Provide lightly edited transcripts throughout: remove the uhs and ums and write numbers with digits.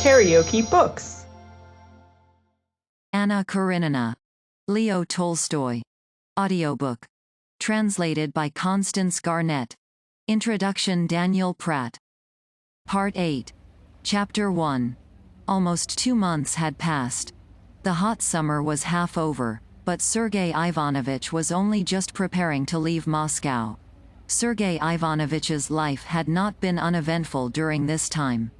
KaraokeBooks. Anna Karenina. Leo Tolstoy. Audiobook. Translated by Constance Garnett. Introduction Daniel Pratt. Part 8. Chapter 1. Almost 2 months had passed. The hot summer was half over, but Sergei Ivanovich was only just preparing to leave Moscow. Sergei Ivanovich's life had not been uneventful during this time.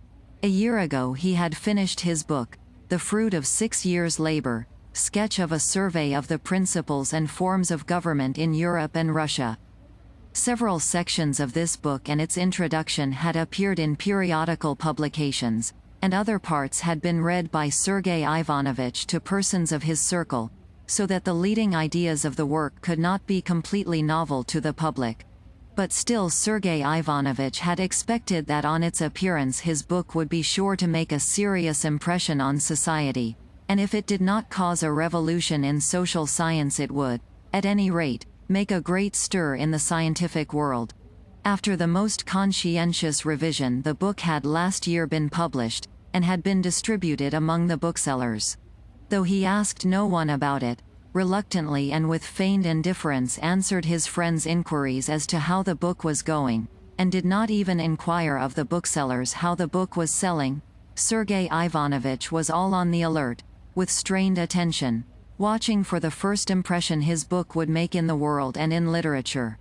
A year ago he had finished his book, the fruit of 6 years' labor, Sketch of a Survey of the Principles and Forms of Government in Europe and Russia. Several sections of this book and its introduction had appeared in periodical publications, and other parts had been read by Sergei Ivanovich to persons of his circle, so that the leading ideas of the work could not be completely novel to the public. But still Sergei Ivanovich had expected that on its appearance his book would be sure to make a serious impression on society, and if it did not cause a revolution in social science it would, at any rate, make a great stir in the scientific world. After the most conscientious revision the book had last year been published, and had been distributed among the booksellers. Though he asked no one about it, reluctantly and with feigned indifference answered his friends' inquiries as to how the book was going, and did not even inquire of the booksellers how the book was selling, Sergei Ivanovich was all on the alert, with strained attention, watching for the first impression his book would make in the world and in literature.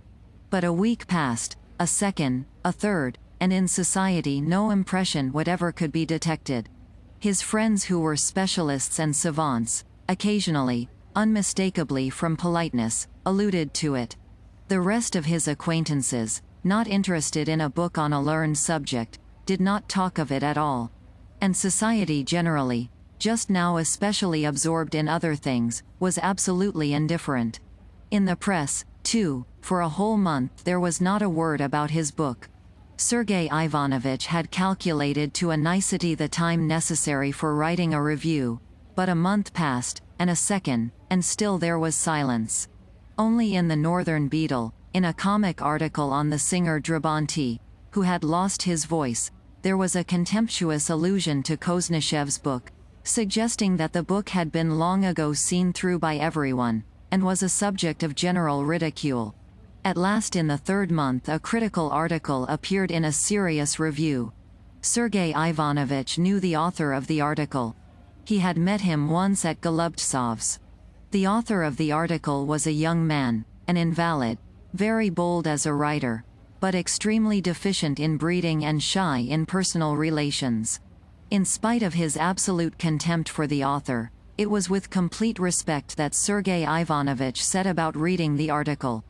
But a week passed, a second, a third, and in society no impression whatever could be detected. His friends who were specialists and savants, occasionally, unmistakably from politeness, alluded to it. The rest of his acquaintances, not interested in a book on a learned subject, did not talk of it at all. And society generally, just now especially absorbed in other things, was absolutely indifferent. In the press, too, for a whole month there was not a word about his book. Sergei Ivanovich had calculated to a nicety the time necessary for writing a review, but a month passed, and a second, and still there was silence. Only in the Northern Beetle, in a comic article on the singer Drabanti, who had lost his voice, there was a contemptuous allusion to Koznichev's book, suggesting that the book had been long ago seen through by everyone, and was a subject of general ridicule. At last in the third month a critical article appeared in a serious review. Sergei Ivanovich knew the author of the article. He had met him once at Golubtsov's. The author of the article was a young man, an invalid, very bold as a writer, but extremely deficient in breeding and shy in personal relations. In spite of his absolute contempt for the author, it was with complete respect that Sergei Ivanovich set about reading the article.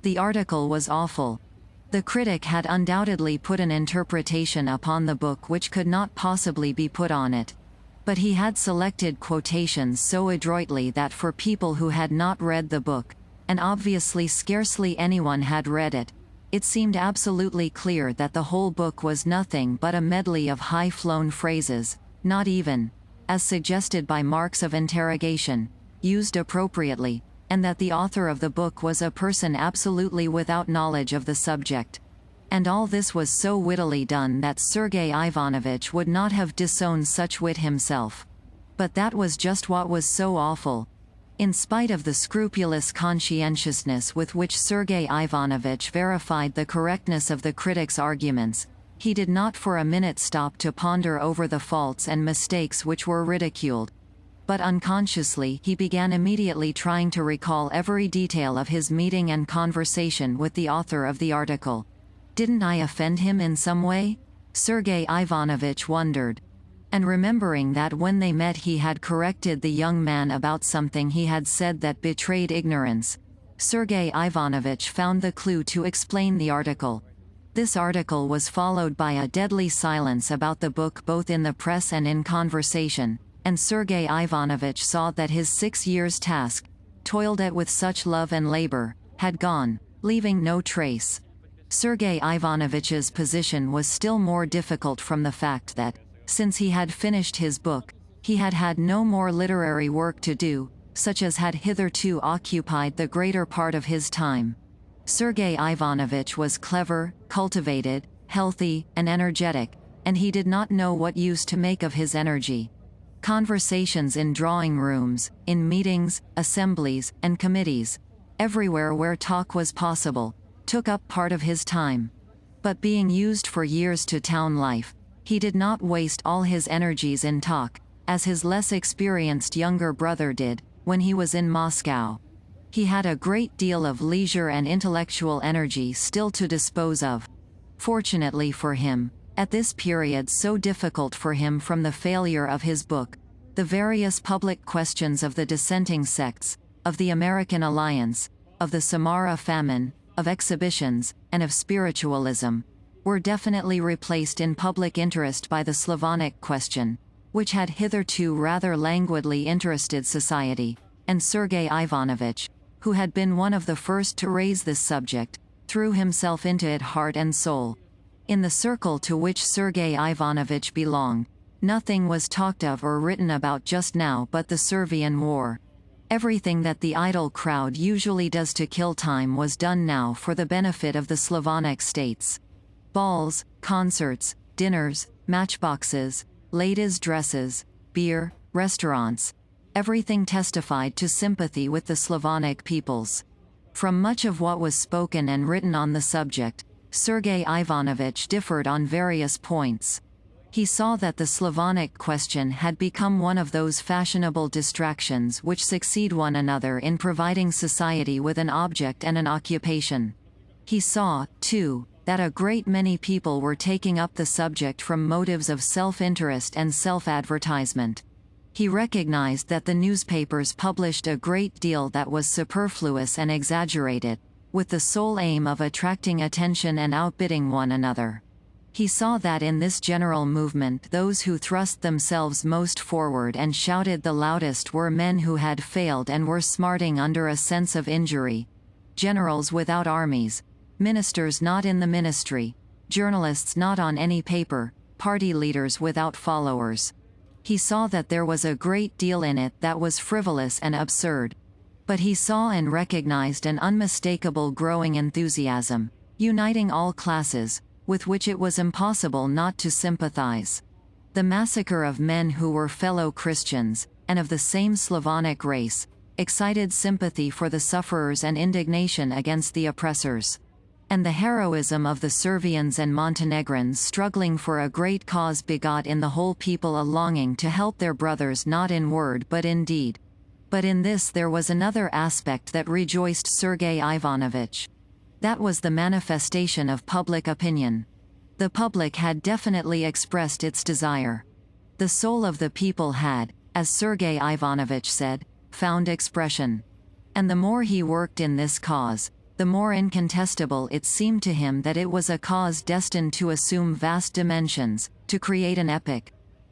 The article was awful. The critic had undoubtedly put an interpretation upon the book which could not possibly be put on it. But he had selected quotations so adroitly that for people who had not read the book, and obviously scarcely anyone had read it, it seemed absolutely clear that the whole book was nothing but a medley of high-flown phrases, not even, as suggested by marks of interrogation, used appropriately, and that the author of the book was a person absolutely without knowledge of the subject. And all this was so wittily done that Sergei Ivanovich would not have disowned such wit himself. But that was just what was so awful. In spite of the scrupulous conscientiousness with which Sergei Ivanovich verified the correctness of the critic's arguments, he did not for a minute stop to ponder over the faults and mistakes which were ridiculed. But unconsciously he began immediately trying to recall every detail of his meeting and conversation with the author of the article. Didn't I offend him in some way? Sergei Ivanovich wondered. And remembering that when they met he had corrected the young man about something he had said that betrayed ignorance, Sergei Ivanovich found the clue to explain the article. This article was followed by a deadly silence about the book both in the press and in conversation, and Sergei Ivanovich saw that his 6 years' task, toiled at with such love and labor, had gone, leaving no trace. Sergei Ivanovich's position was still more difficult from the fact that, since he had finished his book, he had had no more literary work to do, such as had hitherto occupied the greater part of his time. Sergei Ivanovich was clever, cultivated, healthy, and energetic, and he did not know what use to make of his energy. Conversations in drawing rooms, in meetings, assemblies, and committees, everywhere where talk was possible, took up part of his time. But being used for years to town life, he did not waste all his energies in talk, as his less experienced younger brother did, when he was in Moscow. He had a great deal of leisure and intellectual energy still to dispose of. Fortunately for him, at this period so difficult for him from the failure of his book, the various public questions of the dissenting sects, of the American alliance, of the Samara famine, of exhibitions, and of spiritualism, were definitely replaced in public interest by the Slavonic question, which had hitherto rather languidly interested society, and Sergei Ivanovich, who had been one of the first to raise this subject, threw himself into it heart and soul. In the circle to which Sergei Ivanovich belonged, nothing was talked of or written about just now but the Servian War. Everything that the idle crowd usually does to kill time was done now for the benefit of the Slavonic states. Balls, concerts, dinners, matchboxes, ladies' dresses, beer, restaurants, everything testified to sympathy with the Slavonic peoples. From much of what was spoken and written on the subject, Sergei Ivanovich differed on various points. He saw that the Slavonic question had become one of those fashionable distractions which succeed one another in providing society with an object and an occupation. He saw, too, that a great many people were taking up the subject from motives of self-interest and self-advertisement. He recognized that the newspapers published a great deal that was superfluous and exaggerated, with the sole aim of attracting attention and outbidding one another. He saw that in this general movement those who thrust themselves most forward and shouted the loudest were men who had failed and were smarting under a sense of injury. Generals without armies, ministers not in the ministry, journalists not on any paper, party leaders without followers. He saw that there was a great deal in it that was frivolous and absurd. But he saw and recognized an unmistakable growing enthusiasm, uniting all classes, with which it was impossible not to sympathize. The massacre of men who were fellow Christians, and of the same Slavonic race, excited sympathy for the sufferers and indignation against the oppressors. And the heroism of the Servians and Montenegrins struggling for a great cause begot in the whole people a longing to help their brothers not in word but in deed. But in this there was another aspect that rejoiced Sergei Ivanovich. That was the manifestation of public opinion. The public had definitely expressed its desire. The soul of the people had, as Sergei Ivanovich said, found expression. And the more he worked in this cause, the more incontestable it seemed to him that it was a cause destined to assume vast dimensions, to create an epoch.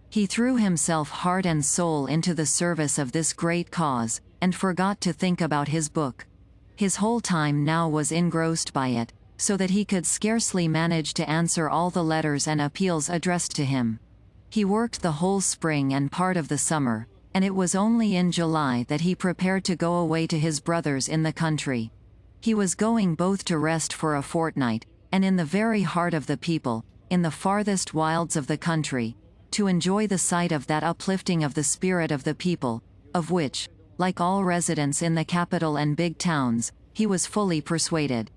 He threw himself heart and soul into the service of this great cause, and forgot to think about his book. His whole time now was engrossed by it, so that he could scarcely manage to answer all the letters and appeals addressed to him. He worked the whole spring and part of the summer, and it was only in July that he prepared to go away to his brothers in the country. He was going both to rest for a fortnight, and in the very heart of the people, in the farthest wilds of the country, to enjoy the sight of that uplifting of the spirit of the people, of which, like all residents in the capital and big towns, he was fully persuaded.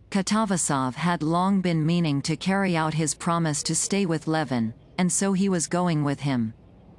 Katavasov had long been meaning to carry out his promise to stay with Levin, and so he was going with him.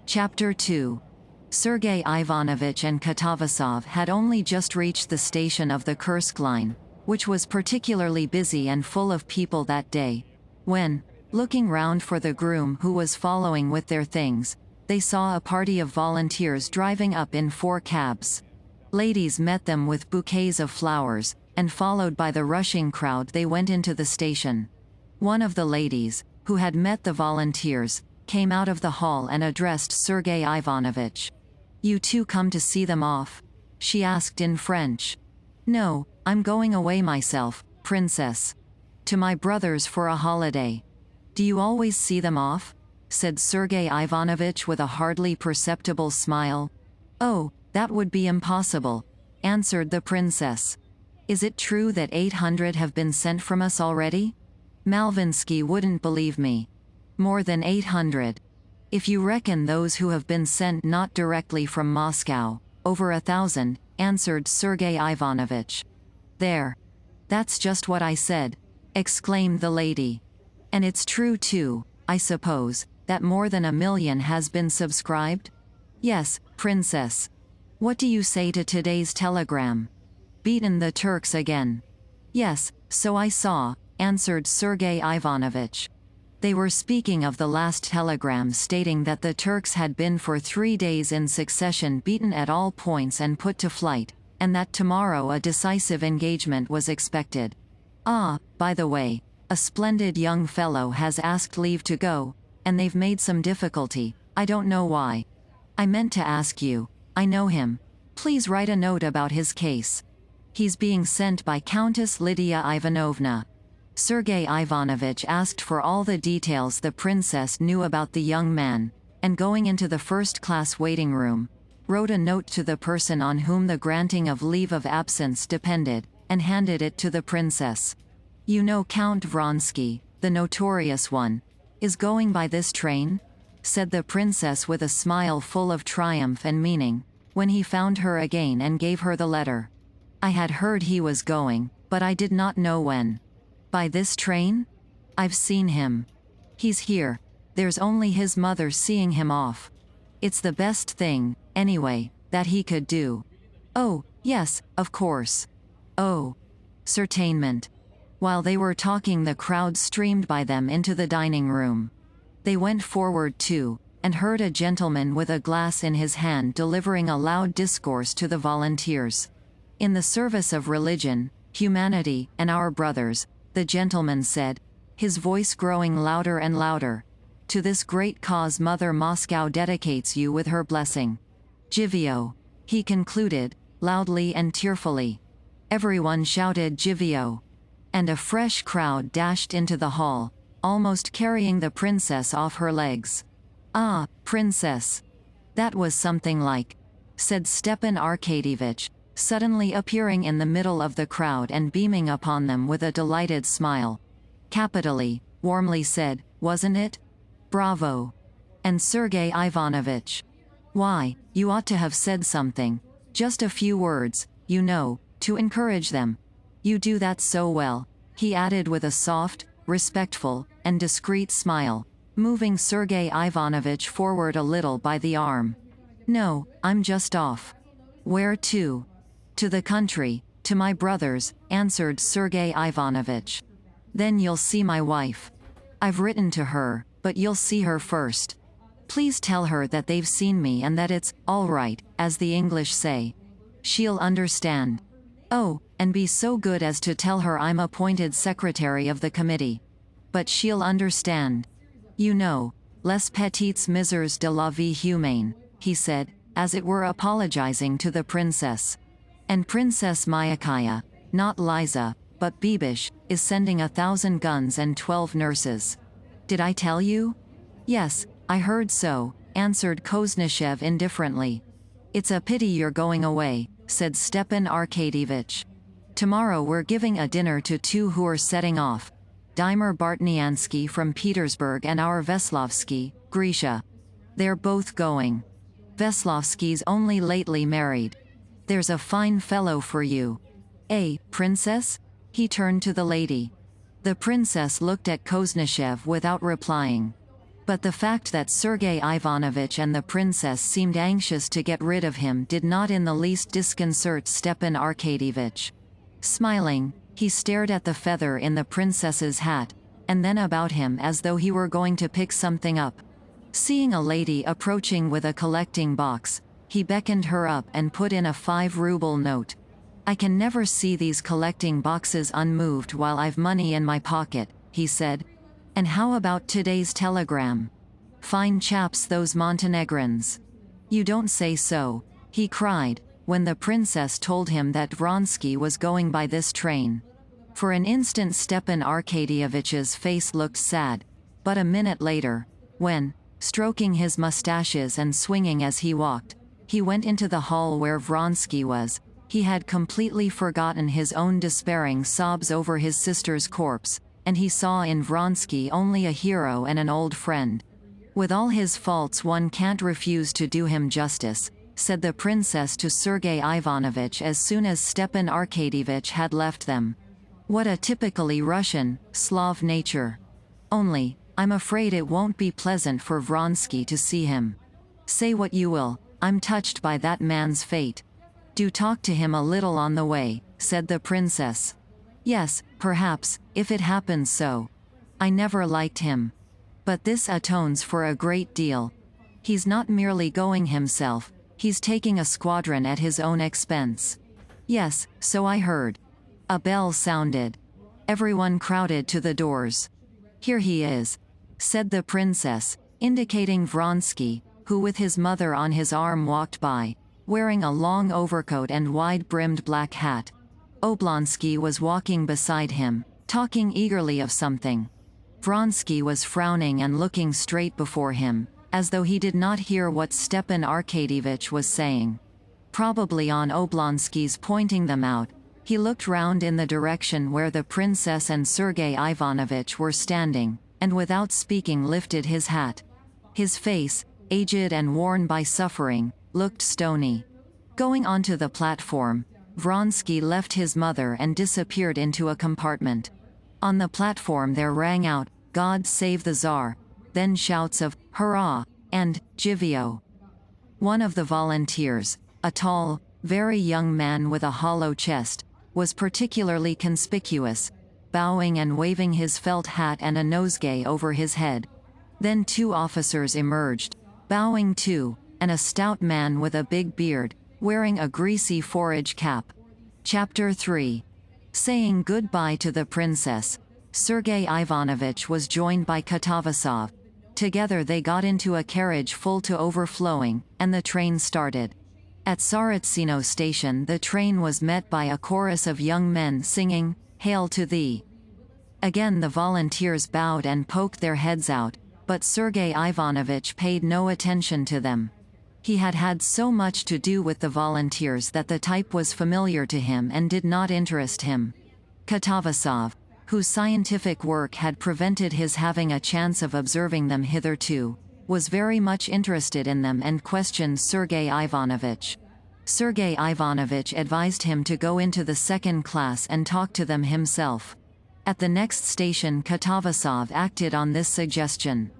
Chapter 2. Sergei Ivanovich and Katavasov had only just reached the station of the Kursk line, which was particularly busy and full of people that day, when, looking round for the groom who was following with their things, they saw a party of volunteers driving up in 4 cabs. Ladies met them with bouquets of flowers, and followed by the rushing crowd they went into the station. One of the ladies, who had met the volunteers, came out of the hall and addressed Sergei Ivanovich. "You too come to see them off?" she asked in French. "No, I'm going away myself, princess. To my brothers for a holiday." "Do you always see them off?" said Sergei Ivanovich with a hardly perceptible smile. "Oh, that would be impossible," answered the princess. "Is it true that 800 have been sent from us already? Malvinsky wouldn't believe me." More than 800. If you reckon those who have been sent not directly from Moscow, over 1,000, answered Sergei Ivanovich. There. That's just what I said, exclaimed the lady. And it's true too, I suppose, that more than 1,000,000 has been subscribed? Yes, Princess. What do you say to today's telegram? Beaten the Turks again. Yes, so I saw, answered Sergei Ivanovich. They were speaking of the last telegram stating that the Turks had been for 3 days in succession beaten at all points and put to flight, and that tomorrow a decisive engagement was expected. Ah, by the way, a splendid young fellow has asked leave to go, and they've made some difficulty, I don't know why. I meant to ask you, I know him. Please write a note about his case. He's being sent by Countess Lydia Ivanovna. Sergei Ivanovich asked for all the details the princess knew about the young man, and going into the first-class waiting room, wrote a note to the person on whom the granting of leave of absence depended, and handed it to the princess. You know Count Vronsky, the notorious one, is going by this train? Said the princess with a smile full of triumph and meaning, when he found her again and gave her the letter. I had heard he was going, but I did not know when. By this train? I've seen him. He's here. There's only his mother seeing him off. It's the best thing, anyway, that he could do. Oh, yes, of course. Oh. Certainement. While they were talking, the crowd streamed by them into the dining room. They went forward too, and heard a gentleman with a glass in his hand delivering a loud discourse to the volunteers. In the service of religion, humanity, and our brothers, the gentleman said, his voice growing louder and louder. To this great cause Mother Moscow dedicates you with her blessing. Jivio. He concluded, loudly and tearfully. Everyone shouted Jivio. And a fresh crowd dashed into the hall, almost carrying the princess off her legs. Ah, princess. That was something like, said Stepan Arkadyevich, suddenly appearing in the middle of the crowd and beaming upon them with a delighted smile. Capitally, warmly said, wasn't it? Bravo. And Sergei Ivanovich. Why, you ought to have said something, just a few words, you know, to encourage them. You do that so well, he added with a soft, respectful, and discreet smile, moving Sergei Ivanovich forward a little by the arm. No, I'm just off. Where to? To the country, to my brother's, answered Sergei Ivanovich. Then you'll see my wife. I've written to her, but you'll see her first. Please tell her that they've seen me and that it's all right, as the English say. She'll understand. Oh, and be so good as to tell her I'm appointed secretary of the committee. But she'll understand. You know, les petites misères de la vie humaine, he said, as it were apologizing to the princess. And Princess Myakaya, not Liza, but Bibish, is sending 1,000 guns and 12 nurses. Did I tell you? Yes, I heard so, answered Koznishev indifferently. It's a pity you're going away, said Stepan Arkadyevich. Tomorrow we're giving a dinner to 2 who are setting off. Dimer Bartniansky from Petersburg and our Veslovsky, Grisha. They're both going. Veslovsky's only lately married. There's a fine fellow for you. Eh, princess? He turned to the lady. The princess looked at Koznishev without replying. But the fact that Sergei Ivanovich and the princess seemed anxious to get rid of him did not in the least disconcert Stepan Arkadyevich. Smiling, he stared at the feather in the princess's hat, and then about him as though he were going to pick something up. Seeing a lady approaching with a collecting box, he beckoned her up and put in a 5-ruble note. I can never see these collecting boxes unmoved while I've money in my pocket, he said. And how about today's telegram? Fine chaps those Montenegrins. You don't say so, he cried, when the princess told him that Vronsky was going by this train. For an instant Stepan Arkadyevich's face looked sad, but a minute later, when, stroking his mustaches and swinging as he walked, he went into the hall where Vronsky was, he had completely forgotten his own despairing sobs over his sister's corpse, and he saw in Vronsky only a hero and an old friend. "With all his faults one can't refuse to do him justice," said the princess to Sergei Ivanovich as soon as Stepan Arkadyevich had left them. "What a typically Russian, Slav nature. Only, I'm afraid it won't be pleasant for Vronsky to see him. Say what you will, I'm touched by that man's fate. Do talk to him a little on the way," said the princess. "Yes, perhaps, if it happens so. I never liked him. But this atones for a great deal. He's not merely going himself, he's taking a squadron at his own expense." "Yes, so I heard." A bell sounded. Everyone crowded to the doors. "Here he is," said the princess, indicating Vronsky, who with his mother on his arm walked by, wearing a long overcoat and wide-brimmed black hat. Oblonsky was walking beside him, talking eagerly of something. Vronsky was frowning and looking straight before him, as though he did not hear what Stepan Arkadyevich was saying. Probably on Oblonsky's pointing them out, he looked round in the direction where the princess and Sergei Ivanovich were standing, and without speaking lifted his hat. His face, aged and worn by suffering, looked stony. Going onto the platform, Vronsky left his mother and disappeared into a compartment. On the platform there rang out, "God save the Tsar," then shouts of, "Hurrah!" and "Jivio!" One of the volunteers, a tall, very young man with a hollow chest, was particularly conspicuous, bowing and waving his felt hat and a nosegay over his head. Then two officers emerged, bowing too, and a stout man with a big beard, wearing a greasy forage cap. Chapter 3. Saying goodbye to the princess, Sergei Ivanovich was joined by Katavasov. Together they got into a carriage full to overflowing, and the train started. At Tsaritsino station the train was met by a chorus of young men singing, "Hail to thee." Again the volunteers bowed and poked their heads out, but Sergei Ivanovich paid no attention to them. He had had so much to do with the volunteers that the type was familiar to him and did not interest him. Katavasov, whose scientific work had prevented his having a chance of observing them hitherto, was very much interested in them and questioned Sergei Ivanovich. Sergei Ivanovich advised him to go into the second class and talk to them himself. At the next station Katavasov acted on this suggestion.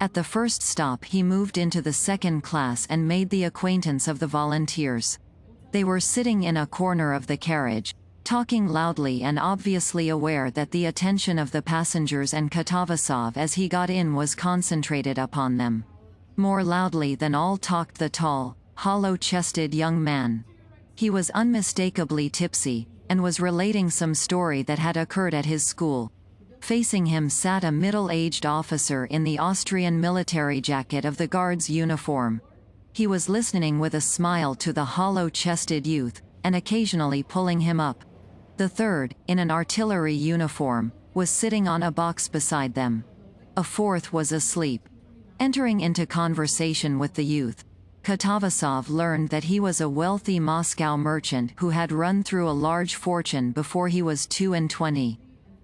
At the first stop he moved into the second class and made the acquaintance of the volunteers. They were sitting in a corner of the carriage, talking loudly and obviously aware that the attention of the passengers and Katavasov as he got in was concentrated upon them. More loudly than all talked the tall, hollow-chested young man. He was unmistakably tipsy, and was relating some story that had occurred at his school. Facing him sat a middle-aged officer in the Austrian military jacket of the Guards uniform. He was listening with a smile to the hollow-chested youth, and occasionally pulling him up. The third, in an artillery uniform, was sitting on a box beside them. A fourth was asleep. Entering into conversation with the youth, Katavasov learned that he was a wealthy Moscow merchant who had run through a large fortune before he was 22.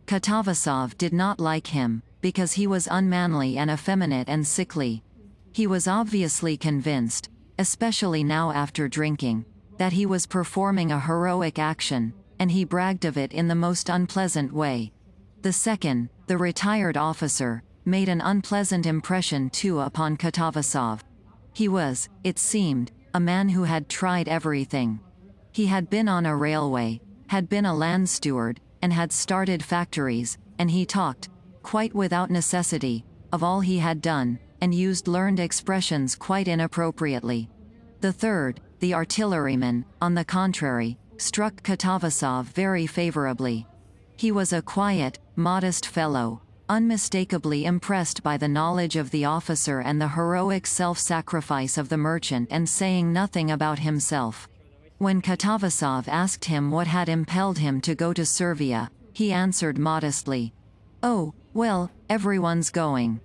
Katavasov did not like him, because he was unmanly and effeminate and sickly. He was obviously convinced, especially now after drinking, that he was performing a heroic action, and he bragged of it in the most unpleasant way. The second, the retired officer, made an unpleasant impression too upon Katavasov. He was, it seemed, a man who had tried everything. He had been on a railway, had been a land steward, and had started factories, and he talked, quite without necessity, of all he had done, and used learned expressions quite inappropriately. The third, the artilleryman, on the contrary, struck Katavasov very favorably. He was a quiet, modest fellow, unmistakably impressed by the knowledge of the officer and the heroic self-sacrifice of the merchant and saying nothing about himself. When Katavasov asked him what had impelled him to go to Servia, he answered modestly, "Oh, well, everyone's going.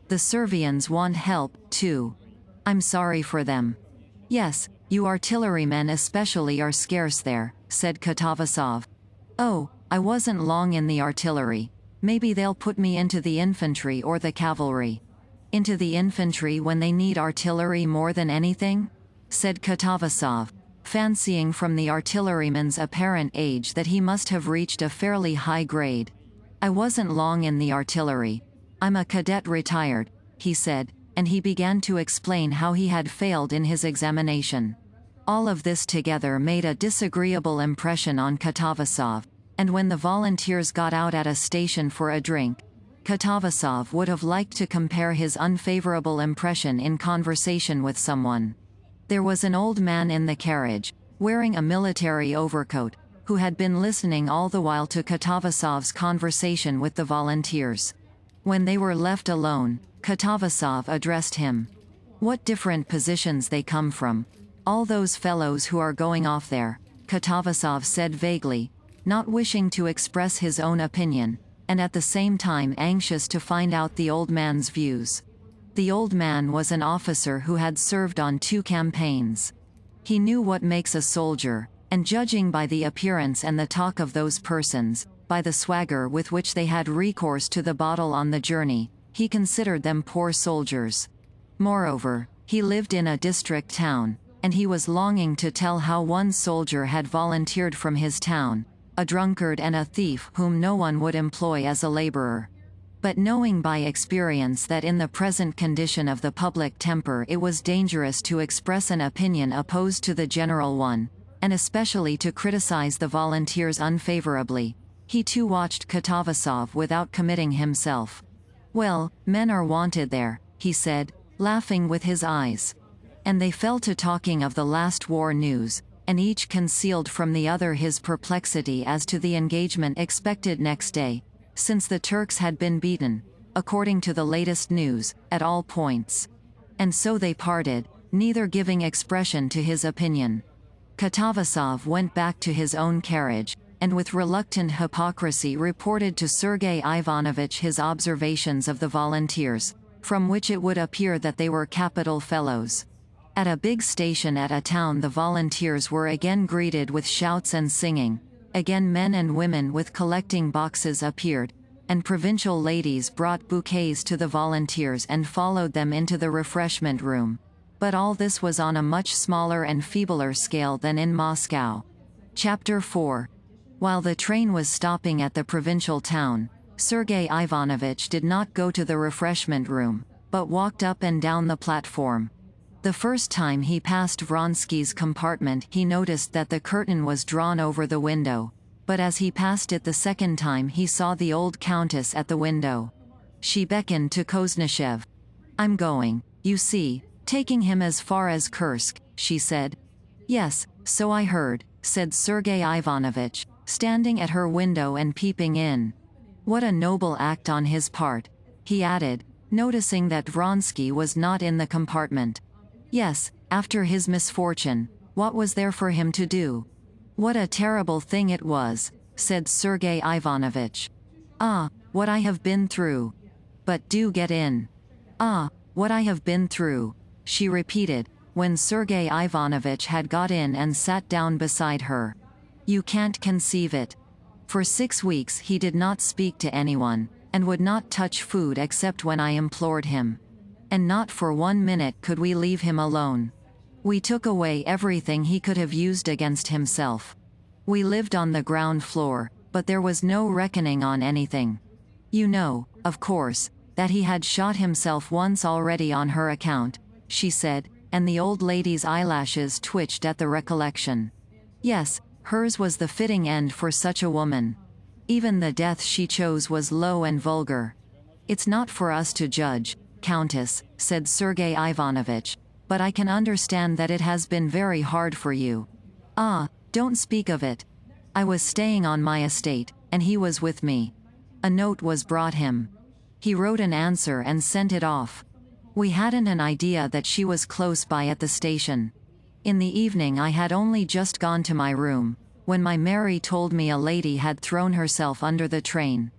The Servians want help, too. I'm sorry for them." "Yes, you artillerymen especially are scarce there," said Katavasov. "Oh, I wasn't long in the artillery. Maybe they'll put me into the infantry or the cavalry. Into the infantry when they need artillery more than anything? Said Katavasov, fancying from the artilleryman's apparent age that he must have reached a fairly high grade. I wasn't long in the artillery. I'm a cadet retired, he said, and he began to explain how he had failed in his examination. All of this together made a disagreeable impression on Katavasov, and when the volunteers got out at a station for a drink, Katavasov would have liked to compare his unfavorable impression in conversation with someone. There was an old man in the carriage, wearing a military overcoat, who had been listening all the while to Katavasov's conversation with the volunteers. When they were left alone, Katavasov addressed him. "What different positions they come from. All those fellows who are going off there," Katavasov said vaguely, not wishing to express his own opinion, and at the same time anxious to find out the old man's views. The old man was an officer who had served on 2 campaigns. He knew what makes a soldier, and judging by the appearance and the talk of those persons, by the swagger with which they had recourse to the bottle on the journey, he considered them poor soldiers. Moreover, he lived in a district town, and he was longing to tell how one soldier had volunteered from his town, a drunkard and a thief whom no one would employ as a laborer. But knowing by experience that in the present condition of the public temper it was dangerous to express an opinion opposed to the general one, and especially to criticize the volunteers unfavorably, he too watched Katavasov without committing himself. "Well, men are wanted there," he said, laughing with his eyes. And they fell to talking of the last war news, and each concealed from the other his perplexity as to the engagement expected next day, since the Turks had been beaten, according to the latest news, at all points. And so they parted, neither giving expression to his opinion. Katavasov went back to his own carriage, and with reluctant hypocrisy reported to Sergei Ivanovich his observations of the volunteers, from which it would appear that they were capital fellows. At a big station at a town the volunteers were again greeted with shouts and singing. Again men and women with collecting boxes appeared, and provincial ladies brought bouquets to the volunteers and followed them into the refreshment room. But all this was on a much smaller and feebler scale than in Moscow. Chapter 4. While the train was stopping at the provincial town, Sergei Ivanovich did not go to the refreshment room, but walked up and down the platform. The first time he passed Vronsky's compartment he noticed that the curtain was drawn over the window, but as he passed it the second time he saw the old countess at the window. She beckoned to Koznishev. "I'm going, you see, taking him as far as Kursk," she said. "Yes, so I heard," said Sergei Ivanovich, standing at her window and peeping in. "What a noble act on his part," he added, noticing that Vronsky was not in the compartment. Yes, after his misfortune, what was there for him to do? "What a terrible thing it was," said Sergei Ivanovich. "Ah, what I have been through. But do get in." "Ah, what I have been through," she repeated, when Sergei Ivanovich had got in and sat down beside her. "You can't conceive it. For 6 weeks he did not speak to anyone, and would not touch food except when I implored him. And not for 1 minute could we leave him alone. We took away everything he could have used against himself. We lived on the ground floor, but there was no reckoning on anything. You know, of course, that he had shot himself once already on her account," she said, and the old lady's eyelashes twitched at the recollection. Yes, hers was the fitting end for such a woman. Even the death she chose was low and vulgar. "It's not for us to judge, Countess," said Sergei Ivanovich, "but I can understand that it has been very hard for you." "Ah, don't speak of it. I was staying on my estate, and he was with me. A note was brought him. He wrote an answer and sent it off. We hadn't an idea that she was close by at the station. In the evening I had only just gone to my room, when my Mary told me a lady had thrown herself under the train.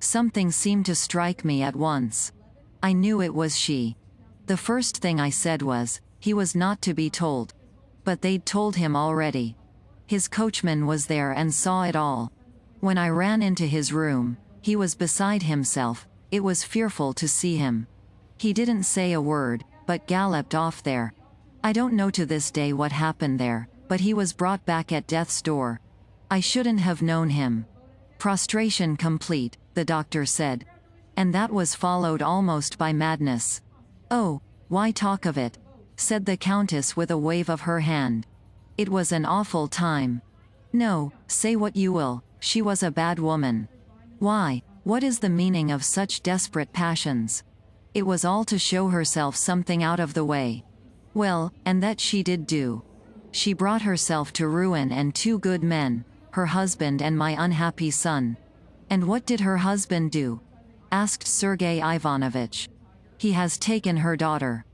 Something seemed to strike me at once. I knew it was she. The first thing I said was, he was not to be told. But they'd told him already. His coachman was there and saw it all. When I ran into his room, He was beside himself, it was fearful to see him. He didn't say a word, but galloped off there. I don't know to this day what happened there, but he was brought back at death's door. I shouldn't have known him. Prostration complete, the doctor said. And that was followed almost by madness. Oh, why talk of it? Said the Countess with a wave of her hand. It was an awful time. No, say what you will, she was a bad woman. Why, what is the meaning of such desperate passions? It was all to show herself something out of the way. Well, and that she did do. She brought herself to ruin and two good men, her husband and my unhappy son. And what did her husband do? Asked Sergei Ivanovich. He has taken her daughter.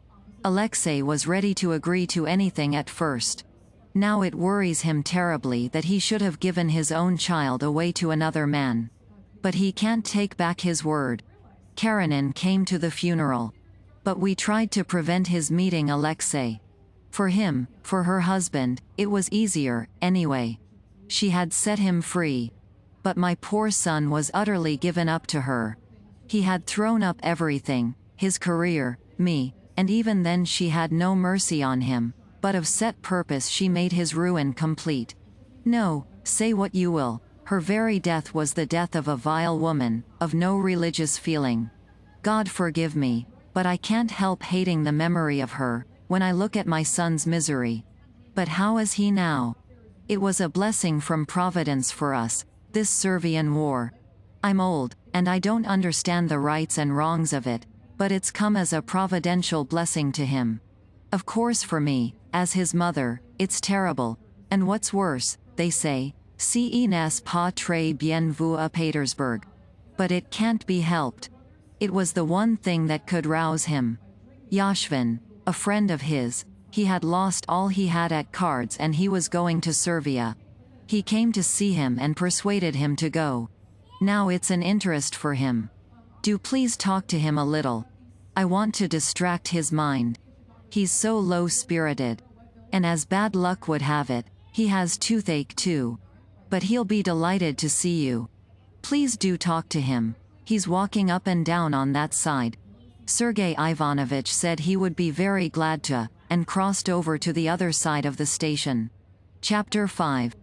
Alexei was ready to agree to anything at first. Now it worries him terribly that he should have given his own child away to another man. But he can't take back his word. Karenina came to the funeral. But we tried to prevent his meeting Alexei. For him, for her husband, it was easier, anyway. She had set him free. But my poor son was utterly given up to her. He had thrown up everything, his career, me, and even then she had no mercy on him, but of set purpose she made his ruin complete. No, say what you will, her very death was the death of a vile woman, of no religious feeling. God forgive me, but I can't help hating the memory of her, when I look at my son's misery. But how is he now? It was a blessing from Providence for us, this Servian war. I'm old, and I don't understand the rights and wrongs of it, but it's come as a providential blessing to him. Of course for me, as his mother, it's terrible, and what's worse, they say, ce n'est pas très bien vu à Petersburg. But it can't be helped. It was the one thing that could rouse him. Yashvin, a friend of his, he had lost all he had at cards and he was going to Servia. He came to see him and persuaded him to go. Now it's an interest for him. Do please talk to him a little. I want to distract his mind. He's so low-spirited. And as bad luck would have it, he has toothache too. But he'll be delighted to see you. Please do talk to him. He's walking up and down on that side. Sergei Ivanovich said he would be very glad to, and crossed over to the other side of the station. Chapter 5.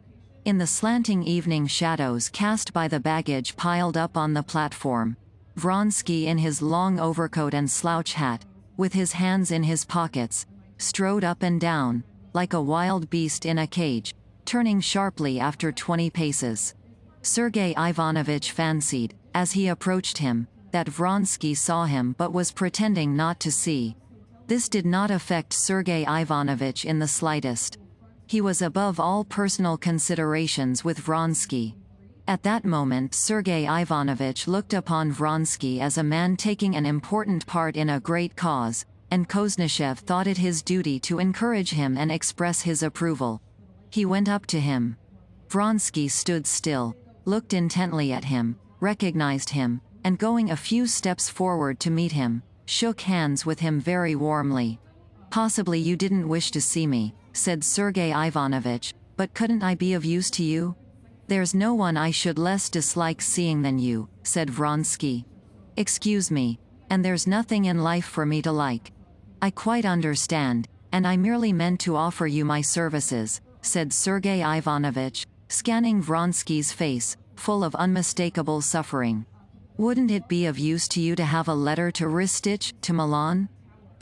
In the slanting evening shadows cast by the baggage piled up on the platform, Vronsky in his long overcoat and slouch hat, with his hands in his pockets, strode up and down, like a wild beast in a cage, turning sharply after 20 paces. Sergei Ivanovich fancied, as he approached him, that Vronsky saw him but was pretending not to see. This did not affect Sergei Ivanovich in the slightest. He was above all personal considerations with Vronsky. At that moment Sergei Ivanovich looked upon Vronsky as a man taking an important part in a great cause, and Koznyshev thought it his duty to encourage him and express his approval. He went up to him. Vronsky stood still, looked intently at him, recognized him, and going a few steps forward to meet him, shook hands with him very warmly. "Possibly you didn't wish to see me," said Sergei Ivanovich, "but couldn't I be of use to you?" "There's no one I should less dislike seeing than you," said Vronsky. "Excuse me, and there's nothing in life for me to like." "I quite understand, and I merely meant to offer you my services," said Sergei Ivanovich, scanning Vronsky's face, full of unmistakable suffering. "Wouldn't it be of use to you to have a letter to Ristich, to Milan?"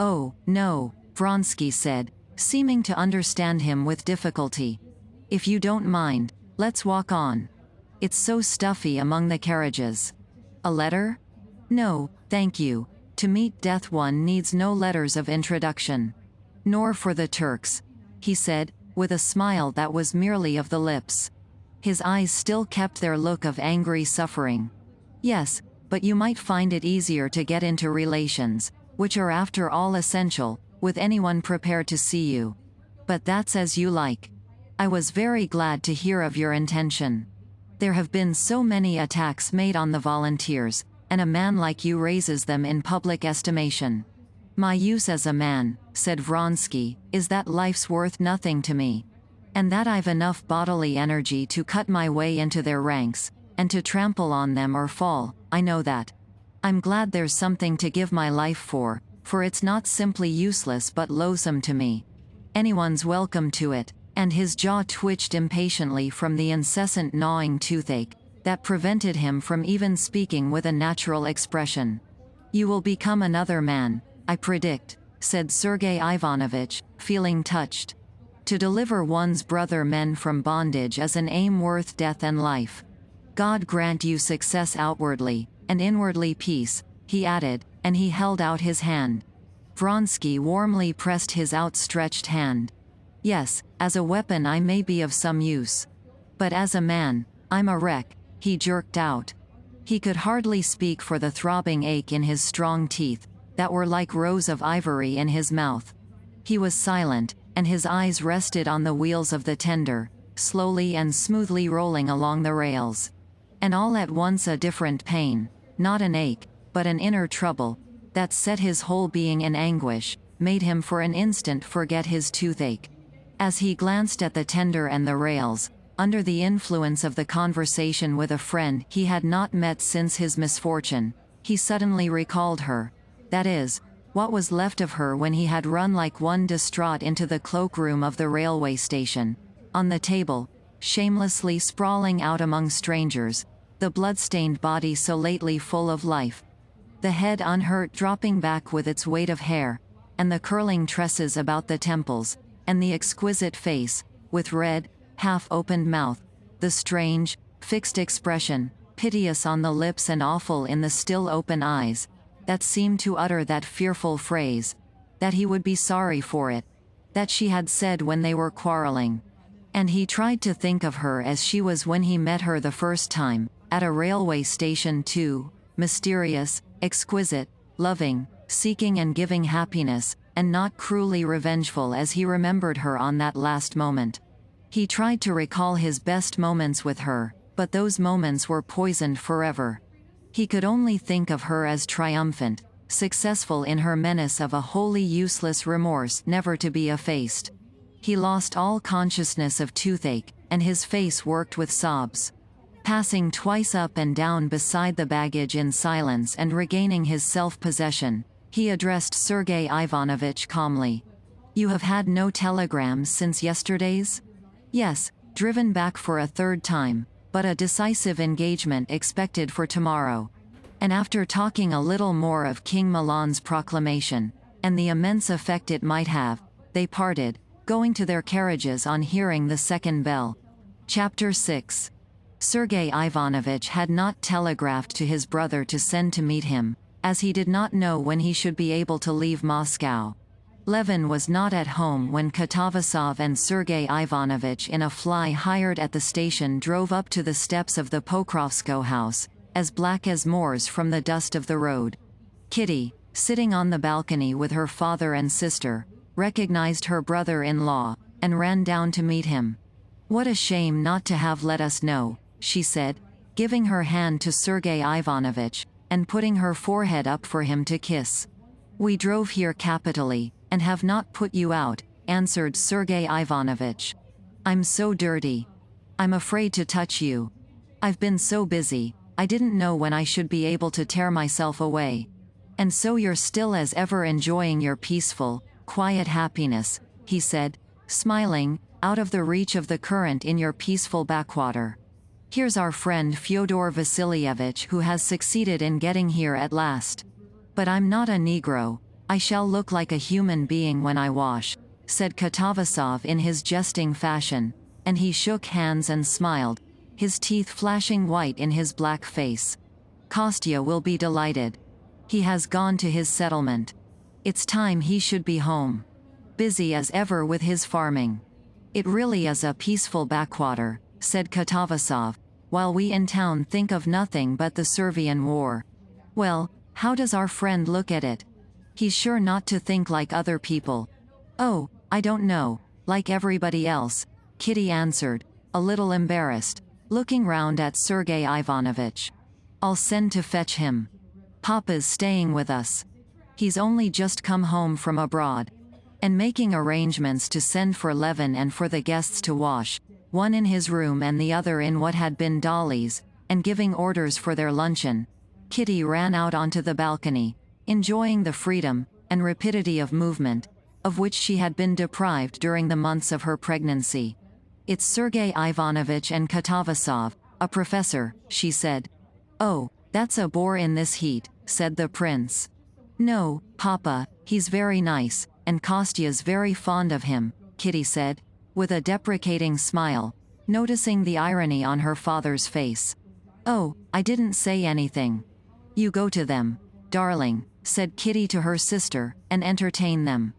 "Oh, no," Vronsky said, seeming to understand him with difficulty. "If you don't mind, let's walk on. It's so stuffy among the carriages." "A letter?" "No, thank you. To meet death one needs no letters of introduction." "Nor for the Turks," he said, with a smile that was merely of the lips. His eyes still kept their look of angry suffering. "Yes, but you might find it easier to get into relations, which are after all essential, with anyone prepared to see you. But that's as you like. I was very glad to hear of your intention. There have been so many attacks made on the volunteers, and a man like you raises them in public estimation. My use as a man," said Vronsky, "is that life's worth nothing to me. And that I've enough bodily energy to cut my way into their ranks, and to trample on them or fall, I know that. I'm glad there's something to give my life for it's not simply useless but loathsome to me. Anyone's welcome to it, and his jaw twitched impatiently from the incessant gnawing toothache that prevented him from even speaking with a natural expression. You will become another man, I predict, said Sergei Ivanovich, feeling touched. To deliver one's brother men from bondage is an aim worth death and life. God grant you success outwardly, and inwardly peace, he added, and he held out his hand. Vronsky warmly pressed his outstretched hand. Yes, as a weapon I may be of some use. But as a man, I'm a wreck, he jerked out. He could hardly speak for the throbbing ache in his strong teeth, that were like rows of ivory in his mouth. He was silent, and his eyes rested on the wheels of the tender, slowly and smoothly rolling along the rails. And all at once a different pain, not an ache, but an inner trouble, that set his whole being in anguish, made him for an instant forget his toothache. As he glanced at the tender and the rails, under the influence of the conversation with a friend he had not met since his misfortune, he suddenly recalled her. That is, what was left of her when he had run like one distraught into the cloakroom of the railway station. On the table, shamelessly sprawling out among strangers, the blood-stained body so lately full of life. The head unhurt dropping back with its weight of hair, and the curling tresses about the temples, and the exquisite face, with red, half-opened mouth, the strange, fixed expression, piteous on the lips and awful in the still open eyes, that seemed to utter that fearful phrase, that he would be sorry for it, that she had said when they were quarreling. And he tried to think of her as she was when he met her the first time, at a railway station too, mysterious, exquisite, loving, seeking and giving happiness, and not cruelly revengeful as he remembered her on that last moment. He tried to recall his best moments with her, but those moments were poisoned forever. He could only think of her as triumphant, successful in her menace of a wholly useless remorse never to be effaced. He lost all consciousness of toothache, and his face worked with sobs. Passing twice up and down beside the baggage in silence and regaining his self-possession, he addressed Sergei Ivanovich calmly. You have had no telegrams since yesterday's? Yes, driven back for a third time, but a decisive engagement expected for tomorrow. And after talking a little more of King Milan's proclamation, and the immense effect it might have, they parted, going to their carriages on hearing the second bell. Chapter 6. Sergei Ivanovich had not telegraphed to his brother to send to meet him, as he did not know when he should be able to leave Moscow. Levin was not at home when Katavasov and Sergei Ivanovich in a fly hired at the station drove up to the steps of the Pokrovskoe house, as black as moors from the dust of the road. Kitty, sitting on the balcony with her father and sister, recognized her brother-in-law, and ran down to meet him. What a shame not to have let us know, she said, giving her hand to Sergei Ivanovich, and putting her forehead up for him to kiss. We drove here capitally, and have not put you out, answered Sergei Ivanovich. I'm so dirty. I'm afraid to touch you. I've been so busy, I didn't know when I should be able to tear myself away. And so you're still as ever enjoying your peaceful, quiet happiness, he said, smiling, out of the reach of the current in your peaceful backwater. Here's our friend Fyodor Vasilievich who has succeeded in getting here at last. But I'm not a Negro. I shall look like a human being when I wash, said Katavasov in his jesting fashion, and he shook hands and smiled, his teeth flashing white in his black face. Kostya will be delighted. He has gone to his settlement. It's time he should be home. Busy as ever with his farming. It really is a peaceful backwater, said Katavasov, while we in town think of nothing but the Servian war. Well, how does our friend look at it? He's sure not to think like other people. Oh, I don't know, like everybody else, Kitty answered, a little embarrassed, looking round at Sergei Ivanovich. I'll send to fetch him. Papa's staying with us. He's only just come home from abroad. And making arrangements to send for Levin and for the guests to wash, one in his room and the other in what had been Dolly's, and giving orders for their luncheon, Kitty ran out onto the balcony, enjoying the freedom and rapidity of movement, of which she had been deprived during the months of her pregnancy. "It's Sergei Ivanovich and Katavasov, a professor," she said. "Oh, that's a bore in this heat," said the prince. "No, Papa, he's very nice, and Kostya's very fond of him," Kitty said, with a deprecating smile, noticing the irony on her father's face. "Oh, I didn't say anything. You go to them, darling," said Kitty to her sister, "and entertain them."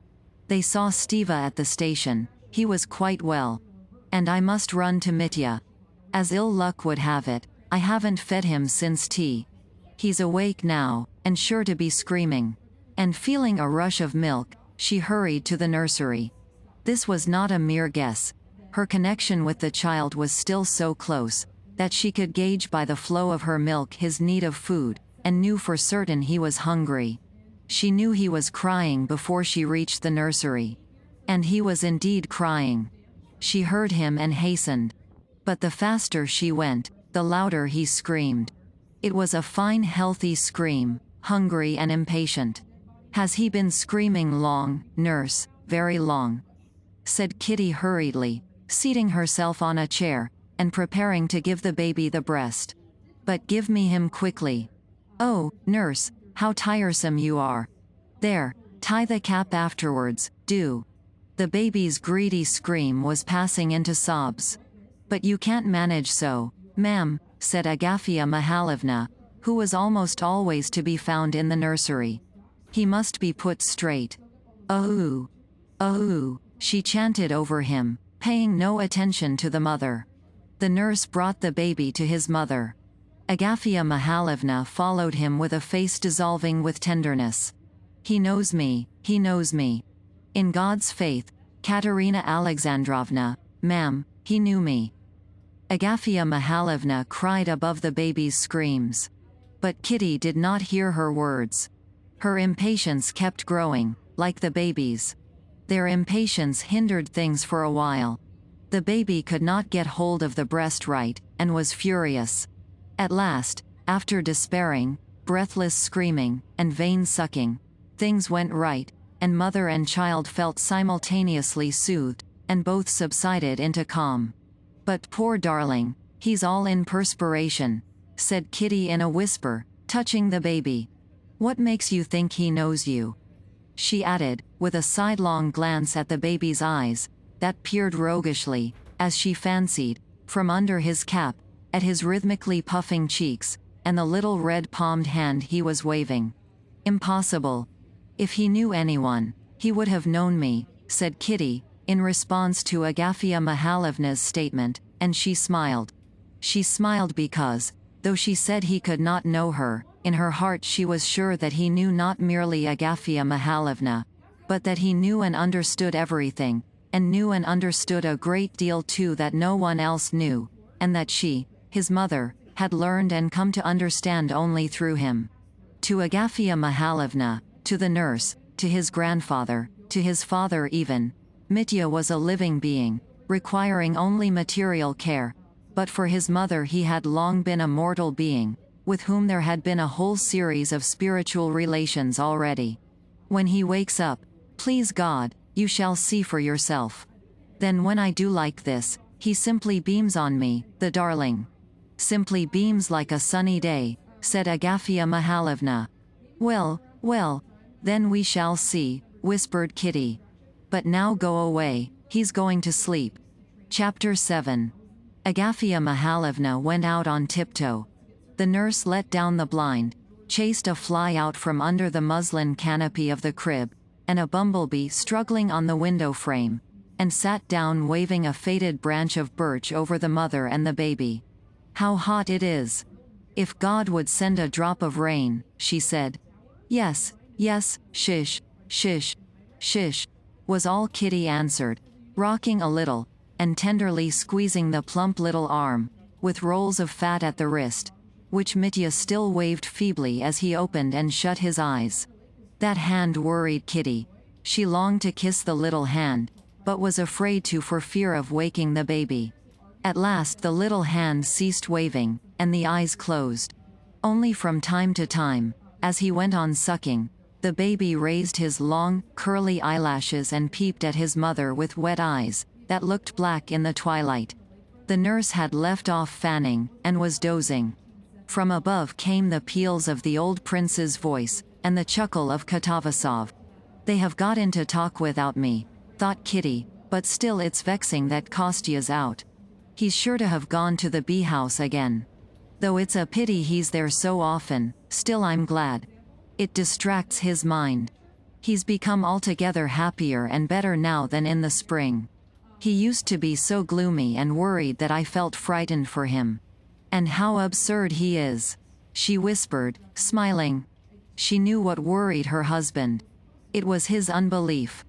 They saw Stiva at the station. He was quite well. "And I must run to Mitya. As ill luck would have it, I haven't fed him since tea. He's awake now, and sure to be screaming." And feeling a rush of milk, she hurried to the nursery. This was not a mere guess. Her connection with the child was still so close, that she could gauge by the flow of her milk his need of food, and knew for certain he was hungry. She knew he was crying before she reached the nursery. And he was indeed crying. She heard him and hastened. But the faster she went, the louder he screamed. It was a fine healthy scream, hungry and impatient. "Has he been screaming long, nurse, very long?" said Kitty hurriedly, seating herself on a chair, and preparing to give the baby the breast. "But give me him quickly." "Oh, nurse, how tiresome you are. There, tie the cap afterwards, do." The baby's greedy scream was passing into sobs. "But you can't manage so, ma'am," said Agafia Mihalovna, who was almost always to be found in the nursery. "He must be put straight." "Oh, oh," she chanted over him, paying no attention to the mother. The nurse brought the baby to his mother. Agafia Mihalovna followed him with a face dissolving with tenderness. "He knows me, he knows me. In God's faith, Katerina Alexandrovna, ma'am, he knew me." Agafia Mihalovna cried above the baby's screams. But Kitty did not hear her words. Her impatience kept growing, like the baby's. Their impatience hindered things for a while. The baby could not get hold of the breast right, and was furious. At last, after despairing, breathless screaming, and vain sucking, things went right, and mother and child felt simultaneously soothed, and both subsided into calm. "But poor darling, he's all in perspiration," said Kitty in a whisper, touching the baby. "What makes you think he knows you?" she added, with a sidelong glance at the baby's eyes, that peered roguishly, as she fancied, from under his cap, at his rhythmically puffing cheeks, and the little red-palmed hand he was waving. "Impossible. If he knew anyone, he would have known me," said Kitty, in response to Agafia Mihalovna's statement, and she smiled. She smiled because, though she said he could not know her, in her heart she was sure that he knew not merely Agafia Mihalovna, but that he knew and understood everything, and knew and understood a great deal too that no one else knew, and that she, his mother, had learned and come to understand only through him. To Agafia Mihalovna, to the nurse, to his grandfather, to his father even, Mitya was a living being, requiring only material care, but for his mother he had long been a mortal being, with whom there had been a whole series of spiritual relations already. "When he wakes up, please God, you shall see for yourself. Then when I do like this, he simply beams on me, the darling. Simply beams like a sunny day," said Agafia Mihalovna. "Well, well, then we shall see," whispered Kitty. "But now go away, he's going to sleep." Chapter 7. Agafia Mihalovna went out on tiptoe. The nurse let down the blind, chased a fly out from under the muslin canopy of the crib, and a bumblebee struggling on the window frame, and sat down waving a faded branch of birch over the mother and the baby. "How hot it is! If God would send a drop of rain," she said. "Yes, yes, shish, shish, shish," was all Kitty answered, rocking a little, and tenderly squeezing the plump little arm, with rolls of fat at the wrist, which Mitya still waved feebly as he opened and shut his eyes. That hand worried Kitty. She longed to kiss the little hand, but was afraid to for fear of waking the baby. At last the little hand ceased waving, and the eyes closed. Only from time to time, as he went on sucking, the baby raised his long, curly eyelashes and peeped at his mother with wet eyes that looked black in the twilight. The nurse had left off fanning, and was dozing. From above came the peals of the old prince's voice, and the chuckle of Katavasov. "They have got into talk without me," thought Kitty, "but still it's vexing that Kostya's out. He's sure to have gone to the bee-house again. Though it's a pity he's there so often, still I'm glad. It distracts his mind. He's become altogether happier and better now than in the spring. He used to be so gloomy and worried that I felt frightened for him. And how absurd he is," she whispered, smiling. She knew what worried her husband. It was his unbelief.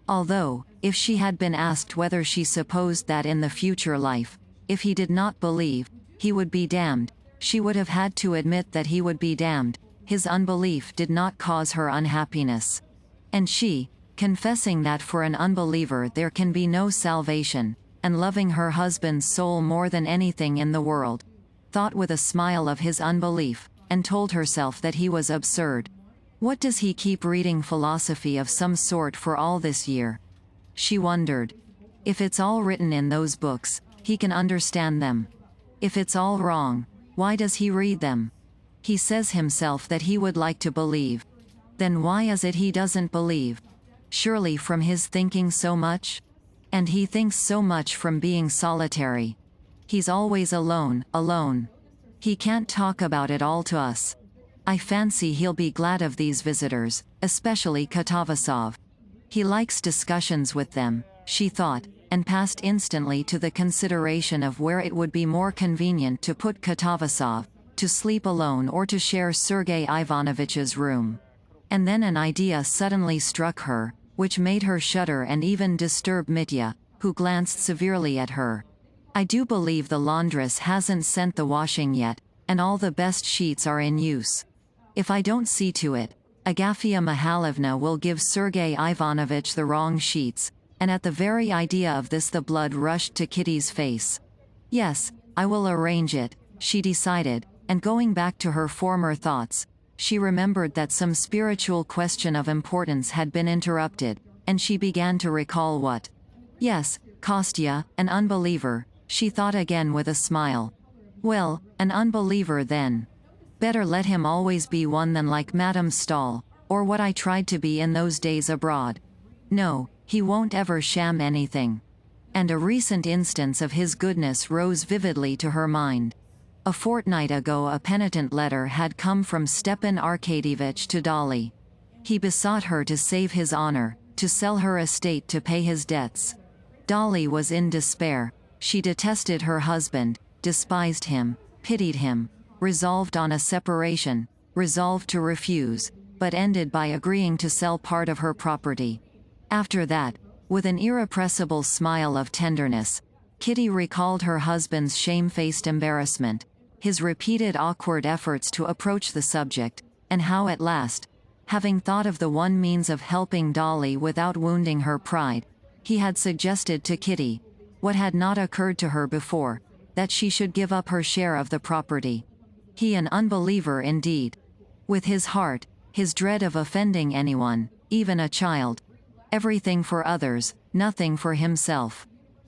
Although, if she had been asked whether she supposed that in the future life, if he did not believe, he would be damned, she would have had to admit that he would be damned. His unbelief did not cause her unhappiness. And she, confessing that for an unbeliever there can be no salvation, and loving her husband's soul more than anything in the world, thought with a smile of his unbelief, and told herself that he was absurd. What does he keep reading philosophy of some sort for all this year? She wondered. If it's all written in those books, he can understand them. If it's all wrong, why does he read them? He says himself that he would like to believe. Then why is it he doesn't believe? Surely from his thinking so much? And he thinks so much from being solitary. He's always alone, alone. He can't talk about it all to us. I fancy he'll be glad of these visitors, especially Katavasov. He likes discussions with them, she thought, and passed instantly to the consideration of where it would be more convenient to put Katavasov, to sleep alone or to share Sergei Ivanovitch's room. And then an idea suddenly struck her, which made her shudder and even disturb Mitya, who glanced severely at her. "I do believe the laundress hasn't sent the washing yet, and all the best sheets are in use. If I don't see to it, Agafia Mihalovna will give Sergei Ivanovitch the wrong sheets," and at the very idea of this the blood rushed to Kitty's face. "Yes, I will arrange it," she decided, and going back to her former thoughts, she remembered that some spiritual question of importance had been interrupted, and she began to recall what. Yes, Kostya, an unbeliever, she thought again with a smile. Well, an unbeliever then. Better let him always be one than like Madame Stahl, or what I tried to be in those days abroad. No, he won't ever sham anything. And a recent instance of his goodness rose vividly to her mind. A fortnight ago a penitent letter had come from Stepan Arkadyevitch to Dolly. He besought her to save his honor, to sell her estate to pay his debts. Dolly was in despair. She detested her husband, despised him, pitied him, resolved on a separation, resolved to refuse, but ended by agreeing to sell part of her property. After that, with an irrepressible smile of tenderness, Kitty recalled her husband's shamefaced embarrassment, his repeated awkward efforts to approach the subject, and how at last, having thought of the one means of helping Dolly without wounding her pride, he had suggested to Kitty, what had not occurred to her before, that she should give up her share of the property. He an unbeliever indeed. With his heart, his dread of offending anyone, even a child. Everything for others, nothing for himself.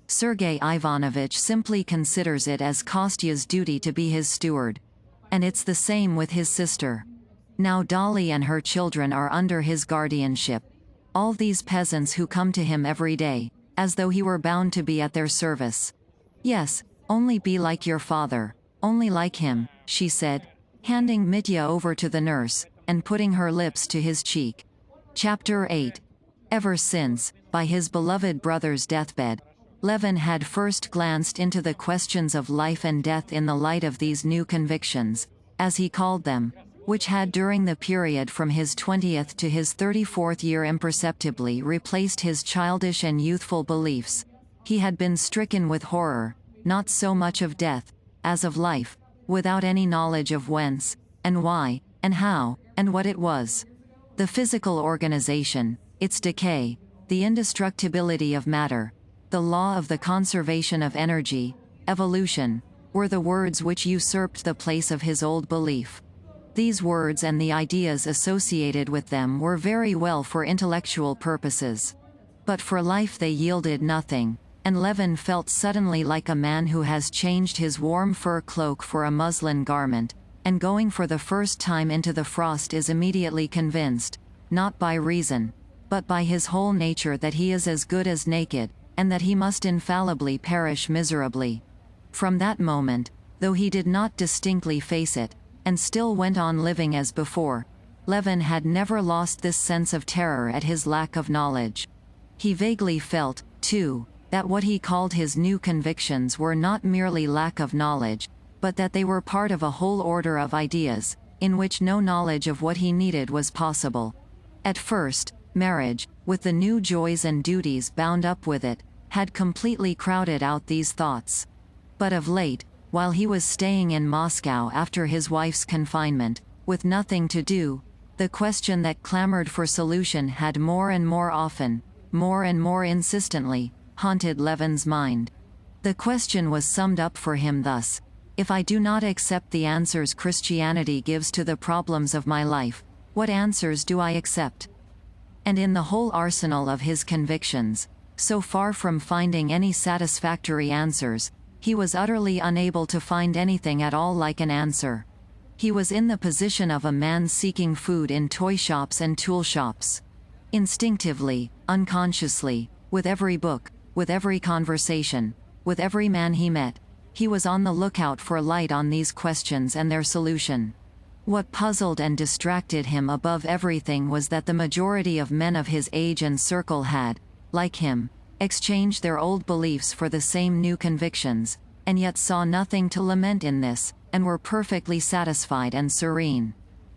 Sergei Ivanovitch simply considers it as Kostya's duty to be his steward. And it's the same with his sister. Now Dolly and her children are under his guardianship. All these peasants who come to him every day, as though he were bound to be at their service. Yes, only be like your father, only like him, she said, handing Mitya over to the nurse, and putting her lips to his cheek. Chapter 8. Ever since, by his beloved brother's deathbed, Levin had first glanced into the questions of life and death in the light of these new convictions, as he called them, which had during the period from his 20th to his 34th year imperceptibly replaced his childish and youthful beliefs. He had been stricken with horror, not so much of death, as of life, without any knowledge of whence, and why, and how, and what it was. The physical organization, its decay, the indestructibility of matter, the law of the conservation of energy, evolution, were the words which usurped the place of his old belief. These words and the ideas associated with them were very well for intellectual purposes. But for life they yielded nothing, and Levin felt suddenly like a man who has changed his warm fur cloak for a muslin garment, and going for the first time into the frost is immediately convinced, not by reason, but by his whole nature, that he is as good as naked, and that he must infallibly perish miserably. From that moment, though he did not distinctly face it, and still went on living as before, Levin had never lost this sense of terror at his lack of knowledge. He vaguely felt, too, that what he called his new convictions were not merely lack of knowledge, but that they were part of a whole order of ideas, in which no knowledge of what he needed was possible. At first, marriage, with the new joys and duties bound up with it, had completely crowded out these thoughts. But of late, while he was staying in Moscow after his wife's confinement, with nothing to do, the question that clamored for solution had more and more often, more and more insistently, haunted Levin's mind. The question was summed up for him thus: if I do not accept the answers Christianity gives to the problems of my life, what answers do I accept? And in the whole arsenal of his convictions, so far from finding any satisfactory answers, he was utterly unable to find anything at all like an answer. He was in the position of a man seeking food in toy shops and tool shops. Instinctively, unconsciously, with every book, with every conversation, with every man he met, he was on the lookout for light on these questions and their solution. What puzzled and distracted him above everything was that the majority of men of his age and circle had, like him, exchanged their old beliefs for the same new convictions, and yet saw nothing to lament in this, and were perfectly satisfied and serene.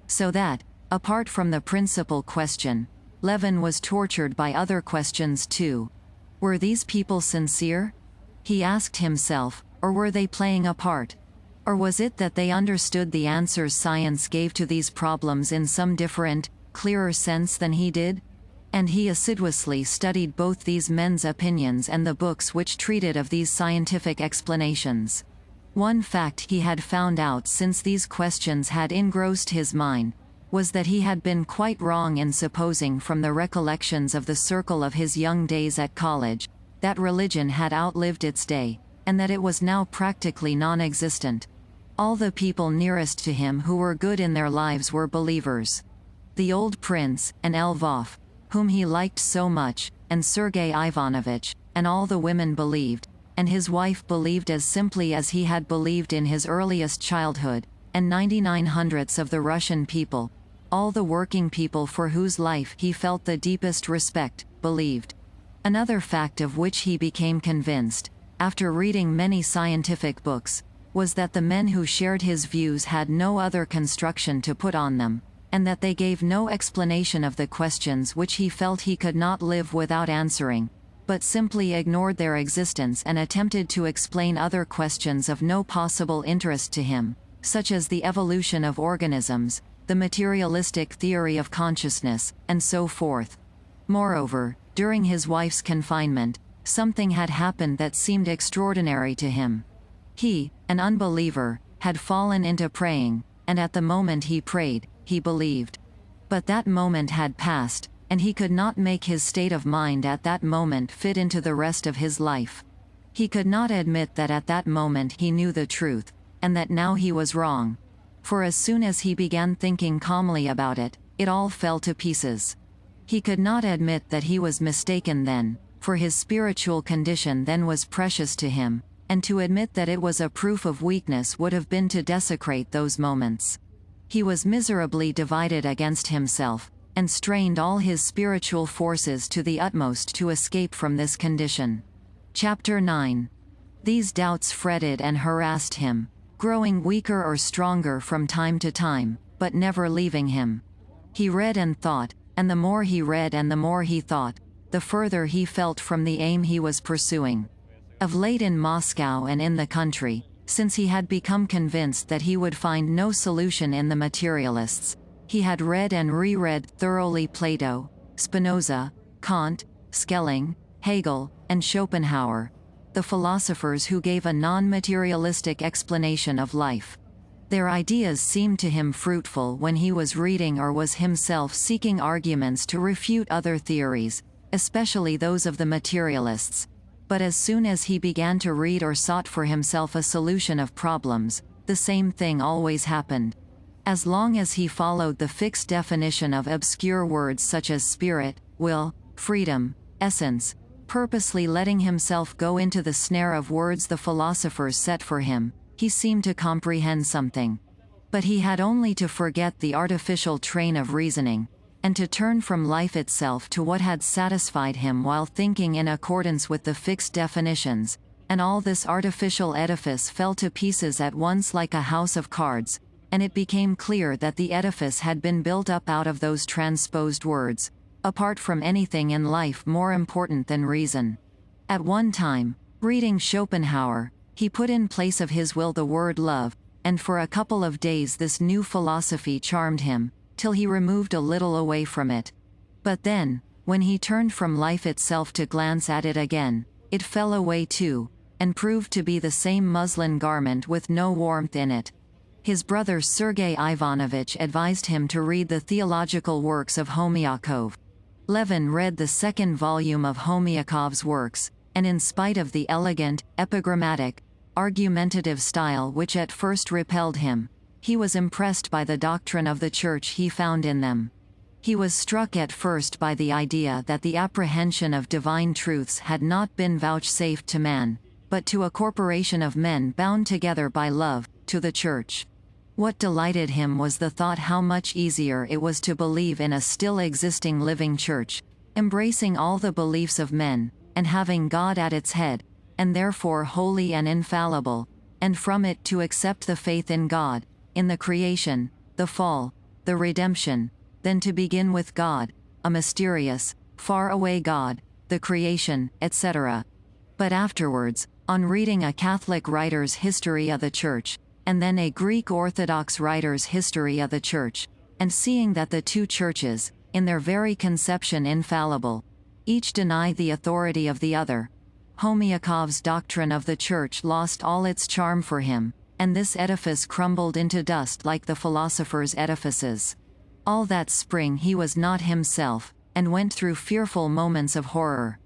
So that, apart from the principal question, Levin was tortured by other questions too. Were these people sincere? He asked himself, or were they playing a part? Or was it that they understood the answers science gave to these problems in some different, clearer sense than he did? And he assiduously studied both these men's opinions and the books which treated of these scientific explanations. One fact he had found out since these questions had engrossed his mind was that he had been quite wrong in supposing from the recollections of the circle of his young days at college that religion had outlived its day, and that it was now practically non-existent. All the people nearest to him who were good in their lives were believers. The old prince, and Lvov, whom he liked so much, and Sergei Ivanovich, and all the women believed, and his wife believed as simply as he had believed in his earliest childhood, and 99/100 of the Russian people, all the working people for whose life he felt the deepest respect, believed. Another fact of which he became convinced, after reading many scientific books, was that the men who shared his views had no other construction to put on them, and that they gave no explanation of the questions which he felt he could not live without answering, but simply ignored their existence and attempted to explain other questions of no possible interest to him, such as the evolution of organisms, the materialistic theory of consciousness, and so forth. Moreover, during his wife's confinement, something had happened that seemed extraordinary to him. He, an unbeliever, had fallen into praying, and at the moment he prayed, he believed. But that moment had passed, and he could not make his state of mind at that moment fit into the rest of his life. He could not admit that at that moment he knew the truth, and that now he was wrong. For as soon as he began thinking calmly about it, it all fell to pieces. He could not admit that he was mistaken then, for his spiritual condition then was precious to him, and to admit that it was a proof of weakness would have been to desecrate those moments. He was miserably divided against himself, and strained all his spiritual forces to the utmost to escape from this condition. Chapter 9. These doubts fretted and harassed him, growing weaker or stronger from time to time, but never leaving him. He read and thought, and the more he read and the more he thought, the further he felt from the aim he was pursuing. Of late in Moscow and in the country, since he had become convinced that he would find no solution in the materialists, he had read and reread thoroughly Plato, Spinoza, Kant, Schelling, Hegel, and Schopenhauer. the philosophers who gave a non-materialistic explanation of life. Their ideas seemed to him fruitful when he was reading or was himself seeking arguments to refute other theories, especially those of the materialists. But as soon as he began to read or sought for himself a solution of problems, the same thing always happened. As long as he followed the fixed definition of obscure words such as spirit, will, freedom, essence, purposely letting himself go into the snare of words the philosophers set for him, he seemed to comprehend something. But he had only to forget the artificial train of reasoning, and to turn from life itself to what had satisfied him while thinking in accordance with the fixed definitions, and all this artificial edifice fell to pieces at once like a house of cards, and it became clear that the edifice had been built up out of those transposed words, apart from anything in life more important than reason. At one time, reading Schopenhauer, he put in place of his will the word love, and for a couple of days this new philosophy charmed him, till he removed a little away from it. But then, when he turned from life itself to glance at it again, it fell away too, and proved to be the same muslin garment with no warmth in it. His brother Sergei Ivanovich advised him to read the theological works of Homiakov. Levin read the second volume of Homiakov's works, and in spite of the elegant, epigrammatic, argumentative style which at first repelled him, he was impressed by the doctrine of the Church he found in them. He was struck at first by the idea that the apprehension of divine truths had not been vouchsafed to man, but to a corporation of men bound together by love, to the Church. What delighted him was the thought how much easier it was to believe in a still existing living Church, embracing all the beliefs of men, and having God at its head, and therefore holy and infallible, and from it to accept the faith in God, in the creation, the fall, the redemption, than to begin with God, a mysterious, far-away God, the creation, etc. But afterwards, on reading a Catholic writer's history of the Church, and then a Greek Orthodox writer's history of the Church, and seeing that the two churches, in their very conception infallible, each deny the authority of the other, Homiakov's doctrine of the Church lost all its charm for him, and this edifice crumbled into dust like the philosophers' edifices. All that spring he was not himself, and went through fearful moments of horror.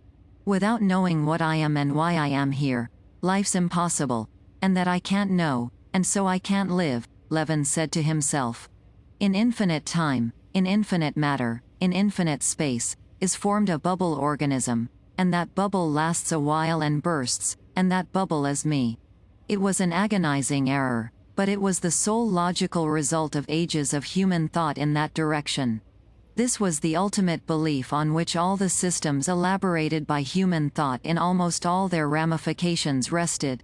Without knowing what I am and why I am here, life's impossible, and that I can't know, and so I can't live, Levin said to himself. In infinite time, in infinite matter, in infinite space, is formed a bubble organism, and that bubble lasts a while and bursts, and that bubble is me. It was an agonizing error, but it was the sole logical result of ages of human thought in that direction. This was the ultimate belief on which all the systems elaborated by human thought in almost all their ramifications rested.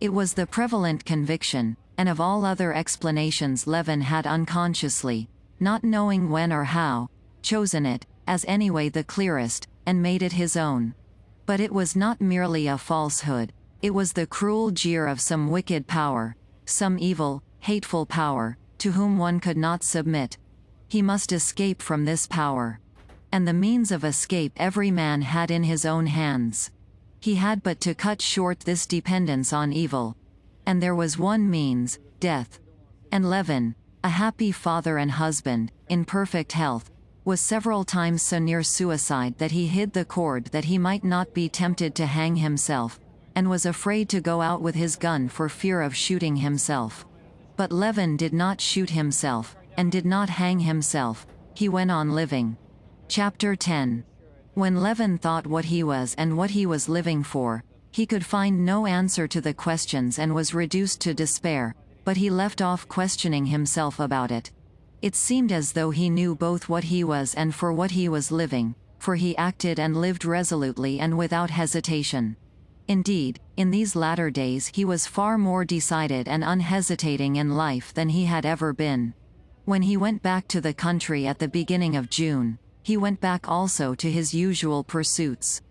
It was the prevalent conviction, and of all other explanations Levin had unconsciously, not knowing when or how, chosen it, as anyway the clearest, and made it his own. But it was not merely a falsehood, it was the cruel jeer of some wicked power, some evil, hateful power, to whom one could not submit. He must escape from this power. And the means of escape every man had in his own hands. He had but to cut short this dependence on evil. And there was one means, death. And Levin, a happy father and husband, in perfect health, was several times so near suicide that he hid the cord that he might not be tempted to hang himself, and was afraid to go out with his gun for fear of shooting himself. But Levin did not shoot himself, and did not hang himself, he went on living. Chapter 10. When Levin thought what he was and what he was living for, he could find no answer to the questions and was reduced to despair, but he left off questioning himself about it. It seemed as though he knew both what he was and for what he was living, for he acted and lived resolutely and without hesitation. Indeed, in these latter days he was far more decided and unhesitating in life than he had ever been. When he went back to the country at the beginning of June, he went back also to his usual pursuits.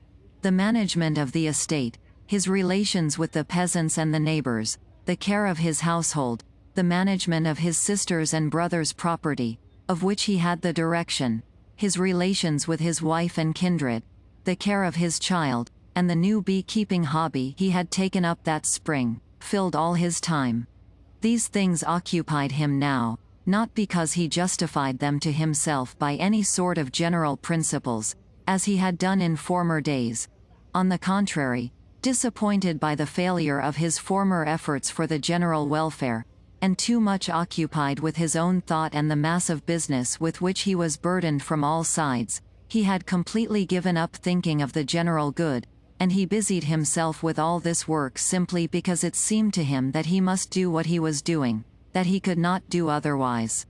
The management of the estate, his relations with the peasants and the neighbors, the care of his household, the management of his sisters' and brothers' property, of which he had the direction, his relations with his wife and kindred, the care of his child, and the new beekeeping hobby he had taken up that spring, filled all his time. These things occupied him now, not because he justified them to himself by any sort of general principles, as he had done in former days. On the contrary, disappointed by the failure of his former efforts for the general welfare, and too much occupied with his own thought and the mass of business with which he was burdened from all sides, he had completely given up thinking of the general good, and he busied himself with all this work simply because it seemed to him that he must do what he was doing, that he could not do otherwise.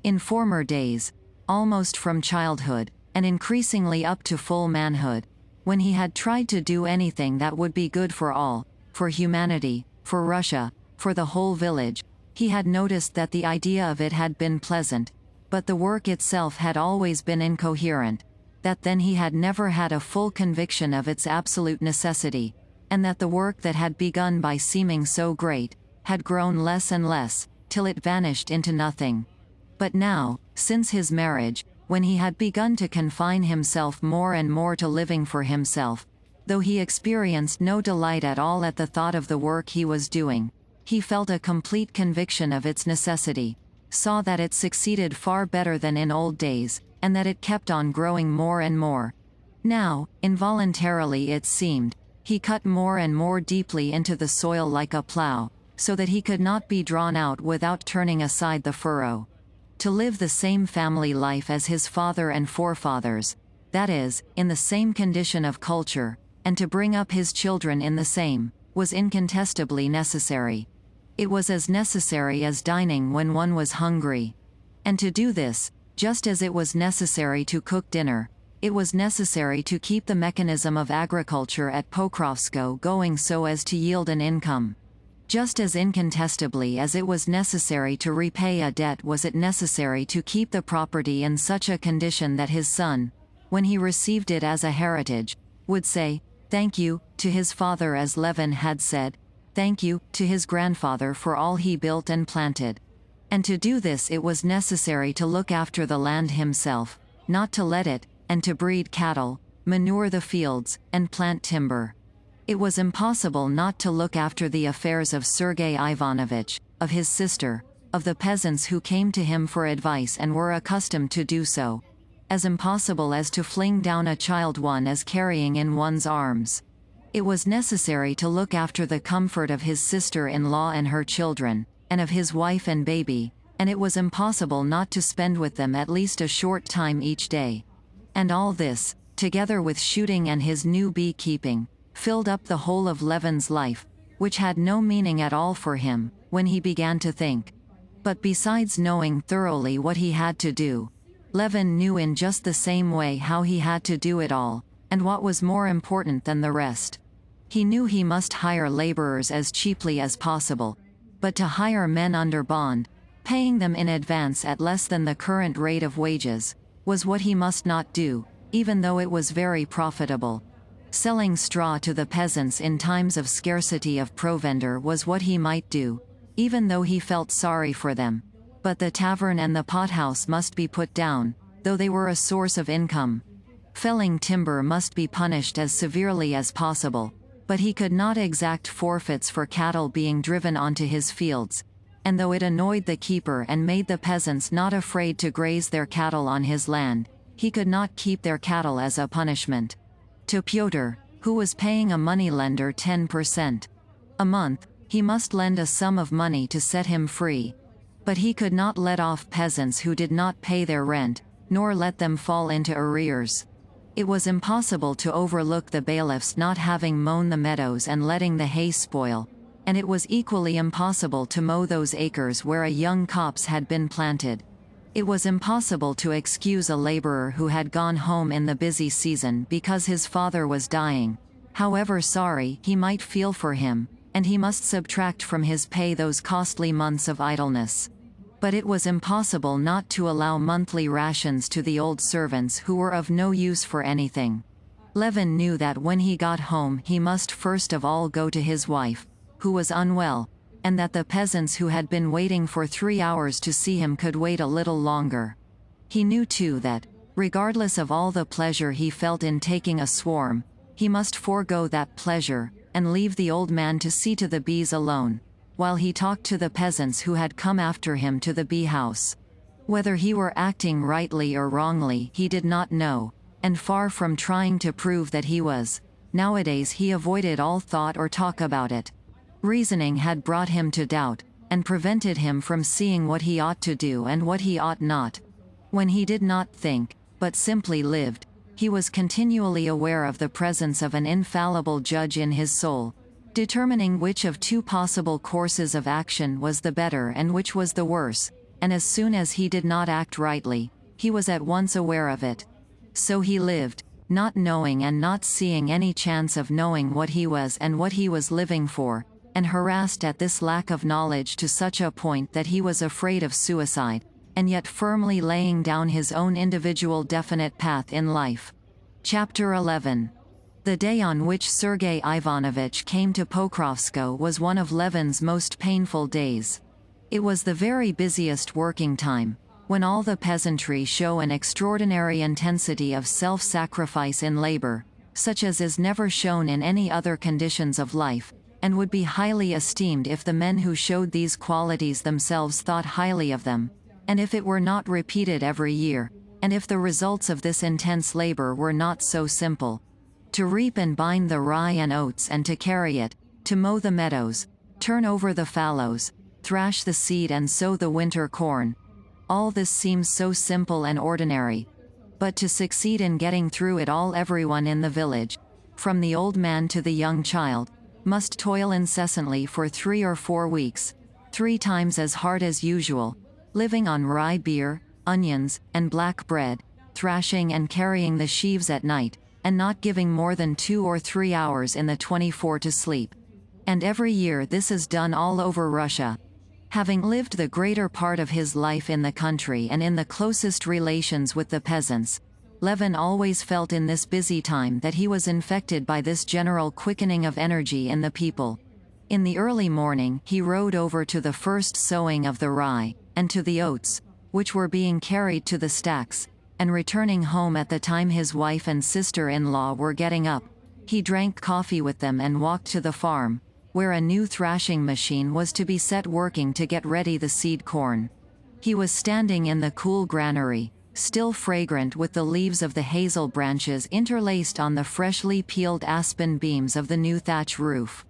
In former days, almost from childhood, and increasingly up to full manhood, when he had tried to do anything that would be good for all, for humanity, for Russia, for the whole village, he had noticed that the idea of it had been pleasant, but the work itself had always been incoherent, that then he had never had a full conviction of its absolute necessity, and that the work that had begun by seeming so great, had grown less and less, till it vanished into nothing. But now, since his marriage, when he had begun to confine himself more and more to living for himself, though he experienced no delight at all at the thought of the work he was doing, he felt a complete conviction of its necessity, saw that it succeeded far better than in old days, and that it kept on growing more and more. Now, involuntarily it seemed, he cut more and more deeply into the soil like a plough, so that he could not be drawn out without turning aside the furrow. To live the same family life as his father and forefathers, that is, in the same condition of culture, and to bring up his children in the same, was incontestably necessary. It was as necessary as dining when one was hungry. And to do this, just as it was necessary to cook dinner, it was necessary to keep the mechanism of agriculture at Pokrovskoe going so as to yield an income. Just as incontestably as it was necessary to repay a debt was it necessary to keep the property in such a condition that his son, when he received it as a heritage, would say, "Thank you," to his father as Levin had said, "Thank you," to his grandfather for all he built and planted. And to do this it was necessary to look after the land himself, not to let it, and to breed cattle, manure the fields, and plant timber. It was impossible not to look after the affairs of Sergei Ivanovitch, of his sister, of the peasants who came to him for advice and were accustomed to do so. As impossible as to fling down a child one is carrying in one's arms. It was necessary to look after the comfort of his sister-in-law and her children, and of his wife and baby, and it was impossible not to spend with them at least a short time each day. And all this, together with shooting and his new beekeeping, filled up the whole of Levin's life, which had no meaning at all for him, when he began to think. But besides knowing thoroughly what he had to do, Levin knew in just the same way how he had to do it all, and what was more important than the rest. He knew he must hire laborers as cheaply as possible, but to hire men under bond, paying them in advance at less than the current rate of wages, was what he must not do, even though it was very profitable. Selling straw to the peasants in times of scarcity of provender was what he might do, even though he felt sorry for them, but the tavern and the pothouse must be put down, though they were a source of income. Felling timber must be punished as severely as possible, but he could not exact forfeits for cattle being driven onto his fields, and though it annoyed the keeper and made the peasants not afraid to graze their cattle on his land, he could not keep their cattle as a punishment. To Pyotr, who was paying a moneylender 10% a month, he must lend a sum of money to set him free. But he could not let off peasants who did not pay their rent, nor let them fall into arrears. It was impossible to overlook the bailiffs not having mown the meadows and letting the hay spoil, and it was equally impossible to mow those acres where a young copse had been planted. It was impossible to excuse a laborer who had gone home in the busy season because his father was dying, however sorry he might feel for him, and he must subtract from his pay those costly months of idleness. But it was impossible not to allow monthly rations to the old servants who were of no use for anything. Levin knew that when he got home he must first of all go to his wife, who was unwell, and that the peasants who had been waiting for 3 hours to see him could wait a little longer. He knew too that, regardless of all the pleasure he felt in taking a swarm, He must forego that pleasure, and leave the old man to see to the bees alone, while he talked to the peasants who had come after him to the bee house. Whether he were acting rightly or wrongly he did not know, and far from trying to prove that he was, nowadays he avoided all thought or talk about it. Reasoning had brought him to doubt, and prevented him from seeing what he ought to do and what he ought not. When he did not think, but simply lived, he was continually aware of the presence of an infallible judge in his soul, determining which of two possible courses of action was the better and which was the worse, and as soon as he did not act rightly, he was at once aware of it. So he lived, not knowing and not seeing any chance of knowing what he was and what he was living for, and harassed at this lack of knowledge to such a point that he was afraid of suicide, and yet firmly laying down his own individual definite path in life. Chapter 11. The day on which Sergei Ivanovich came to Pokrovskoe was one of Levin's most painful days. It was the very busiest working time, when all the peasantry show an extraordinary intensity of self-sacrifice in labor, such as is never shown in any other conditions of life, and would be highly esteemed if the men who showed these qualities themselves thought highly of them, and if it were not repeated every year, and if the results of this intense labor were not so simple. To reap and bind the rye and oats and to carry it, to mow the meadows, turn over the fallows, thrash the seed and sow the winter corn. All this seems so simple and ordinary. But to succeed in getting through it all, everyone in the village, from the old man to the young child, must toil incessantly for 3 or 4 weeks, 3 times as hard as usual, living on rye beer, onions, and black bread, thrashing and carrying the sheaves at night, and not giving more than 2 or 3 hours in the 24 to sleep. And every year this is done all over Russia. Having lived the greater part of his life in the country and in the closest relations with the peasants, Levin always felt in this busy time that he was infected by this general quickening of energy in the people. In the early morning he rode over to the first sowing of the rye, and to the oats, which were being carried to the stacks, and returning home at the time his wife and sister-in-law were getting up, he drank coffee with them and walked to the farm, where a new thrashing machine was to be set working to get ready the seed corn. He was standing in the cool granary, still fragrant with the leaves of the hazel branches interlaced on the freshly peeled aspen beams of the new thatch roof.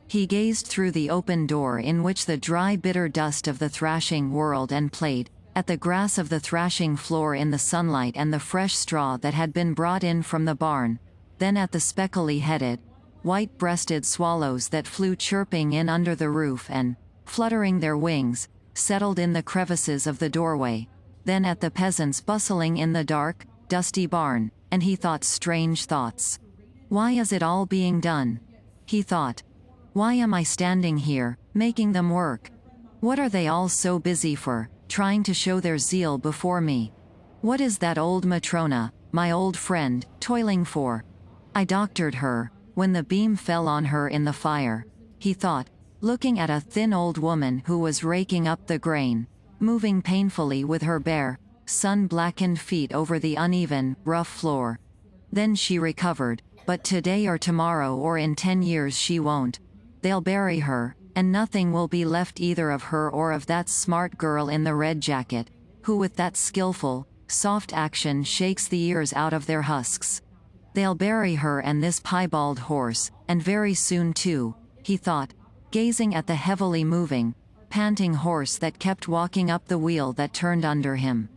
He gazed through the open door in which the dry bitter dust of the thrashing whirled and played, at the grass of the thrashing floor in the sunlight and the fresh straw that had been brought in from the barn, then at the speckly-headed, white-breasted swallows that flew chirping in under the roof and, fluttering their wings, settled in the crevices of the doorway, then at the peasants bustling in the dark, dusty barn, and he thought strange thoughts. Why is it all being done? He thought. Why am I standing here, making them work? What are they all so busy for, trying to show their zeal before me? What is that old Matrona, my old friend, toiling for? I doctored her, when the beam fell on her in the fire, he thought, looking at a thin old woman who was raking up the grain, moving painfully with her bare, sun-blackened feet over the uneven, rough floor. Then she recovered, but today or tomorrow or in 10 years she won't. They'll bury her, and nothing will be left either of her or of that smart girl in the red jacket, who with that skillful, soft action shakes the ears out of their husks. They'll bury her and this piebald horse, and very soon too, he thought, gazing at the heavily moving, panting horse that kept walking up the wheel that turned under him.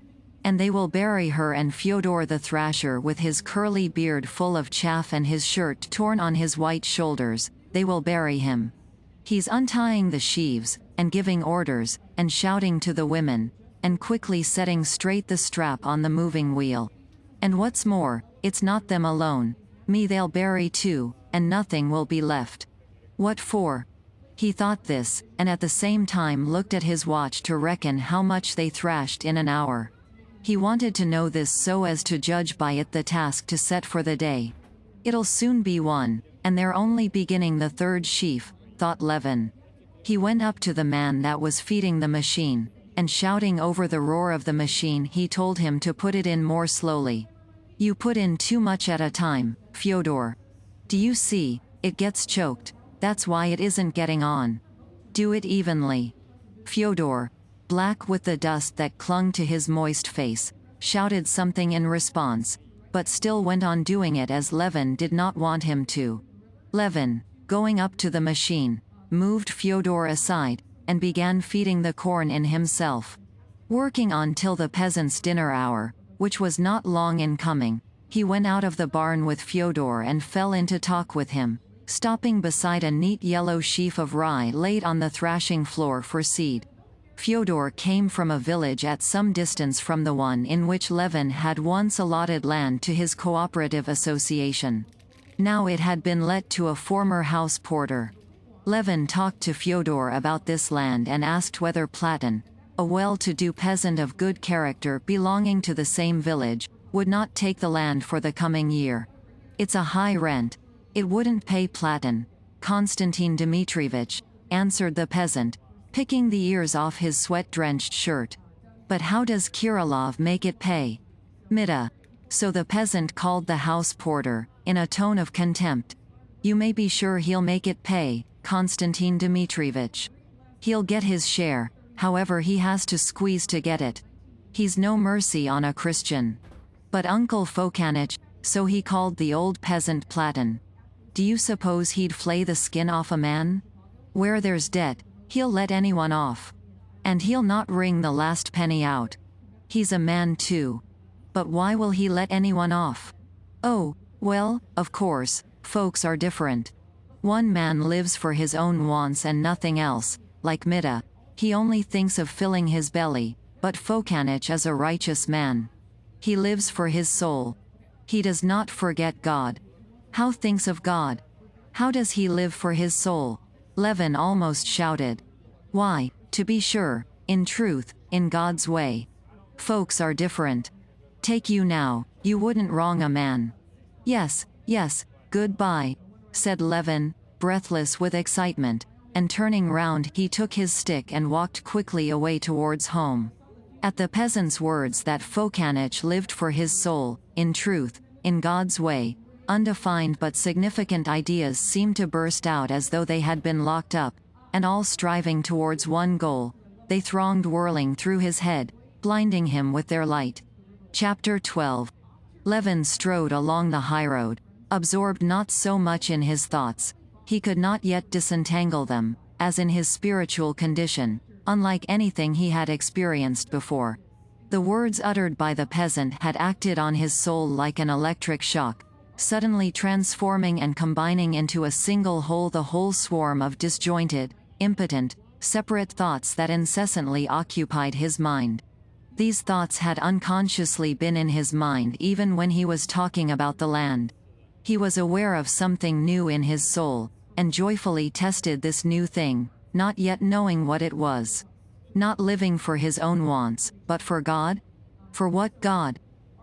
And they will bury her and Fyodor the thrasher with his curly beard full of chaff and his shirt torn on his white shoulders, they will bury him. He's untying the sheaves, and giving orders, and shouting to the women, and quickly setting straight the strap on the moving wheel. And what's more, it's not them alone, me they'll bury too, and nothing will be left. What for? He thought this, and at the same time looked at his watch to reckon how much they thrashed in an hour. He wanted to know this so as to judge by it the task to set for the day. It'll soon be one, and they're only beginning the 3rd sheaf, thought Levin. He went up to the man that was feeding the machine, and shouting over the roar of the machine he told him to put it in more slowly. You put in too much at a time, Fyodor. Do you see, it gets choked, that's why it isn't getting on. Do it evenly. Fyodor, black with the dust that clung to his moist face, shouted something in response, but still went on doing it as Levin did not want him to. Levin, going up to the machine, moved Fyodor aside, and began feeding the corn in himself. Working on till the peasants' dinner hour, which was not long in coming, he went out of the barn with Fyodor and fell into talk with him, stopping beside a neat yellow sheaf of rye laid on the thrashing floor for seed. Fyodor came from a village at some distance from the one in which Levin had once allotted land to his cooperative association. Now it had been let to a former house porter. Levin talked to Fyodor about this land and asked whether Platon, a well-to-do peasant of good character belonging to the same village, would not take the land for the coming year. It's a high rent. It wouldn't pay Platon, Konstantin Dmitrievich, answered the peasant, picking the ears off his sweat-drenched shirt. But how does Kirilov make it pay? Mida. So the peasant called the house porter, in a tone of contempt. You may be sure he'll make it pay, Konstantin Dmitrievich. He'll get his share, however he has to squeeze to get it. He's no mercy on a Christian. But Uncle Fokanich, so he called the old peasant Platon. Do you suppose he'd flay the skin off a man? Where there's debt, he'll let anyone off. And he'll not wring the last penny out. He's a man too. But why will he let anyone off? Oh, well, of course, folks are different. One man lives for his own wants and nothing else, like Mida. He only thinks of filling his belly, but Fokanich is a righteous man. He lives for his soul. He does not forget God. How thinks of God? How does he live for his soul? Levin almost shouted. Why, to be sure, in truth, in God's way. Folks are different. Take you now, you wouldn't wrong a man. Yes, yes, goodbye, said Levin, breathless with excitement, and turning round he took his stick and walked quickly away towards home. At the peasant's words that Fokanich lived for his soul, in truth, in God's way, undefined but significant ideas seemed to burst out as though they had been locked up, and all striving towards one goal, they thronged whirling through his head, blinding him with their light. Chapter 12. Levin strode along the highroad, absorbed not so much in his thoughts. He could not yet disentangle them, as in his spiritual condition, unlike anything he had experienced before. The words uttered by the peasant had acted on his soul like an electric shock, suddenly transforming and combining into a single whole the whole swarm of disjointed, impotent, separate thoughts that incessantly occupied his mind. These thoughts had unconsciously been in his mind even when he was talking about the land. He was aware of something new in his soul, and joyfully tested this new thing, not yet knowing what it was. Not living for his own wants, but for God? For what God?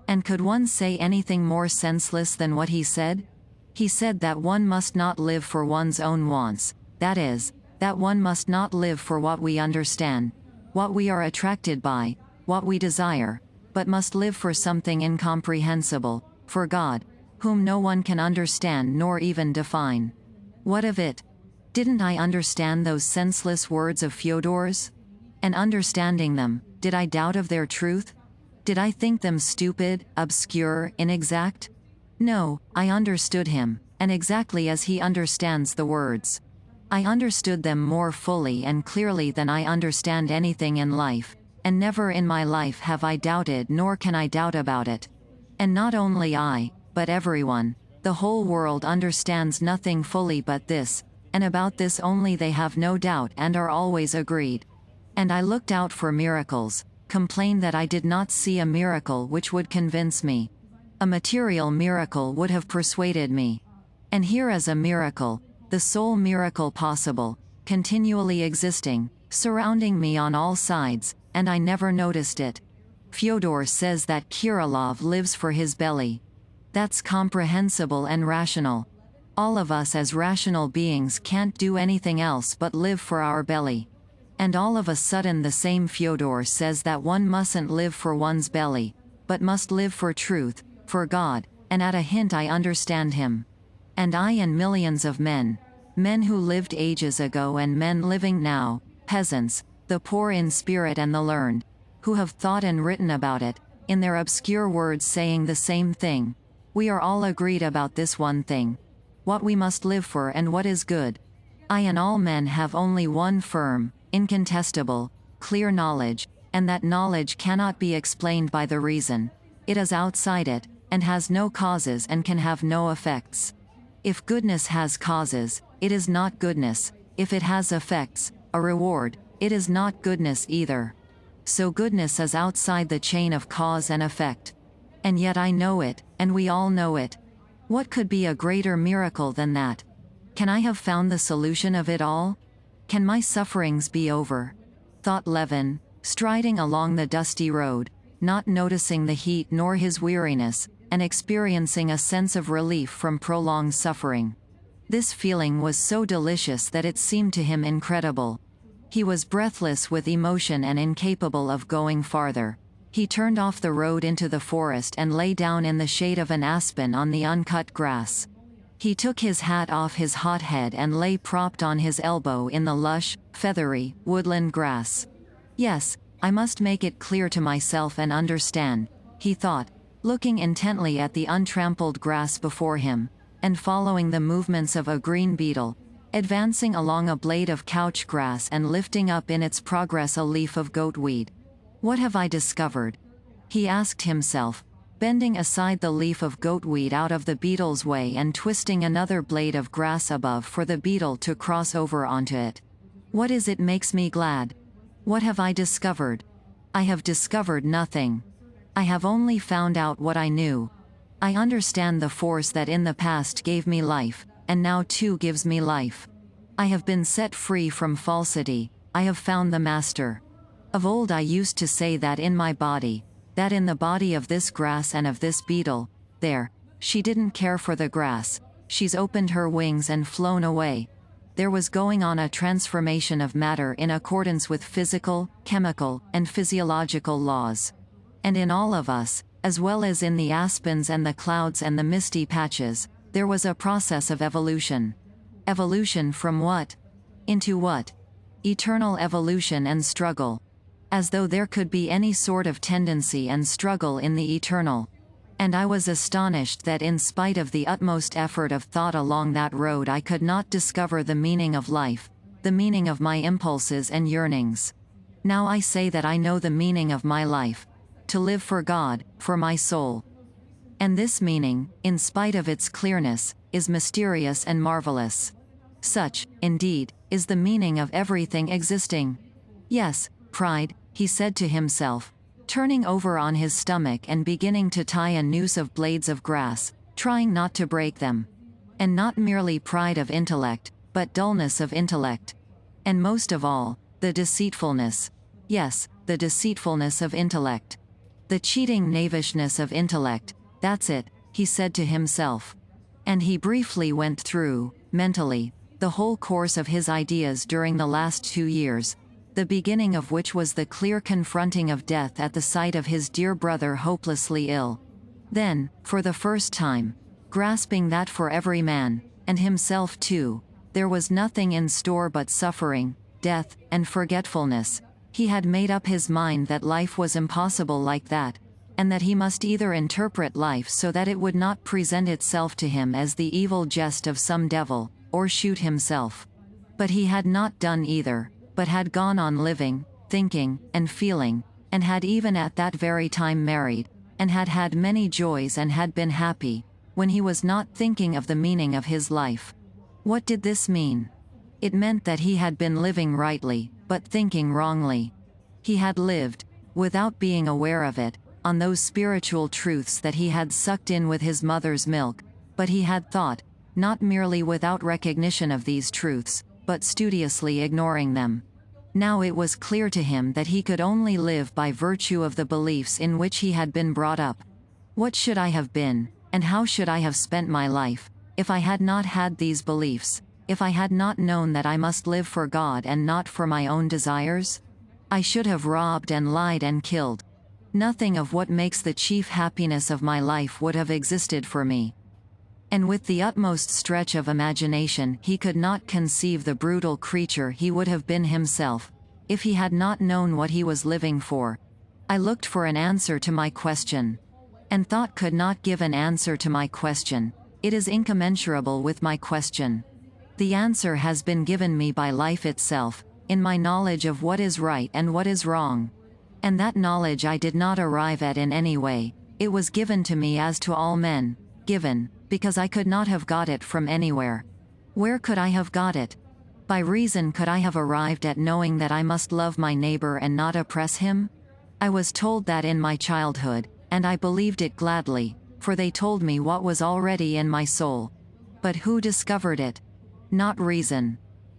And could one say anything more senseless than what he said? He said that one must not live for one's own wants, that is, that one must not live for what we understand, what we are attracted by, what we desire, but must live for something incomprehensible, for God, whom no one can understand nor even define. What of it? Didn't I understand those senseless words of Fyodor's? And understanding them, did I doubt of their truth? Did I think them stupid, obscure, inexact? No, I understood him, and exactly as he understands the words. I understood them more fully and clearly than I understand anything in life, and never in my life have I doubted nor can I doubt about it. And not only I, but everyone, the whole world understands nothing fully but this, and about this only they have no doubt and are always agreed. And I looked out for miracles, complained that I did not see a miracle which would convince me. A material miracle would have persuaded me. And here is a miracle, the sole miracle possible, continually existing, surrounding me on all sides, and I never noticed it. Fyodor says that Kirilov lives for his belly. That's comprehensible and rational. All of us as rational beings can't do anything else but live for our belly. And all of a sudden the same Fyodor says that one mustn't live for one's belly, but must live for truth, for God, and at a hint I understand him. And I and millions of men, men who lived ages ago and men living now, peasants, the poor in spirit and the learned, who have thought and written about it, in their obscure words saying the same thing, we are all agreed about this one thing. What we must live for and what is good. I and all men have only one firm, incontestable, clear knowledge, and that knowledge cannot be explained by the reason. It is outside it, and has no causes and can have no effects. If goodness has causes, it is not goodness. If it has effects, a reward, it is not goodness either. So goodness is outside the chain of cause and effect. And yet I know it, and we all know it. What could be a greater miracle than that? Can I have found the solution of it all? Can my sufferings be over? Thought Levin, striding along the dusty road, not noticing the heat nor his weariness, and experiencing a sense of relief from prolonged suffering. This feeling was so delicious that it seemed to him incredible. He was breathless with emotion and incapable of going farther. He turned off the road into the forest and lay down in the shade of an aspen on the uncut grass. He took his hat off his hot head and lay propped on his elbow in the lush, feathery, woodland grass. Yes, I must make it clear to myself and understand, he thought, looking intently at the untrampled grass before him, and following the movements of a green beetle, advancing along a blade of couch grass and lifting up in its progress a leaf of goatweed. What have I discovered? He asked himself, bending aside the leaf of goatweed out of the beetle's way and twisting another blade of grass above for the beetle to cross over onto it. What is it makes me glad? What have I discovered? I have discovered nothing. I have only found out what I knew. I understand the force that in the past gave me life, and now too gives me life. I have been set free from falsity, I have found the master. Of old I used to say that in my body, that in the body of this grass and of this beetle, there, she didn't care for the grass, she's opened her wings and flown away. There was going on a transformation of matter in accordance with physical, chemical, and physiological laws. And in all of us, as well as in the aspens and the clouds and the misty patches, there was a process of evolution. Evolution from what? Into what? Eternal evolution and struggle. As though there could be any sort of tendency and struggle in the eternal. And I was astonished that in spite of the utmost effort of thought along that road I could not discover the meaning of life, the meaning of my impulses and yearnings. Now I say that I know the meaning of my life, to live for God, for my soul. And this meaning, in spite of its clearness, is mysterious and marvelous. Such, indeed, is the meaning of everything existing. Yes, pride, he said to himself, turning over on his stomach and beginning to tie a noose of blades of grass, trying not to break them. And not merely pride of intellect, but dullness of intellect. And most of all, the deceitfulness. Yes, the deceitfulness of intellect. The cheating knavishness of intellect, that's it, he said to himself. And he briefly went through, mentally, the whole course of his ideas during the last 2 years, the beginning of which was the clear confronting of death at the sight of his dear brother hopelessly ill. Then, for the first time, grasping that for every man, and himself too, there was nothing in store but suffering, death, and forgetfulness, he had made up his mind that life was impossible like that, and that he must either interpret life so that it would not present itself to him as the evil jest of some devil, or shoot himself. But he had not done either, but had gone on living, thinking, and feeling, and had even at that very time married, and had had many joys and had been happy, when he was not thinking of the meaning of his life. What did this mean? It meant that he had been living rightly, but thinking wrongly. He had lived, without being aware of it, on those spiritual truths that he had sucked in with his mother's milk, but he had thought, not merely without recognition of these truths, but studiously ignoring them. Now it was clear to him that he could only live by virtue of the beliefs in which he had been brought up. What should I have been, and how should I have spent my life, if I had not had these beliefs, if I had not known that I must live for God and not for my own desires? I should have robbed and lied and killed. Nothing of what makes the chief happiness of my life would have existed for me. And with the utmost stretch of imagination he could not conceive the brutal creature he would have been himself, if he had not known what he was living for. I looked for an answer to my question. And thought could not give an answer to my question. It is incommensurable with my question. The answer has been given me by life itself, in my knowledge of what is right and what is wrong. And that knowledge I did not arrive at in any way, it was given to me as to all men, given, because I could not have got it from anywhere. Where could I have got it? By reason could I have arrived at knowing that I must love my neighbor and not oppress him? I was told that in my childhood, and I believed it gladly, for they told me what was already in my soul. But who discovered it? Not reason.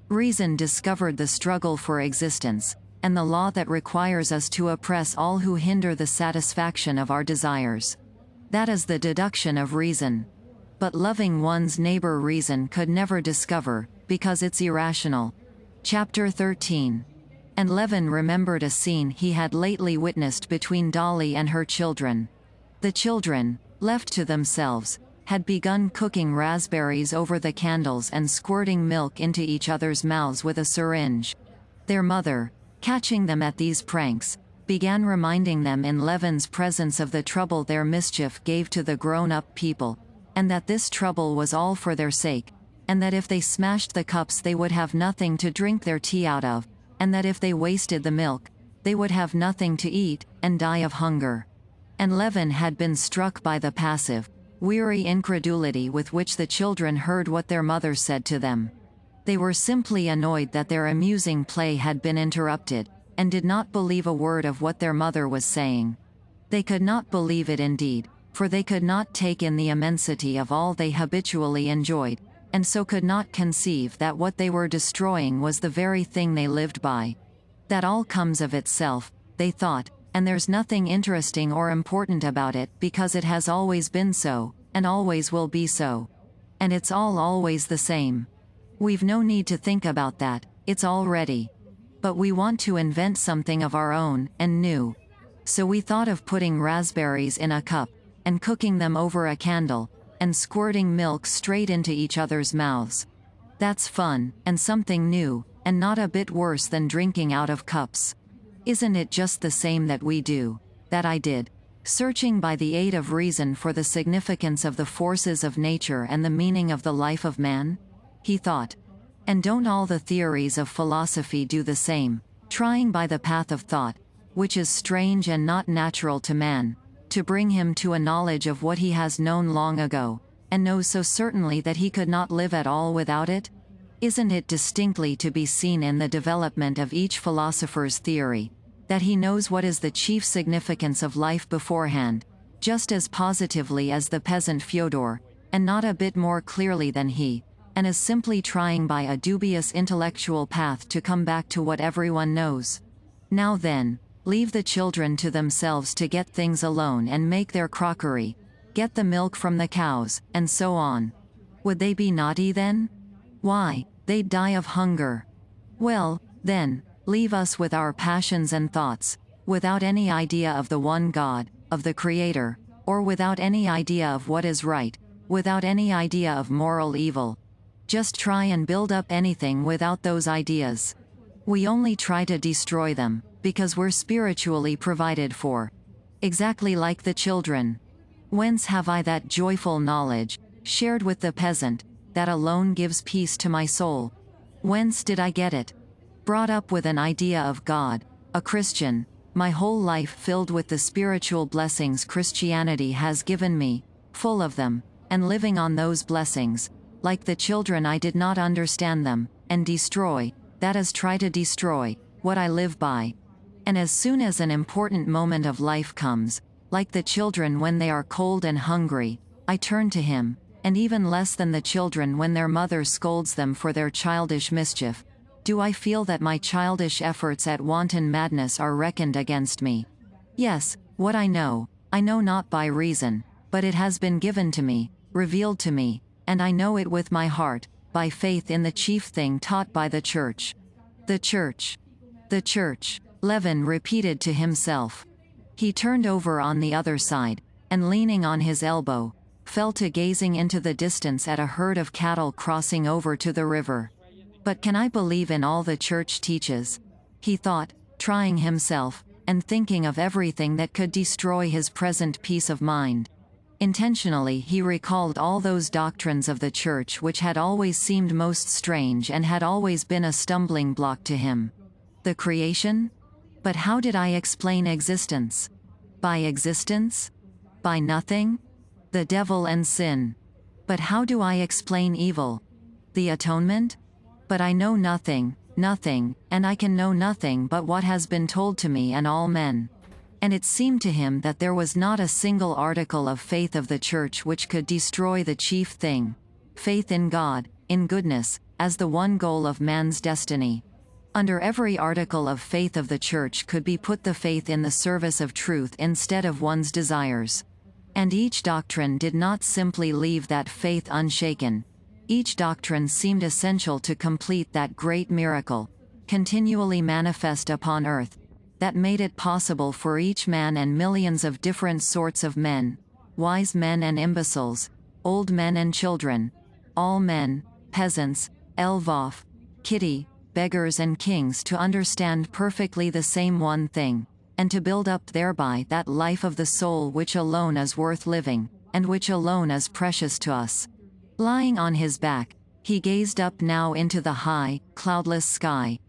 Reason discovered the struggle for existence, and the law that requires us to oppress all who hinder the satisfaction of our desires. That is the deduction of reason. But loving one's neighbor reason could never discover, because it's irrational. Chapter 13. And Levin remembered a scene he had lately witnessed between Dolly and her children. The children, left to themselves, had begun cooking raspberries over the candles and squirting milk into each other's mouths with a syringe. Their mother, catching them at these pranks, began reminding them in Levin's presence of the trouble their mischief gave to the grown-up people, and that this trouble was all for their sake, and that if they smashed the cups they would have nothing to drink their tea out of, and that if they wasted the milk, they would have nothing to eat, and die of hunger. And Levin had been struck by the passive, weary incredulity with which the children heard what their mother said to them. They were simply annoyed that their amusing play had been interrupted, and did not believe a word of what their mother was saying. They could not believe it indeed, for they could not take in the immensity of all they habitually enjoyed, and so could not conceive that what they were destroying was the very thing they lived by. That all comes of itself, they thought, and there's nothing interesting or important about it because it has always been so, and always will be so. And it's all always the same. We've no need to think about that, it's all ready. But we want to invent something of our own, and new. So we thought of putting raspberries in a cup, and cooking them over a candle, and squirting milk straight into each other's mouths. That's fun, and something new, and not a bit worse than drinking out of cups. Isn't it just the same that we do, that I did, searching by the aid of reason for the significance of the forces of nature and the meaning of the life of man? He thought. And don't all the theories of philosophy do the same, trying by the path of thought, which is strange and not natural to man, to bring him to a knowledge of what he has known long ago, and knows so certainly that he could not live at all without it? Isn't it distinctly to be seen in the development of each philosopher's theory, that he knows what is the chief significance of life beforehand, just as positively as the peasant Fyodor, and not a bit more clearly than he, and is simply trying by a dubious intellectual path to come back to what everyone knows? Now then, leave the children to themselves to get things alone and make their crockery, get the milk from the cows, and so on. Would they be naughty then? Why, they'd die of hunger. Well, then, leave us with our passions and thoughts, without any idea of the one God, of the Creator, or without any idea of what is right, without any idea of moral evil. Just try and build up anything without those ideas. We only try to destroy them, because we're spiritually provided for. Exactly like the children. Whence have I that joyful knowledge, shared with the peasant, that alone gives peace to my soul? Whence did I get it? Brought up with an idea of God, a Christian, my whole life filled with the spiritual blessings Christianity has given me, full of them, and living on those blessings. Like the children I did not understand them, and destroy, that is try to destroy, what I live by. And as soon as an important moment of life comes, like the children when they are cold and hungry, I turn to him, and even less than the children when their mother scolds them for their childish mischief, do I feel that my childish efforts at wanton madness are reckoned against me. Yes, what I know not by reason, but it has been given to me, revealed to me, and I know it with my heart, by faith in the chief thing taught by the Church. The Church. The Church, Levin repeated to himself. He turned over on the other side, and leaning on his elbow, fell to gazing into the distance at a herd of cattle crossing over to the river. But can I believe in all the church teaches? He thought, trying himself, and thinking of everything that could destroy his present peace of mind. Intentionally he recalled all those doctrines of the church which had always seemed most strange and had always been a stumbling block to him. The creation? But how did I explain existence? By existence? By nothing? The devil and sin. But how do I explain evil? The atonement? But I know nothing, nothing, and I can know nothing but what has been told to me and all men. And it seemed to him that there was not a single article of faith of the church which could destroy the chief thing, faith in God, in goodness, as the one goal of man's destiny. Under every article of faith of the church could be put the faith in the service of truth instead of one's desires. And each doctrine did not simply leave that faith unshaken. Each doctrine seemed essential to complete that great miracle, continually manifest upon earth, that made it possible for each man and millions of different sorts of men, wise men and imbeciles, old men and children, all men, peasants, Lvov, kitty, beggars and kings to understand perfectly the same one thing, and to build up thereby that life of the soul which alone is worth living, and which alone is precious to us. Lying on his back, he gazed up now into the high, cloudless sky.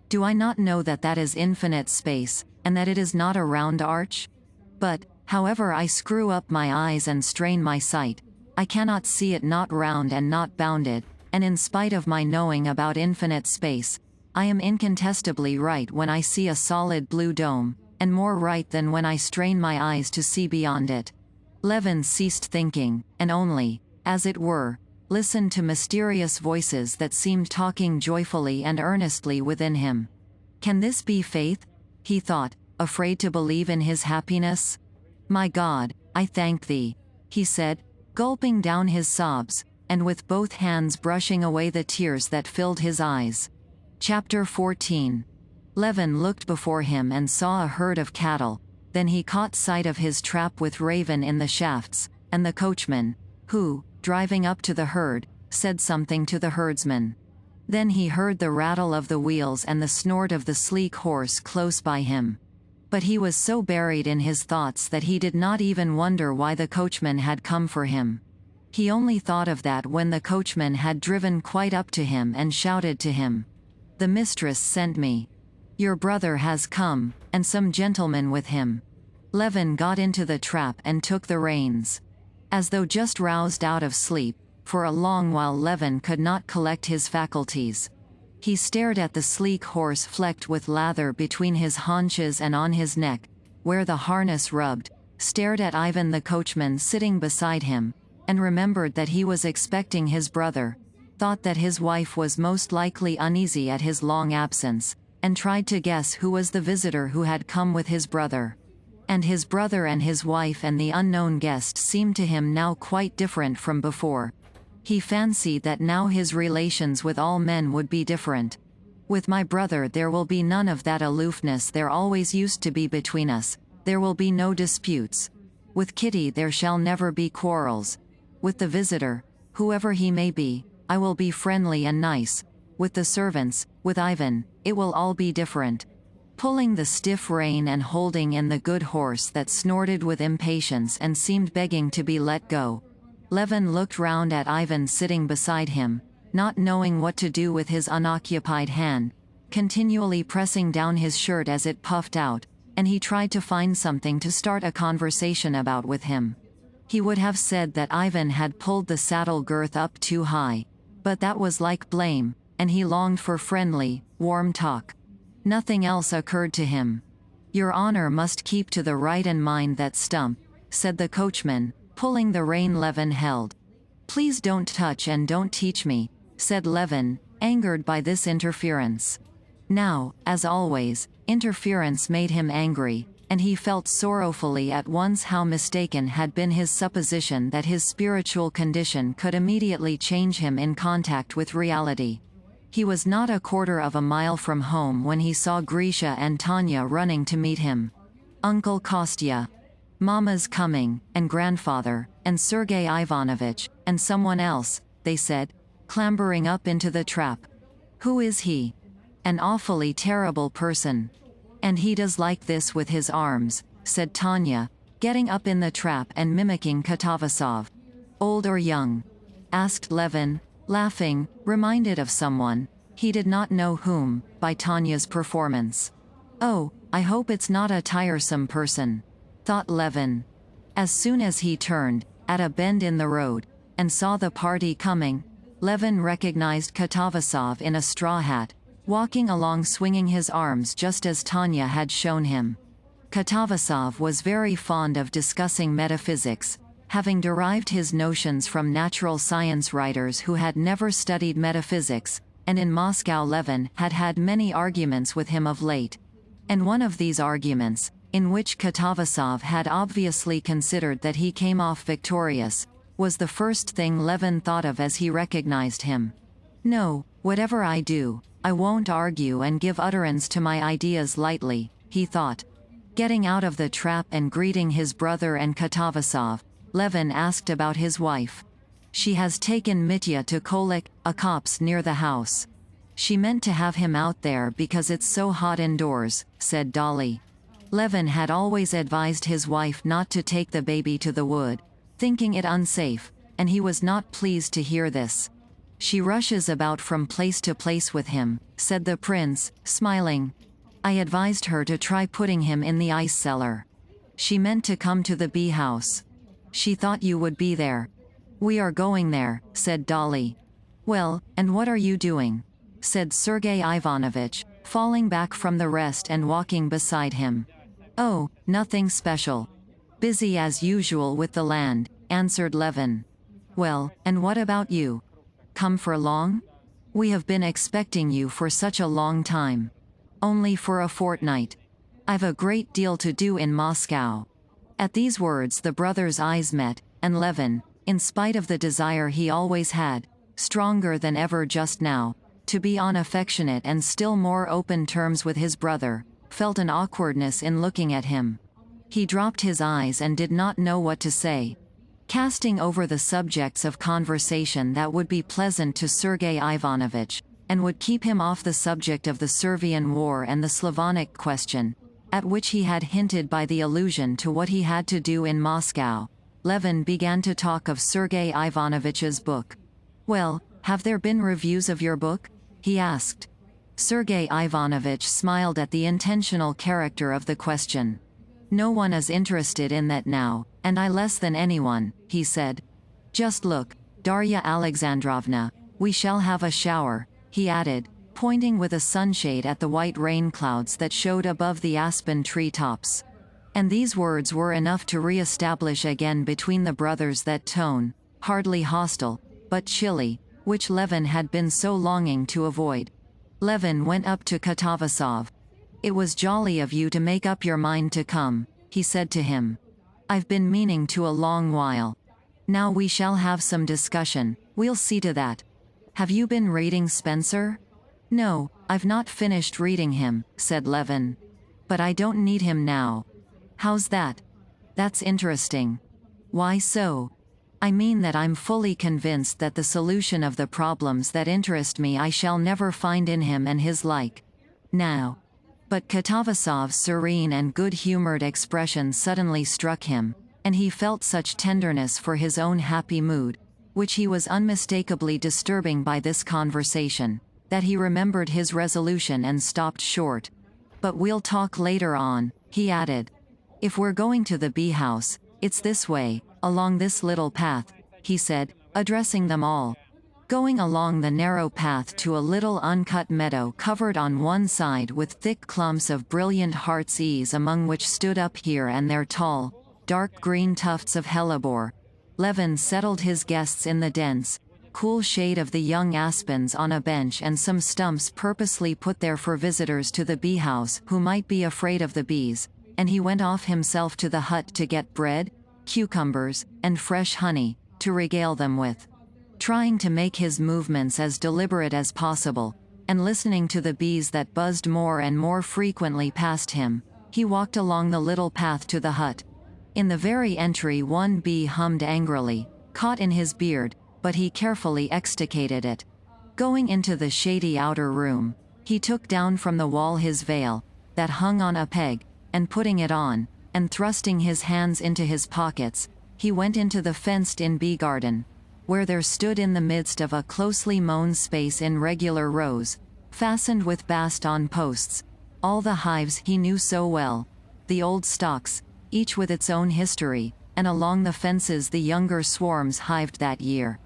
Do I not know that that is infinite space, and that it is not a round arch? But, however I screw up my eyes and strain my sight, I cannot see it not round and not bounded, and in spite of my knowing about infinite space, I am incontestably right when I see a solid blue dome, and more right than when I strain my eyes to see beyond it. Levin ceased thinking, and only, as it were, listened to mysterious voices that seemed talking joyfully and earnestly within him. Can this be faith? He thought, afraid to believe in his happiness. My God, I thank thee, he said, gulping down his sobs, and with both hands brushing away the tears that filled his eyes. Chapter 14. Levin looked before him and saw a herd of cattle, then he caught sight of his trap with Raven in the shafts, and the coachman, who, driving up to the herd, said something to the herdsman. Then he heard the rattle of the wheels and the snort of the sleek horse close by him. But he was so buried in his thoughts that he did not even wonder why the coachman had come for him. He only thought of that when the coachman had driven quite up to him and shouted to him, "The mistress sent me. Your brother has come, and some gentlemen with him." Levin got into the trap and took the reins. As though just roused out of sleep, for a long while Levin could not collect his faculties. He stared at the sleek horse flecked with lather between his haunches and on his neck, where the harness rubbed, stared at Ivan the coachman sitting beside him, and remembered that he was expecting his brother, thought that his wife was most likely uneasy at his long absence, and tried to guess who was the visitor who had come with his brother. And his brother and his wife and the unknown guest seemed to him now quite different from before. He fancied that now his relations with all men would be different. With my brother there will be none of that aloofness there always used to be between us, there will be no disputes. With Kitty there shall never be quarrels. With the visitor, whoever he may be, I will be friendly and nice. With the servants, with Ivan, it will all be different. Pulling the stiff rein and holding in the good horse that snorted with impatience and seemed begging to be let go, Levin looked round at Ivan sitting beside him, not knowing what to do with his unoccupied hand, continually pressing down his shirt as it puffed out, and he tried to find something to start a conversation about with him. He would have said that Ivan had pulled the saddle girth up too high, but that was like blame, and he longed for friendly, warm talk. Nothing else occurred to him. "Your honor must keep to the right and mind that stump," said the coachman, pulling the rein Levin held. "Please don't touch and don't teach me," said Levin, angered by this interference. Now, as always, interference made him angry, and he felt sorrowfully at once how mistaken had been his supposition that his spiritual condition could immediately change him in contact with reality. He was not a quarter of a mile from home when he saw Grisha and Tanya running to meet him. "Uncle Kostya. Mama's coming, and grandfather," and Sergei Ivanovich, and someone else, they said, clambering up into the trap. Who is he? An awfully terrible person. And he does like this with his arms, said Tanya, getting up in the trap and mimicking Katavasov. Old or young? Asked Levin, laughing, reminded of someone, he did not know whom, by Tanya's performance. Oh, I hope it's not a tiresome person, thought Levin. As soon as he turned, at a bend in the road, and saw the party coming, Levin recognized Katavasov in a straw hat, walking along swinging his arms just as Tanya had shown him. Katavasov was very fond of discussing metaphysics, having derived his notions from natural science writers who had never studied metaphysics, and in Moscow Levin had had many arguments with him of late. And one of these arguments, in which Katavasov had obviously considered that he came off victorious, was the first thing Levin thought of as he recognized him. No, whatever I do, I won't argue and give utterance to my ideas lightly, he thought. Getting out of the trap and greeting his brother and Katavasov, Levin asked about his wife. She has taken Mitya to Kolik, a copse near the house. She meant to have him out there because it's so hot indoors, said Dolly. Levin had always advised his wife not to take the baby to the wood, thinking it unsafe, and he was not pleased to hear this. She rushes about from place to place with him, said the prince, smiling. I advised her to try putting him in the ice cellar. She meant to come to the bee house. She thought you would be there. We are going there, said Dolly. Well, and what are you doing? Said Sergei Ivanovich, falling back from the rest and walking beside him. Oh, nothing special. Busy as usual with the land, answered Levin. Well, and what about you? Come for long? We have been expecting you for such a long time. Only for a fortnight. I've a great deal to do in Moscow. At these words the brothers' eyes met, and Levin, in spite of the desire he always had, stronger than ever just now, to be on affectionate and still more open terms with his brother, felt an awkwardness in looking at him. He dropped his eyes and did not know what to say. Casting over the subjects of conversation that would be pleasant to Sergei Ivanovich, and would keep him off the subject of the Servian War and the Slavonic question, at which he had hinted by the allusion to what he had to do in Moscow, Levin began to talk of Sergei Ivanovich's book. Well, have there been reviews of your book? He asked. Sergei Ivanovich smiled at the intentional character of the question. No one is interested in that now, and I less than anyone, he said. Just look, Darya Alexandrovna, we shall have a shower, he added, pointing with a sunshade at the white rain clouds that showed above the aspen tree tops. And these words were enough to re-establish again between the brothers that tone, hardly hostile, but chilly, which Levin had been so longing to avoid. Levin went up to Katavasov. It was jolly of you to make up your mind to come, he said to him. I've been meaning to a long while. Now we shall have some discussion, we'll see to that. Have you been reading Spencer? No, I've not finished reading him, said Levin. But I don't need him now. How's that? That's interesting. Why so? I mean that I'm fully convinced that the solution of the problems that interest me I shall never find in him and his like. Now. But Katavasov's serene and good-humored expression suddenly struck him, and he felt such tenderness for his own happy mood, which he was unmistakably disturbing by this conversation, that he remembered his resolution and stopped short. But we'll talk later on, he added. If we're going to the bee house, it's this way, along this little path, he said, addressing them all. Going along the narrow path to a little uncut meadow covered on one side with thick clumps of brilliant heart's ease among which stood up here and there tall, dark green tufts of hellebore, Levin settled his guests in the dense, cool shade of the young aspens on a bench and some stumps purposely put there for visitors to the bee house who might be afraid of the bees, and he went off himself to the hut to get bread, cucumbers, and fresh honey, to regale them with. Trying to make his movements as deliberate as possible, and listening to the bees that buzzed more and more frequently past him, he walked along the little path to the hut. In the very entry one bee hummed angrily, caught in his beard, but he carefully extricated it. Going into the shady outer room, he took down from the wall his veil, that hung on a peg, and putting it on, and thrusting his hands into his pockets, he went into the fenced-in bee garden, where there stood in the midst of a closely mown space in regular rows, fastened with bast-on posts, all the hives he knew so well, the old stocks, each with its own history, and along the fences the younger swarms hived that year.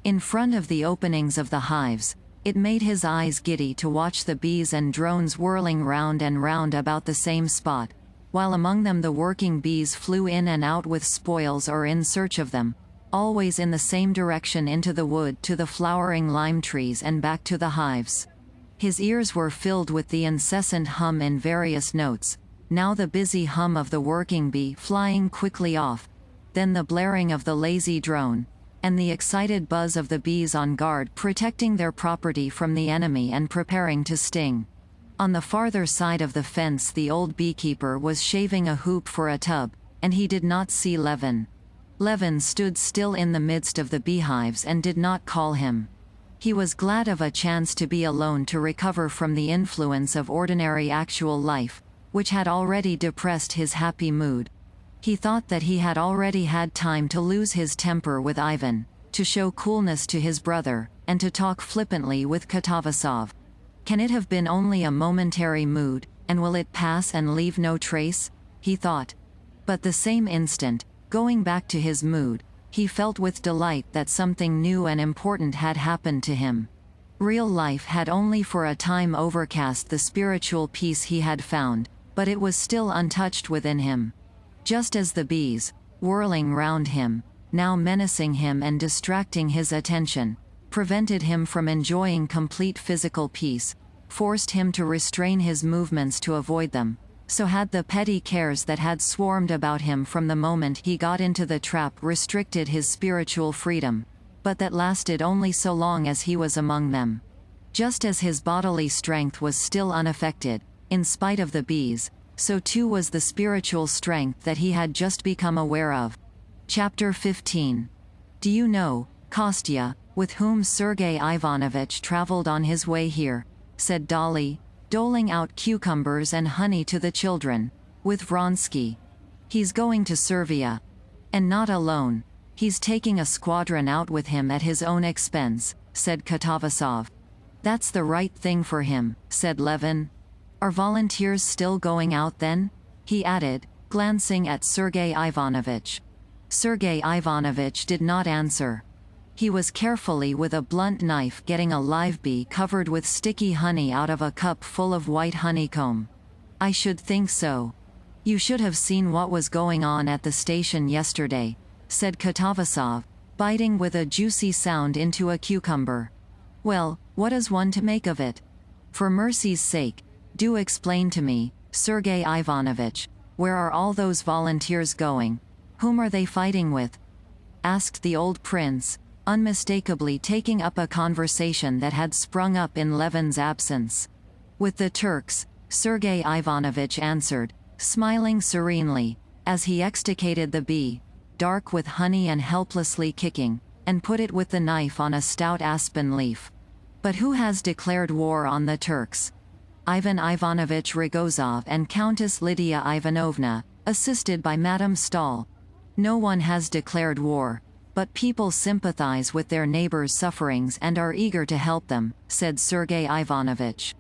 In front of the openings of the hives, it made his eyes giddy to watch the bees and drones whirling round and round about the same spot, while among them the working bees flew in and out with spoils or in search of them, always in the same direction into the wood to the flowering lime trees and back to the hives. His ears were filled with the incessant hum in various notes, now the busy hum of the working bee flying quickly off, then the blaring of the lazy drone, and the excited buzz of the bees on guard protecting their property from the enemy and preparing to sting. On the farther side of the fence the old beekeeper was shaving a hoop for a tub, and he did not see Levin. Levin stood still in the midst of the beehives and did not call him. He was glad of a chance to be alone to recover from the influence of ordinary actual life, which had already depressed his happy mood. He thought that he had already had time to lose his temper with Ivan, to show coolness to his brother, and to talk flippantly with Katavasov. Can it have been only a momentary mood, and will it pass and leave no trace? He thought. But the same instant, going back to his mood, he felt with delight that something new and important had happened to him. Real life had only for a time overcast the spiritual peace he had found, but it was still untouched within him. Just as the bees, whirling round him, now menacing him and distracting his attention, prevented him from enjoying complete physical peace, forced him to restrain his movements to avoid them, so had the petty cares that had swarmed about him from the moment he got into the trap restricted his spiritual freedom, but that lasted only so long as he was among them. Just as his bodily strength was still unaffected, in spite of the bees, so too was the spiritual strength that he had just become aware of. Chapter 15. Do you know, Kostya, with whom Sergei Ivanovitch traveled on his way here? Said Dolly, doling out cucumbers and honey to the children. With Vronsky. He's going to Servia. And not alone. He's taking a squadron out with him at his own expense, said Katavasov. That's the right thing for him, said Levin. Are volunteers still going out then? He added, glancing at Sergei Ivanovitch. Sergei Ivanovitch did not answer. He was carefully with a blunt knife getting a live bee covered with sticky honey out of a cup full of white honeycomb. I should think so. You should have seen what was going on at the station yesterday, said Katavasov, biting with a juicy sound into a cucumber. Well, what is one to make of it? For mercy's sake, do explain to me, Sergei Ivanovitch, where are all those volunteers going? Whom are they fighting with? Asked the old prince, unmistakably taking up a conversation that had sprung up in Levin's absence. With the Turks, Sergei Ivanovitch answered, smiling serenely, as he extricated the bee, dark with honey and helplessly kicking, and put it with the knife on a stout aspen leaf. But who has declared war on the Turks? Ivan Ivanovich Rogozov and Countess Lydia Ivanovna, assisted by Madame Stahl. No one has declared war, but people sympathize with their neighbors' sufferings and are eager to help them, said Sergei Ivanovitch.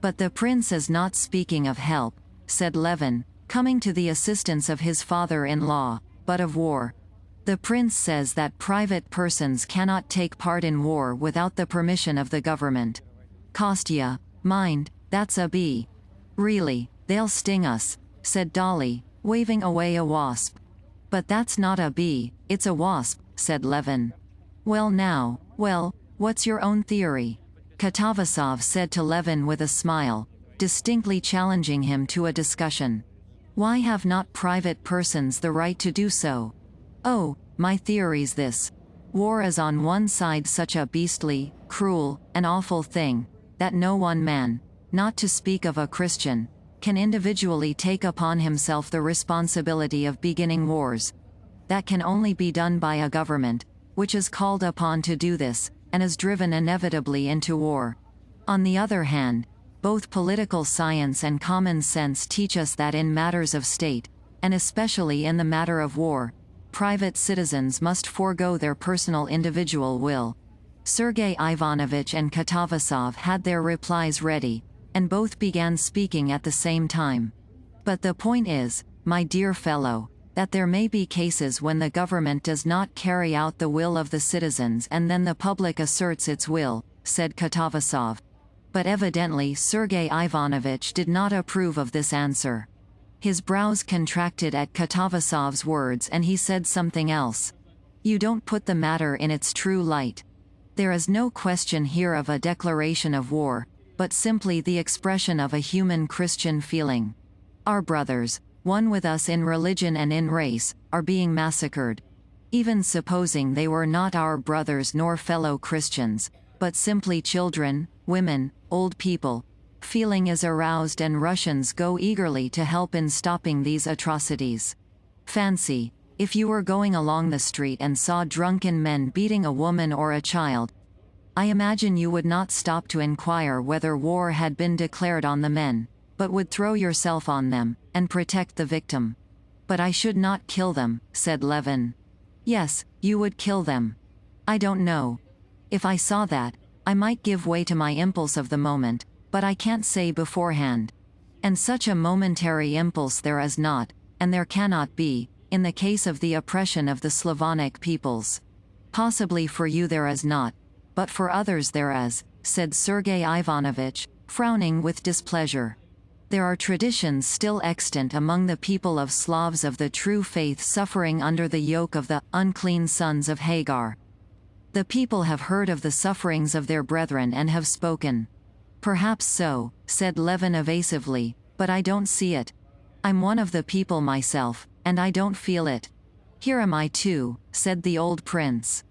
But the prince is not speaking of help, said Levin, coming to the assistance of his father-in-law, but of war. The prince says that private persons cannot take part in war without the permission of the government. Kostya, mind, that's a bee. Really, they'll sting us, said Dolly, waving away a wasp. But that's not a bee, it's a wasp, said Levin. Well, what's your own theory? Katavasov said to Levin with a smile, distinctly challenging him to a discussion. Why have not private persons the right to do so? Oh, my theory's this. War is on one side such a beastly, cruel, and awful thing, that no one man, not to speak of a Christian, can individually take upon himself the responsibility of beginning wars. That can only be done by a government, which is called upon to do this, and is driven inevitably into war. On the other hand, both political science and common sense teach us that in matters of state, and especially in the matter of war, private citizens must forego their personal individual will. Sergei Ivanovich and Katavasov had their replies ready, and both began speaking at the same time. But the point is, my dear fellow, that there may be cases when the government does not carry out the will of the citizens and then the public asserts its will, said Katavasov. But evidently Sergei Ivanovich did not approve of this answer. His brows contracted at Katavasov's words and he said something else. You don't put the matter in its true light. There is no question here of a declaration of war, but simply the expression of a human Christian feeling. Our brothers, one with us in religion and in race, are being massacred. Even supposing they were not our brothers nor fellow Christians, but simply children, women, old people, feeling is aroused and Russians go eagerly to help in stopping these atrocities. Fancy, if you were going along the street and saw drunken men beating a woman or a child, I imagine you would not stop to inquire whether war had been declared on the men, but would throw yourself on them, and protect the victim. But I should not kill them, said Levin. Yes, you would kill them. I don't know. If I saw that, I might give way to my impulse of the moment, but I can't say beforehand. And such a momentary impulse there is not, and there cannot be, in the case of the oppression of the Slavonic peoples. Possibly for you there is not, but for others there is, said Sergei Ivanovich, frowning with displeasure. There are traditions still extant among the people of Slavs of the true faith suffering under the yoke of the unclean sons of Hagar. The people have heard of the sufferings of their brethren and have spoken. Perhaps so, said Levin evasively, but I don't see it. I'm one of the people myself, and I don't feel it. Here am I too, said the old prince.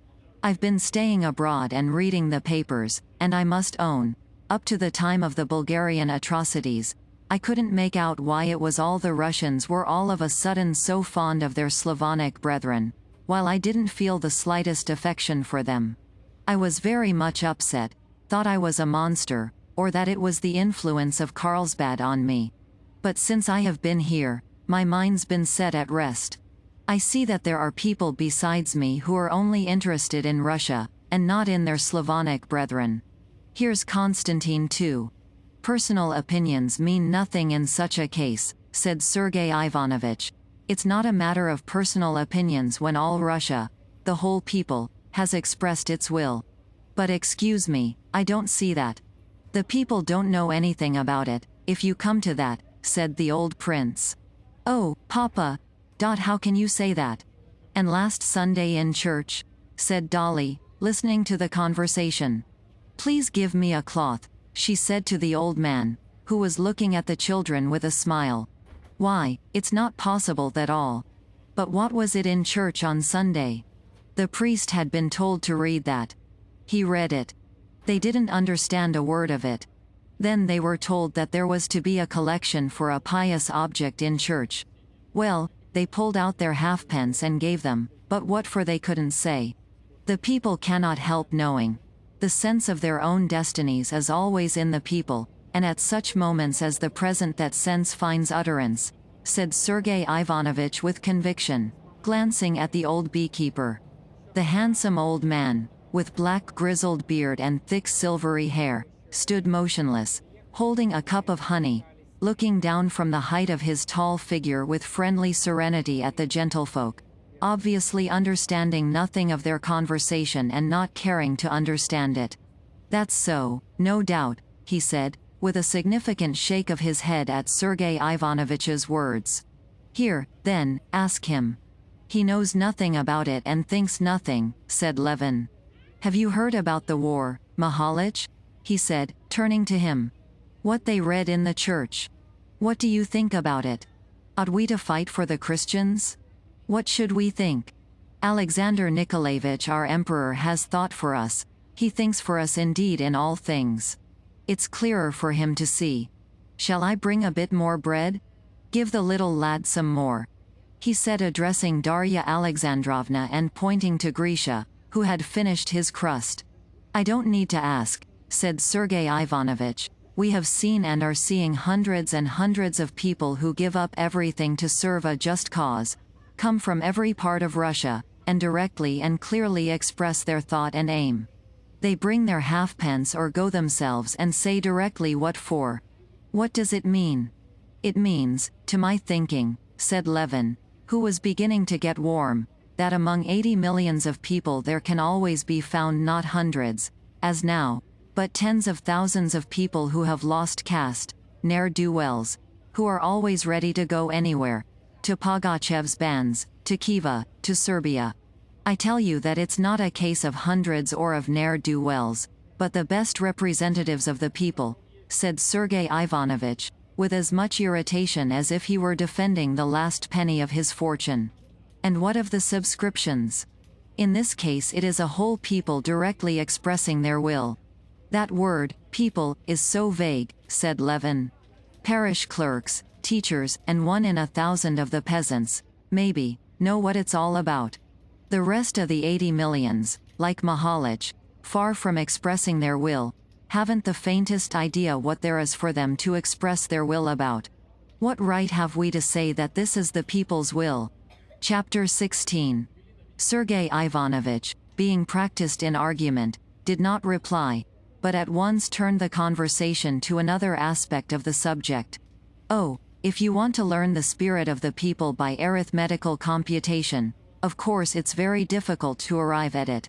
I've been staying abroad and reading the papers, and I must own, up to the time of the Bulgarian atrocities, I couldn't make out why it was all the Russians were all of a sudden so fond of their Slavonic brethren, while I didn't feel the slightest affection for them. I was very much upset, thought I was a monster, or that it was the influence of Carlsbad on me. But since I have been here, my mind's been set at rest. I see that there are people besides me who are only interested in Russia, and not in their Slavonic brethren. Here's Constantine too. Personal opinions mean nothing in such a case, said Sergei Ivanovich. It's not a matter of personal opinions when all Russia, the whole people, has expressed its will. But excuse me, I don't see that. The people don't know anything about it, if you come to that, said the old prince. Oh, Papa, how can you say that? And last Sunday in church, said Dolly, listening to the conversation. Please give me a cloth, she said to the old man, who was looking at the children with a smile. Why, it's not possible that all. But what was it in church on Sunday? The priest had been told to read that. He read it. They didn't understand a word of it. Then they were told that there was to be a collection for a pious object in church. Well, they pulled out their halfpence and gave them, but what for they couldn't say. The people cannot help knowing. The sense of their own destinies is always in the people, and at such moments as the present that sense finds utterance, said Sergei Ivanovich with conviction, glancing at the old beekeeper. The handsome old man, with black grizzled beard and thick silvery hair, stood motionless, holding a cup of honey, looking down from the height of his tall figure with friendly serenity at the gentlefolk, obviously understanding nothing of their conversation and not caring to understand it. That's so, no doubt, he said, with a significant shake of his head at Sergei Ivanovich's words. Here, then, ask him. He knows nothing about it and thinks nothing, said Levin. Have you heard about the war, Mihalich? He said, turning to him. What they read in the church. What do you think about it? Ought we to fight for the Christians? What should we think? Alexander Nikolaevich, our emperor, has thought for us. He thinks for us indeed in all things. It's clearer for him to see. Shall I bring a bit more bread? Give the little lad some more," he said, addressing Darya Alexandrovna and pointing to Grisha, who had finished his crust. "I don't need to ask," said Sergei Ivanovich. "We have seen and are seeing hundreds and hundreds of people who give up everything to serve a just cause, come from every part of Russia, and directly and clearly express their thought and aim. They bring their halfpence or go themselves and say directly what for. What does it mean? It means, to my thinking," said Levin, who was beginning to get warm, "that among 80 millions of people there can always be found not hundreds, as now, but tens of thousands of people who have lost caste, ne'er-do-wells, who are always ready to go anywhere, to Pugachev's bands, to Khiva, to Serbia. I tell you that it's not a case of hundreds or of ne'er-do-wells, but the best representatives of the people," said Sergei Ivanovich, with as much irritation as if he were defending the last penny of his fortune. "And what of the subscriptions? In this case it is a whole people directly expressing their will." "That word, people, is so vague," said Levin. "Parish clerks, teachers, and 1 in 1,000 of the peasants, maybe, know what it's all about. The rest of the 80 millions, like Mahalich, far from expressing their will, haven't the faintest idea what there is for them to express their will about. What right have we to say that this is the people's will?" Chapter 16. Sergei Ivanovich, being practiced in argument, did not reply, but at once turned the conversation to another aspect of the subject. "Oh, if you want to learn the spirit of the people by arithmetical computation, of course it's very difficult to arrive at it.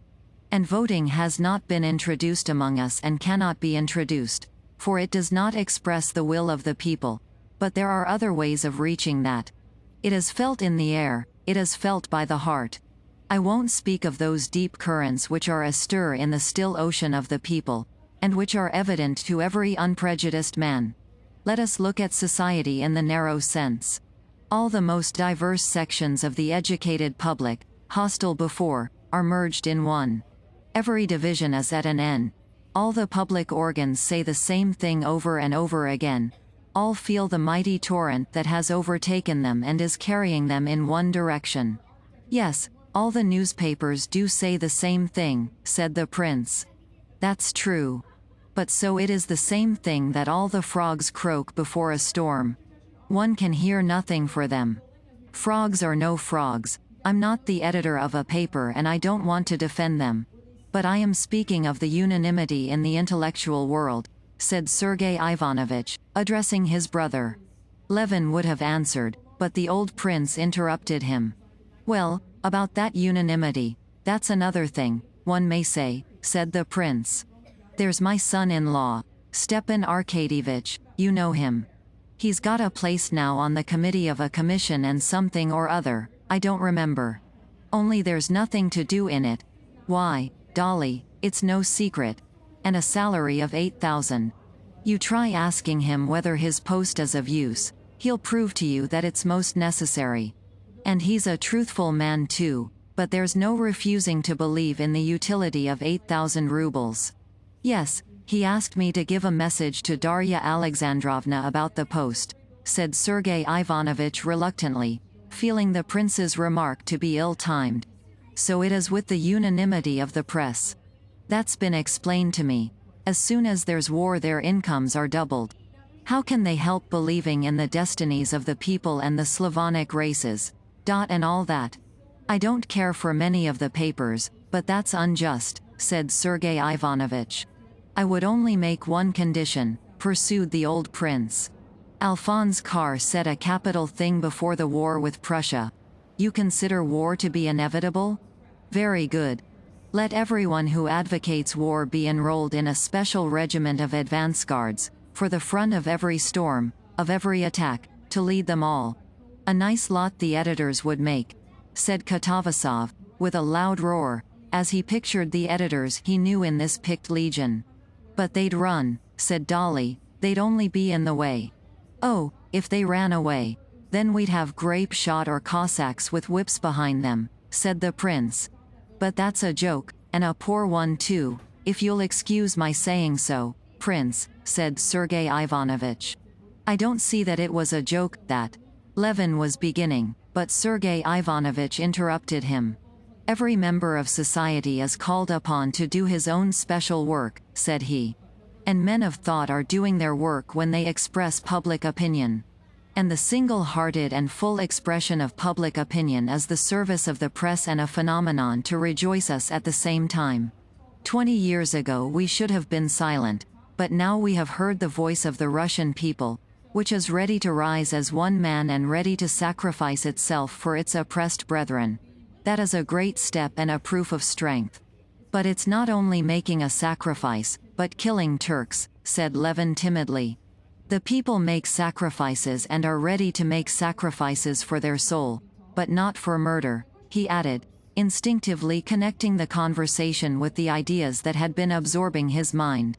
And voting has not been introduced among us and cannot be introduced, for it does not express the will of the people. But there are other ways of reaching that. It is felt in the air, it is felt by the heart. I won't speak of those deep currents which are astir in the still ocean of the people, and which are evident to every unprejudiced man. Let us look at society in the narrow sense. All the most diverse sections of the educated public, hostile before, are merged in one. Every division is at an end. All the public organs say the same thing over and over again. All feel the mighty torrent that has overtaken them and is carrying them in one direction. Yes, all the newspapers do say the same thing," said the prince. "That's true. But so it is the same thing that all the frogs croak before a storm. One can hear nothing for them. Frogs or no frogs, I'm not the editor of a paper and I don't want to defend them. But I am speaking of the unanimity in the intellectual world," said Sergei Ivanovich, addressing his brother. Levin would have answered, but the old prince interrupted him. "Well, about that unanimity, that's another thing, one may say," said the prince. "There's my son-in-law, Stepan Arkadyevich, you know him. He's got a place now on the committee of a commission and something or other, I don't remember. Only there's nothing to do in it. Why, Dolly, it's no secret. And a salary of 8,000. You try asking him whether his post is of use, he'll prove to you that it's most necessary. And he's a truthful man too, but there's no refusing to believe in the utility of 8,000 rubles. Yes, he asked me to give a message to Darya Alexandrovna about the post," said Sergei Ivanovich reluctantly, feeling the prince's remark to be ill-timed. "So it is with the unanimity of the press. That's been explained to me. As soon as there's war their incomes are doubled. How can they help believing in the destinies of the people and the Slavonic races? And all that. I don't care for many of the papers, but that's unjust," said Sergei Ivanovich. "I would only make one condition," pursued the old prince. "Alphonse Karr said a capital thing before the war with Prussia. You consider war to be inevitable? Very good. Let everyone who advocates war be enrolled in a special regiment of advance guards, for the front of every storm, of every attack, to lead them all. A nice lot the editors would make," said Katavasov, with a loud roar, as he pictured the editors he knew in this picked legion. "But they'd run," said Dolly, "they'd only be in the way." "Oh, if they ran away, then we'd have grape shot or Cossacks with whips behind them," said the prince. "But that's a joke, and a poor one too, if you'll excuse my saying so, prince," said Sergei Ivanovich. I don't see that it was a joke, that Levin was beginning, but Sergei Ivanovich interrupted him. Every member of society is called upon to do his own special work, said he. And men of thought are doing their work when they express public opinion. And the single-hearted and full expression of public opinion is the service of the press and a phenomenon to rejoice us at the same time. 20 years ago we should have been silent, but now we have heard the voice of the Russian people, which is ready to rise as one man and ready to sacrifice itself for its oppressed brethren. That is a great step and a proof of strength. But it's not only making a sacrifice, but killing Turks, said Levin timidly. The people make sacrifices and are ready to make sacrifices for their soul, but not for murder, he added, instinctively connecting the conversation with the ideas that had been absorbing his mind.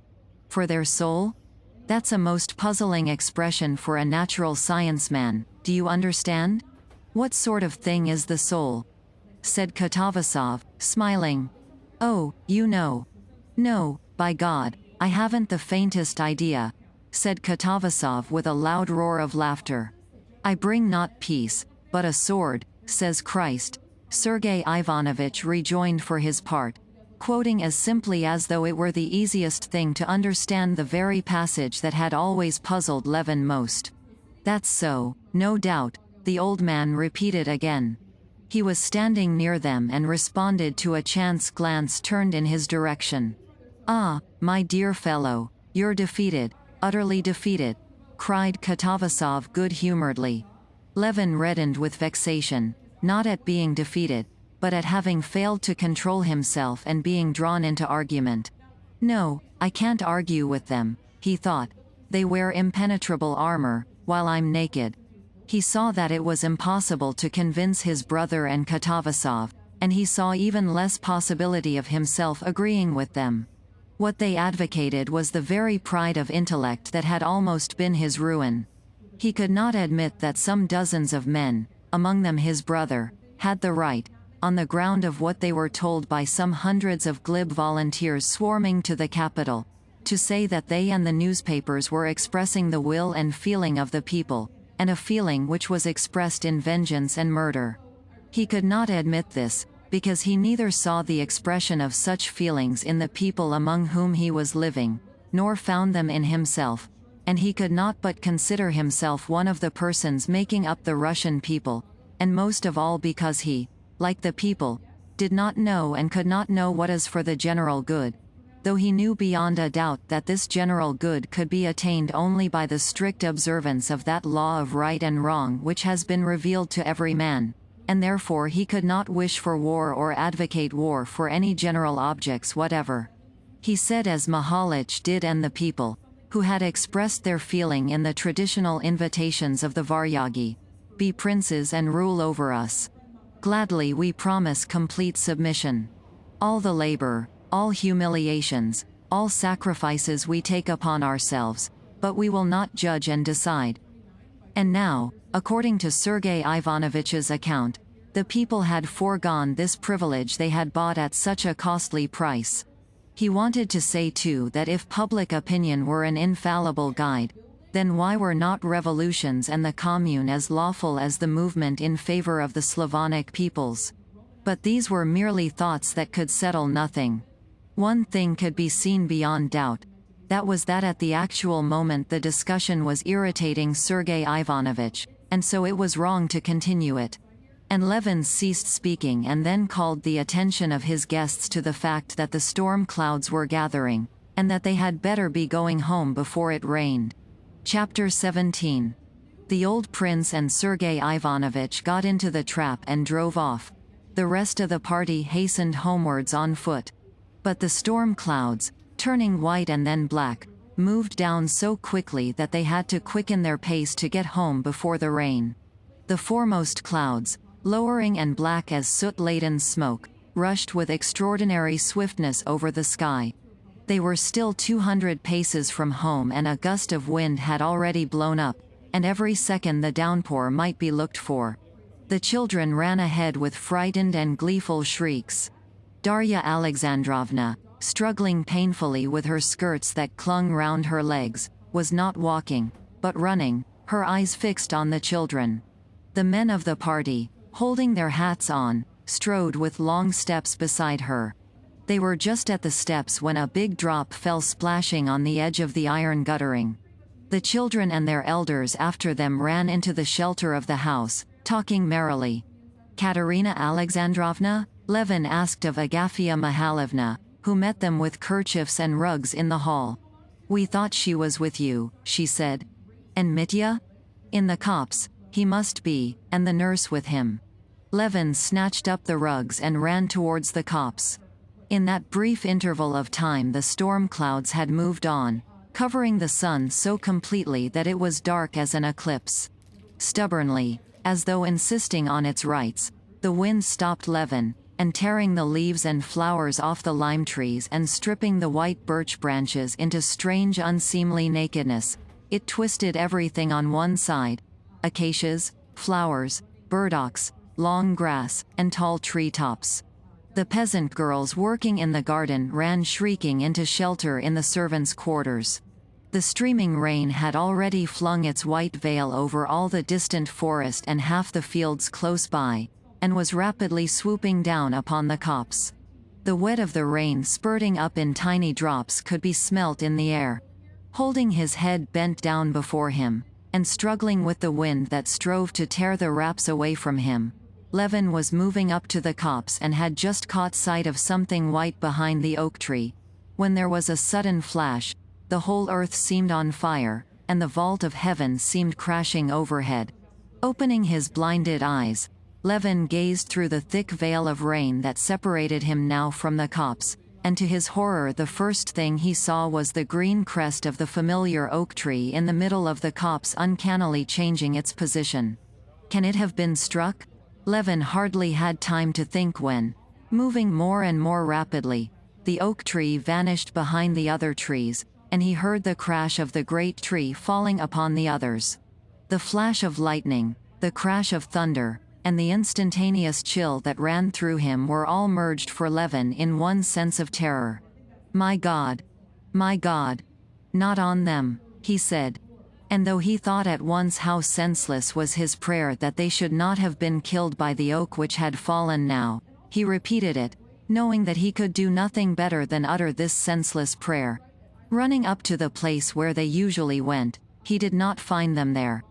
For their soul? That's a most puzzling expression for a natural science man, do you understand? What sort of thing is the soul? Said Katavasov, smiling. Oh, you know. No, by God, I haven't the faintest idea, said Katavasov with a loud roar of laughter. I bring not peace, but a sword, says Christ, Sergei Ivanovich rejoined for his part, quoting as simply as though it were the easiest thing to understand the very passage that had always puzzled Levin most. That's so, no doubt, the old man repeated again. He was standing near them and responded to a chance glance turned in his direction. Ah, my dear fellow, you're defeated, utterly defeated, cried Katavasov good-humoredly. Levin reddened with vexation, not at being defeated, but at having failed to control himself and being drawn into argument. No, I can't argue with them, he thought. They wear impenetrable armor, while I'm naked. He saw that it was impossible to convince his brother and Katavasov, and he saw even less possibility of himself agreeing with them. What they advocated was the very pride of intellect that had almost been his ruin. He could not admit that some dozens of men, among them his brother, had the right, on the ground of what they were told by some hundreds of glib volunteers swarming to the capital, to say that they and the newspapers were expressing the will and feeling of the people, and a feeling which was expressed in vengeance and murder. He could not admit this, because he neither saw the expression of such feelings in the people among whom he was living, nor found them in himself, and he could not but consider himself one of the persons making up the Russian people, and most of all because he, like the people, did not know and could not know what is for the general good, though he knew beyond a doubt that this general good could be attained only by the strict observance of that law of right and wrong which has been revealed to every man, and therefore he could not wish for war or advocate war for any general objects whatever. He said as Mihalich did and the people, who had expressed their feeling in the traditional invitations of the Varyagi, "Be princes and rule over us. Gladly we promise complete submission. All the labor, all humiliations, all sacrifices we take upon ourselves, but we will not judge and decide." And now, according to Sergei Ivanovich's account, the people had foregone this privilege they had bought at such a costly price. He wanted to say too that if public opinion were an infallible guide, then why were not revolutions and the Commune as lawful as the movement in favor of the Slavonic peoples? But these were merely thoughts that could settle nothing. One thing could be seen beyond doubt. That was that at the actual moment the discussion was irritating Sergei Ivanovich, and so it was wrong to continue it. And Levin ceased speaking and then called the attention of his guests to the fact that the storm clouds were gathering, and that they had better be going home before it rained. Chapter 17. The old prince and Sergei Ivanovich got into the trap and drove off. The rest of the party hastened homewards on foot. But the storm clouds, turning white and then black, moved down so quickly that they had to quicken their pace to get home before the rain. The foremost clouds, lowering and black as soot-laden smoke, rushed with extraordinary swiftness over the sky. They were still 200 paces from home and a gust of wind had already blown up, and every second the downpour might be looked for. The children ran ahead with frightened and gleeful shrieks. Darya Alexandrovna, struggling painfully with her skirts that clung round her legs, was not walking, but running, her eyes fixed on the children. The men of the party, holding their hats on, strode with long steps beside her. They were just at the steps when a big drop fell splashing on the edge of the iron guttering. The children and their elders after them ran into the shelter of the house, talking merrily. "Katerina Alexandrovna?" Levin asked of Agafia Mihalovna, who met them with kerchiefs and rugs in the hall. "We thought she was with you," she said. "And Mitya?" "In the copse, he must be, and the nurse with him." Levin snatched up the rugs and ran towards the copse. In that brief interval of time the storm clouds had moved on, covering the sun so completely that it was dark as an eclipse. Stubbornly, as though insisting on its rights, the wind stopped Levin, and tearing the leaves and flowers off the lime trees and stripping the white birch branches into strange unseemly nakedness, it twisted everything on one side: acacias, flowers, burdocks, long grass, and tall tree tops. The peasant girls working in the garden ran shrieking into shelter in the servants' quarters. The streaming rain had already flung its white veil over all the distant forest and half the fields close by, and was rapidly swooping down upon the copse. The wet of the rain spurting up in tiny drops could be smelt in the air. Holding his head bent down before him, and struggling with the wind that strove to tear the wraps away from him, Levin was moving up to the copse and had just caught sight of something white behind the oak tree, when there was a sudden flash. The whole earth seemed on fire, and the vault of heaven seemed crashing overhead. Opening his blinded eyes, Levin gazed through the thick veil of rain that separated him now from the copse, and to his horror the first thing he saw was the green crest of the familiar oak tree in the middle of the copse uncannily changing its position. Can it have been struck? Levin hardly had time to think when, moving more and more rapidly, the oak tree vanished behind the other trees, and he heard the crash of the great tree falling upon the others. The flash of lightning, the crash of thunder, and the instantaneous chill that ran through him were all merged for Levin in one sense of terror. My God! Not on them," he said. And though he thought at once how senseless was his prayer that they should not have been killed by the oak which had fallen now, he repeated it, knowing that he could do nothing better than utter this senseless prayer. Running up to the place where they usually went, he did not find them there.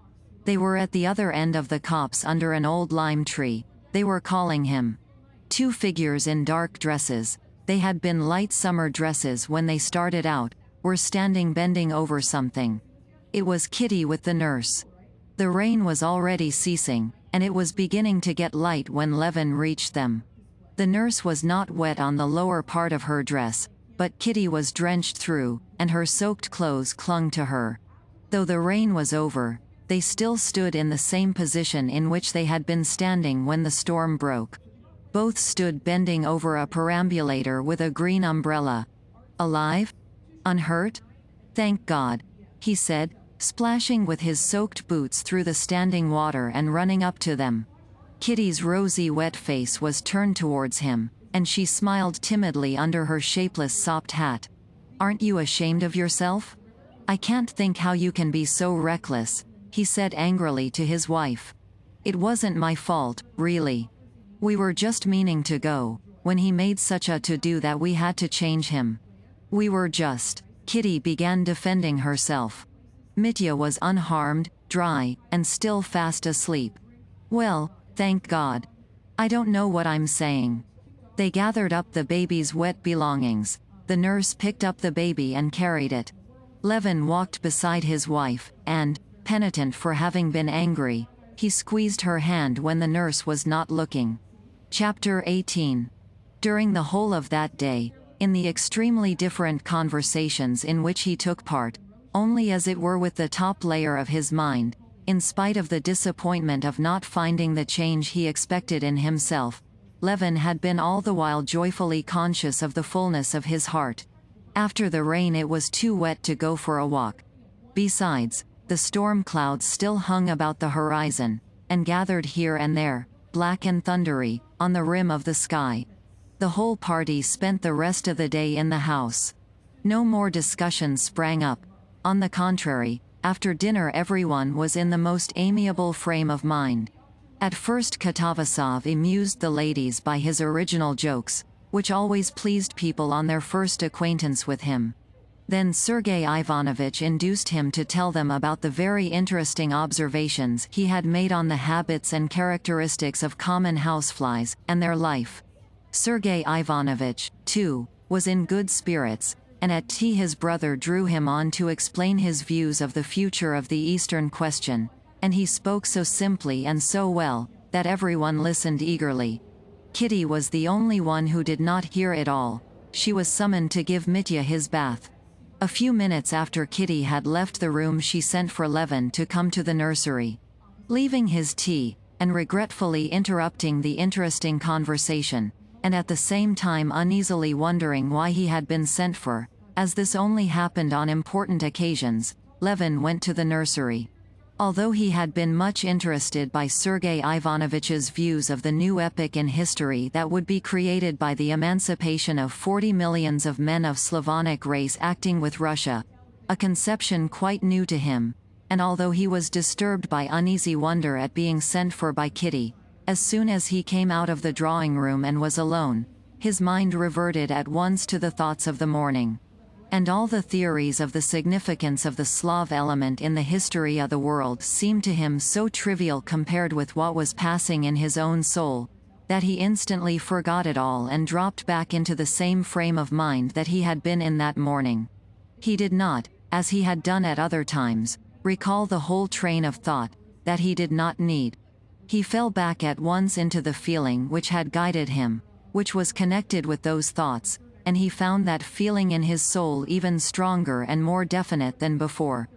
They were at the other end of the copse under an old lime tree. They were calling him. Two figures in dark dresses, they had been light summer dresses when they started out, were standing bending over something. It was Kitty with the nurse. The rain was already ceasing, and it was beginning to get light when Levin reached them. The nurse was not wet on the lower part of her dress, but Kitty was drenched through, and her soaked clothes clung to her. Though the rain was over, they still stood in the same position in which they had been standing when the storm broke. Both stood bending over a perambulator with a green umbrella. "Alive? Unhurt? Thank God," he said, splashing with his soaked boots through the standing water and running up to them. Kitty's rosy wet face was turned towards him, and she smiled timidly under her shapeless sopped hat. "Aren't you ashamed of yourself? I can't think how you can be so reckless," he said angrily to his wife. "It wasn't my fault, really. We were just meaning to go, when he made such a to-do that we had to change him. We were just—" Kitty began defending herself. Mitya was unharmed, dry, and still fast asleep. "Well, thank God. I don't know what I'm saying." They gathered up the baby's wet belongings. The nurse picked up the baby and carried it. Levin walked beside his wife, and, penitent for having been angry, he squeezed her hand when the nurse was not looking. Chapter 18. During the whole of that day, in the extremely different conversations in which he took part, only as it were with the top layer of his mind, in spite of the disappointment of not finding the change he expected in himself, Levin had been all the while joyfully conscious of the fullness of his heart. After the rain it was too wet to go for a walk. Besides, the storm clouds still hung about the horizon, and gathered here and there, black and thundery, on the rim of the sky. The whole party spent the rest of the day in the house. No more discussions sprang up. On the contrary, After dinner everyone was in the most amiable frame of mind. At first Katavasov amused the ladies by his original jokes, which always pleased people on their first acquaintance with him. Then Sergei Ivanovich induced him to tell them about the very interesting observations he had made on the habits and characteristics of common houseflies, and their life. Sergei Ivanovich, too, was in good spirits, and at tea his brother drew him on to explain his views of the future of the Eastern question, and he spoke so simply and so well, that everyone listened eagerly. Kitty was the only one who did not hear it all. She was summoned to give Mitya his bath. A few minutes after Kitty had left the room she sent for Levin to come to the nursery. Leaving his tea, and regretfully interrupting the interesting conversation, and at the same time uneasily wondering why he had been sent for, as this only happened on important occasions, Levin went to the nursery. Although he had been much interested by Sergei Ivanovich's views of the new epoch in history that would be created by the emancipation of 40 millions of men of Slavonic race acting with Russia, a conception quite new to him, and although he was disturbed by uneasy wonder at being sent for by Kitty, as soon as he came out of the drawing room and was alone, his mind reverted at once to the thoughts of the morning. And all the theories of the significance of the Slav element in the history of the world seemed to him so trivial compared with what was passing in his own soul, that he instantly forgot it all and dropped back into the same frame of mind that he had been in that morning. He did not, as he had done at other times, recall the whole train of thought, that he did not need. He fell back at once into the feeling which had guided him, which was connected with those thoughts, and he found that feeling in his soul even stronger and more definite than before.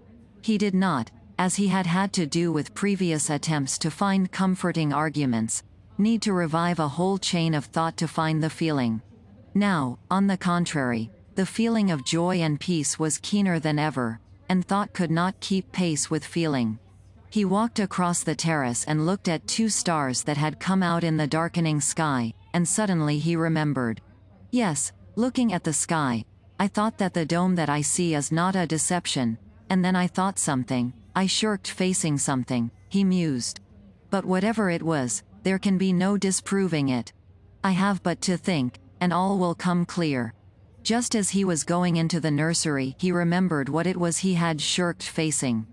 He did not, as he had had to do with previous attempts to find comforting arguments, need to revive a whole chain of thought to find the feeling. Now, on the contrary, the feeling of joy and peace was keener than ever, and thought could not keep pace with feeling. He walked across the terrace and looked at two stars that had come out in the darkening sky, and suddenly he remembered. Yes, looking at the sky, I thought that the dome that I see is not a deception, and then I thought something, I shirked facing something, he mused. But whatever it was, there can be no disproving it. I have but to think, and all will come clear. Just as he was going into the nursery, he remembered what it was he had shirked facing.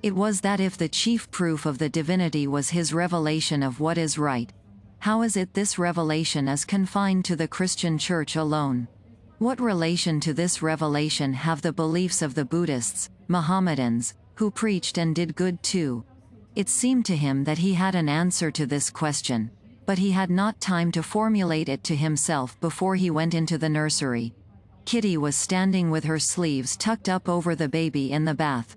It was that if the chief proof of the divinity was his revelation of what is right, how is it this revelation is confined to the Christian Church alone? What relation to this revelation have the beliefs of the Buddhists, Mohammedans, who preached and did good too? It seemed to him that he had an answer to this question, but he had not time to formulate it to himself before he went into the nursery. Kitty was standing with her sleeves tucked up over the baby in the bath.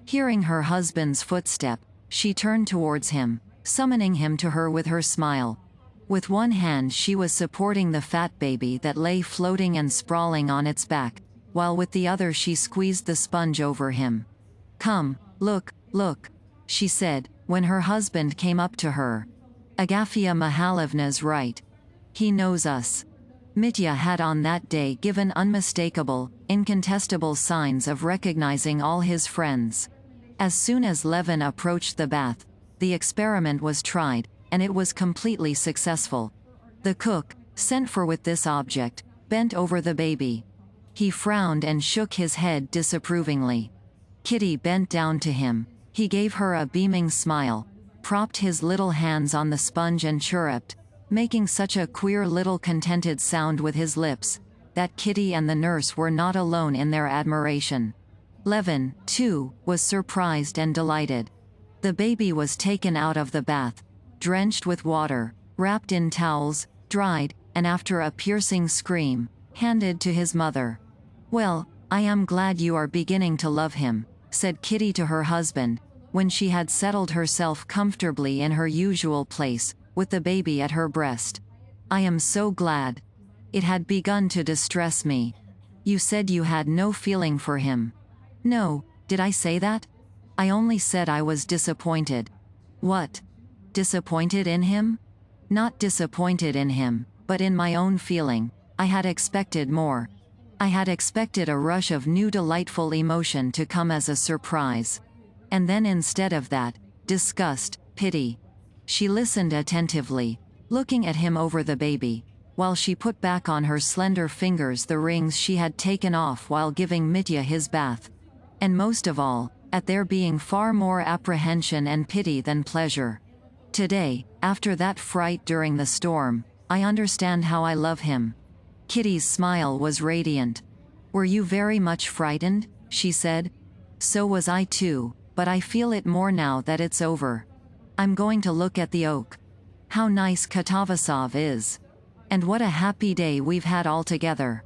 Hearing her husband's footstep, she turned towards him, summoning him to her with her smile. With one hand she was supporting the fat baby that lay floating and sprawling on its back, while with the other she squeezed the sponge over him. "Come, look, look," she said, when her husband came up to her. "Agafia Mihalevna's right. He knows us." Mitya had on that day given unmistakable, incontestable signs of recognizing all his friends. As soon as Levin approached the bath, the experiment was tried, and it was completely successful. The cook, sent for with this object, bent over the baby. He frowned and shook his head disapprovingly. Kitty bent down to him. He gave her a beaming smile, propped his little hands on the sponge and chirruped, making such a queer little contented sound with his lips, that Kitty and the nurse were not alone in their admiration. Levin, too, was surprised and delighted. The baby was taken out of the bath, drenched with water, wrapped in towels, dried, and after a piercing scream, handed to his mother. "Well, I am glad you are beginning to love him," said Kitty to her husband, when she had settled herself comfortably in her usual place, with the baby at her breast. "I am so glad. It had begun to distress me. You said you had no feeling for him." "No, did I say that? I only said I was disappointed." "What? Disappointed in him?" "Not disappointed in him, but in my own feeling. I had expected more. I had expected a rush of new delightful emotion to come as a surprise. And then instead of that, disgust, pity. She listened attentively, looking at him over the baby, while she put back on her slender fingers the rings she had taken off while giving Mitya his bath. And most of all, at there being far more apprehension and pity than pleasure. Today, after that fright during the storm, I understand how I love him. Kitty's smile was radiant. Were you very much frightened? She said. So was I too, but I feel it more now that it's over. I'm going to look at the oak. How nice Katavasov is. And what a happy day we've had all together.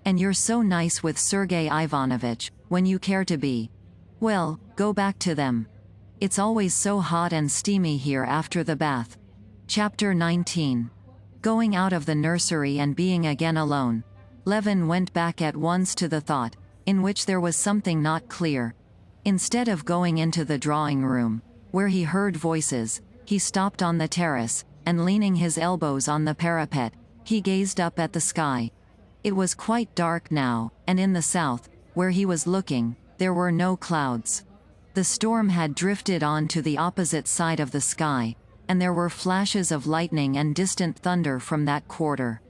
And you're so nice with Sergei Ivanovich, when you care to be. Well, go back to them. It's always so hot and steamy here after the bath. Chapter 19. Going out of the nursery and being again alone, Levin went back at once to the thought, in which there was something not clear. Instead of going into the drawing room, where he heard voices, he stopped on the terrace, and leaning his elbows on the parapet, he gazed up at the sky. It was quite dark now, and in the south, where he was looking, there were no clouds. The storm had drifted on to the opposite side of the sky, and there were flashes of lightning and distant thunder from that quarter.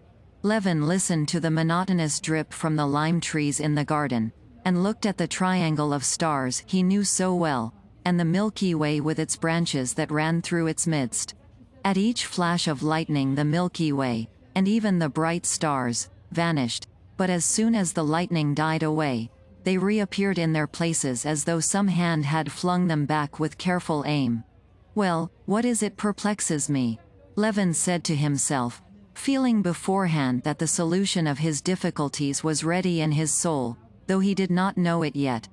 Levin listened to the monotonous drip from the lime trees in the garden, and looked at the triangle of stars he knew so well, and the Milky Way with its branches that ran through its midst. At each flash of lightning the Milky Way, and even the bright stars, vanished, but as soon as the lightning died away, they reappeared in their places as though some hand had flung them back with careful aim. Well, what is it perplexes me? Levin said to himself, feeling beforehand that the solution of his difficulties was ready in his soul, though he did not know it yet.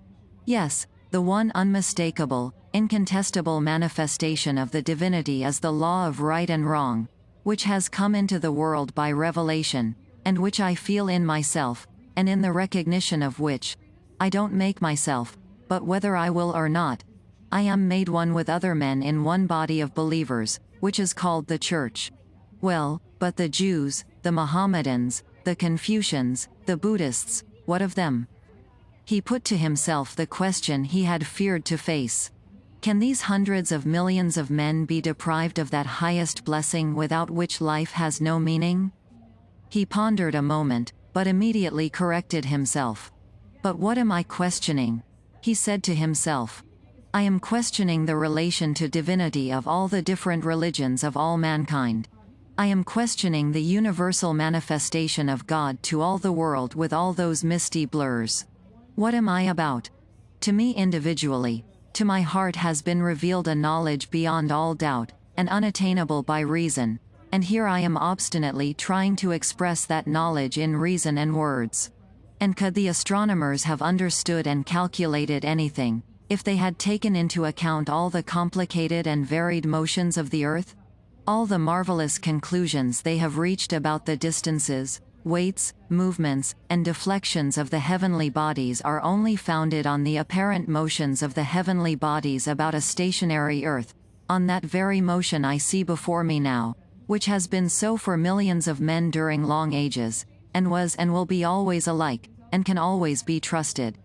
Yes, the one unmistakable, incontestable manifestation of the divinity is the law of right and wrong, which has come into the world by revelation, and which I feel in myself, and in the recognition of which, I don't make myself, but whether I will or not, I am made one with other men in one body of believers, which is called the Church. Well, but the Jews, the Mohammedans, the Confucians, the Buddhists, what of them? He put to himself the question he had feared to face. Can these hundreds of millions of men be deprived of that highest blessing without which life has no meaning? He pondered a moment, but immediately corrected himself. But what am I questioning? He said to himself. I am questioning the relation to divinity of all the different religions of all mankind. I am questioning the universal manifestation of God to all the world with all those misty blurs. What am I about? To me individually, to my heart has been revealed a knowledge beyond all doubt, and unattainable by reason, and here I am obstinately trying to express that knowledge in reason and words. And could the astronomers have understood and calculated anything, if they had taken into account all the complicated and varied motions of the earth? All the marvelous conclusions they have reached about the distances, weights, movements, and deflections of the heavenly bodies are only founded on the apparent motions of the heavenly bodies about a stationary earth, on that very motion I see before me now, which has been so for millions of men during long ages, and was and will be always alike, and can always be trusted.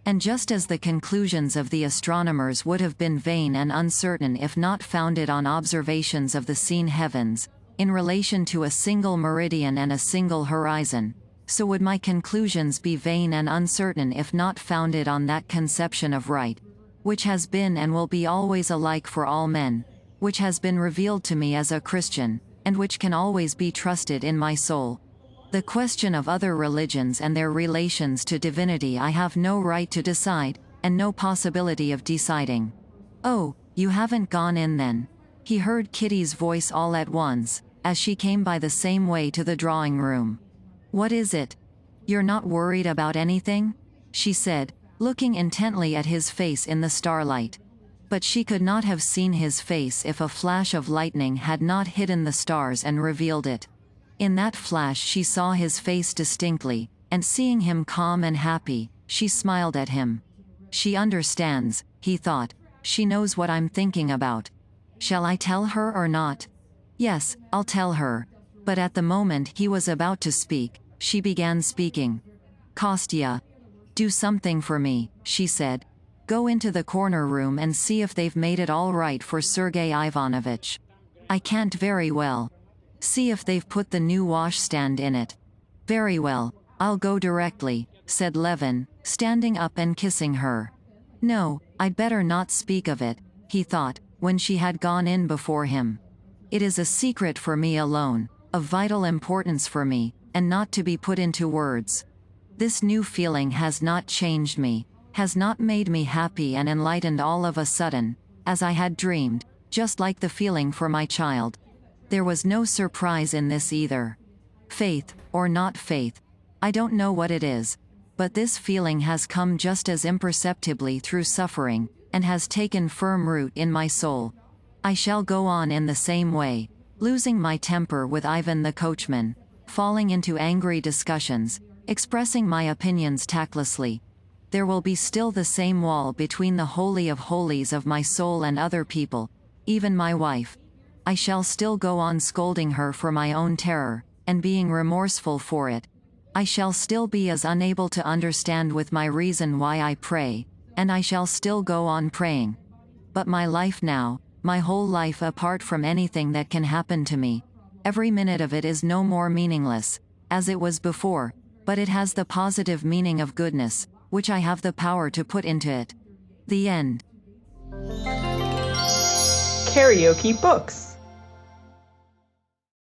And just as the conclusions of the astronomers would have been vain and uncertain if not founded on observations of the seen heavens, in relation to a single meridian and a single horizon, so would my conclusions be vain and uncertain if not founded on that conception of right, which has been and will be always alike for all men, which has been revealed to me as a Christian, and which can always be trusted in my soul. The question of other religions and their relations to divinity I have no right to decide, and no possibility of deciding. Oh, you haven't gone in then? He heard Kitty's voice all at once, as she came by the same way to the drawing room. What is it? You're not worried about anything? She said, looking intently at his face in the starlight. But she could not have seen his face if a flash of lightning had not hidden the stars and revealed it. In that flash she saw his face distinctly, and seeing him calm and happy, she smiled at him. She understands, he thought. She knows what I'm thinking about. Shall I tell her or not? Yes, I'll tell her. But at the moment he was about to speak, she began speaking. Kostya. Do something for me, she said. Go into the corner room and see if they've made it all right for Sergei Ivanovich. I can't very well. See if they've put the new washstand in it. Very well, I'll go directly, said Levin, standing up and kissing her. No, I'd better not speak of it, he thought, when she had gone in before him. It is a secret for me alone, of vital importance for me, and not to be put into words. This new feeling has not changed me, has not made me happy and enlightened all of a sudden, as I had dreamed, just like the feeling for my child. There was no surprise in this either. Faith, or not faith, I don't know what it is, but this feeling has come just as imperceptibly through suffering, and has taken firm root in my soul. I shall go on in the same way, losing my temper with Ivan the coachman, falling into angry discussions, expressing my opinions tactlessly. There will be still the same wall between the holy of holies of my soul and other people, even my wife. I shall still go on scolding her for my own terror, and being remorseful for it. I shall still be as unable to understand with my reason why I pray, and I shall still go on praying. But my life now, my whole life apart from anything that can happen to me, every minute of it is no more meaningless, as it was before, but it has the positive meaning of goodness, which I have the power to put into it. The end. KaraokeBooks.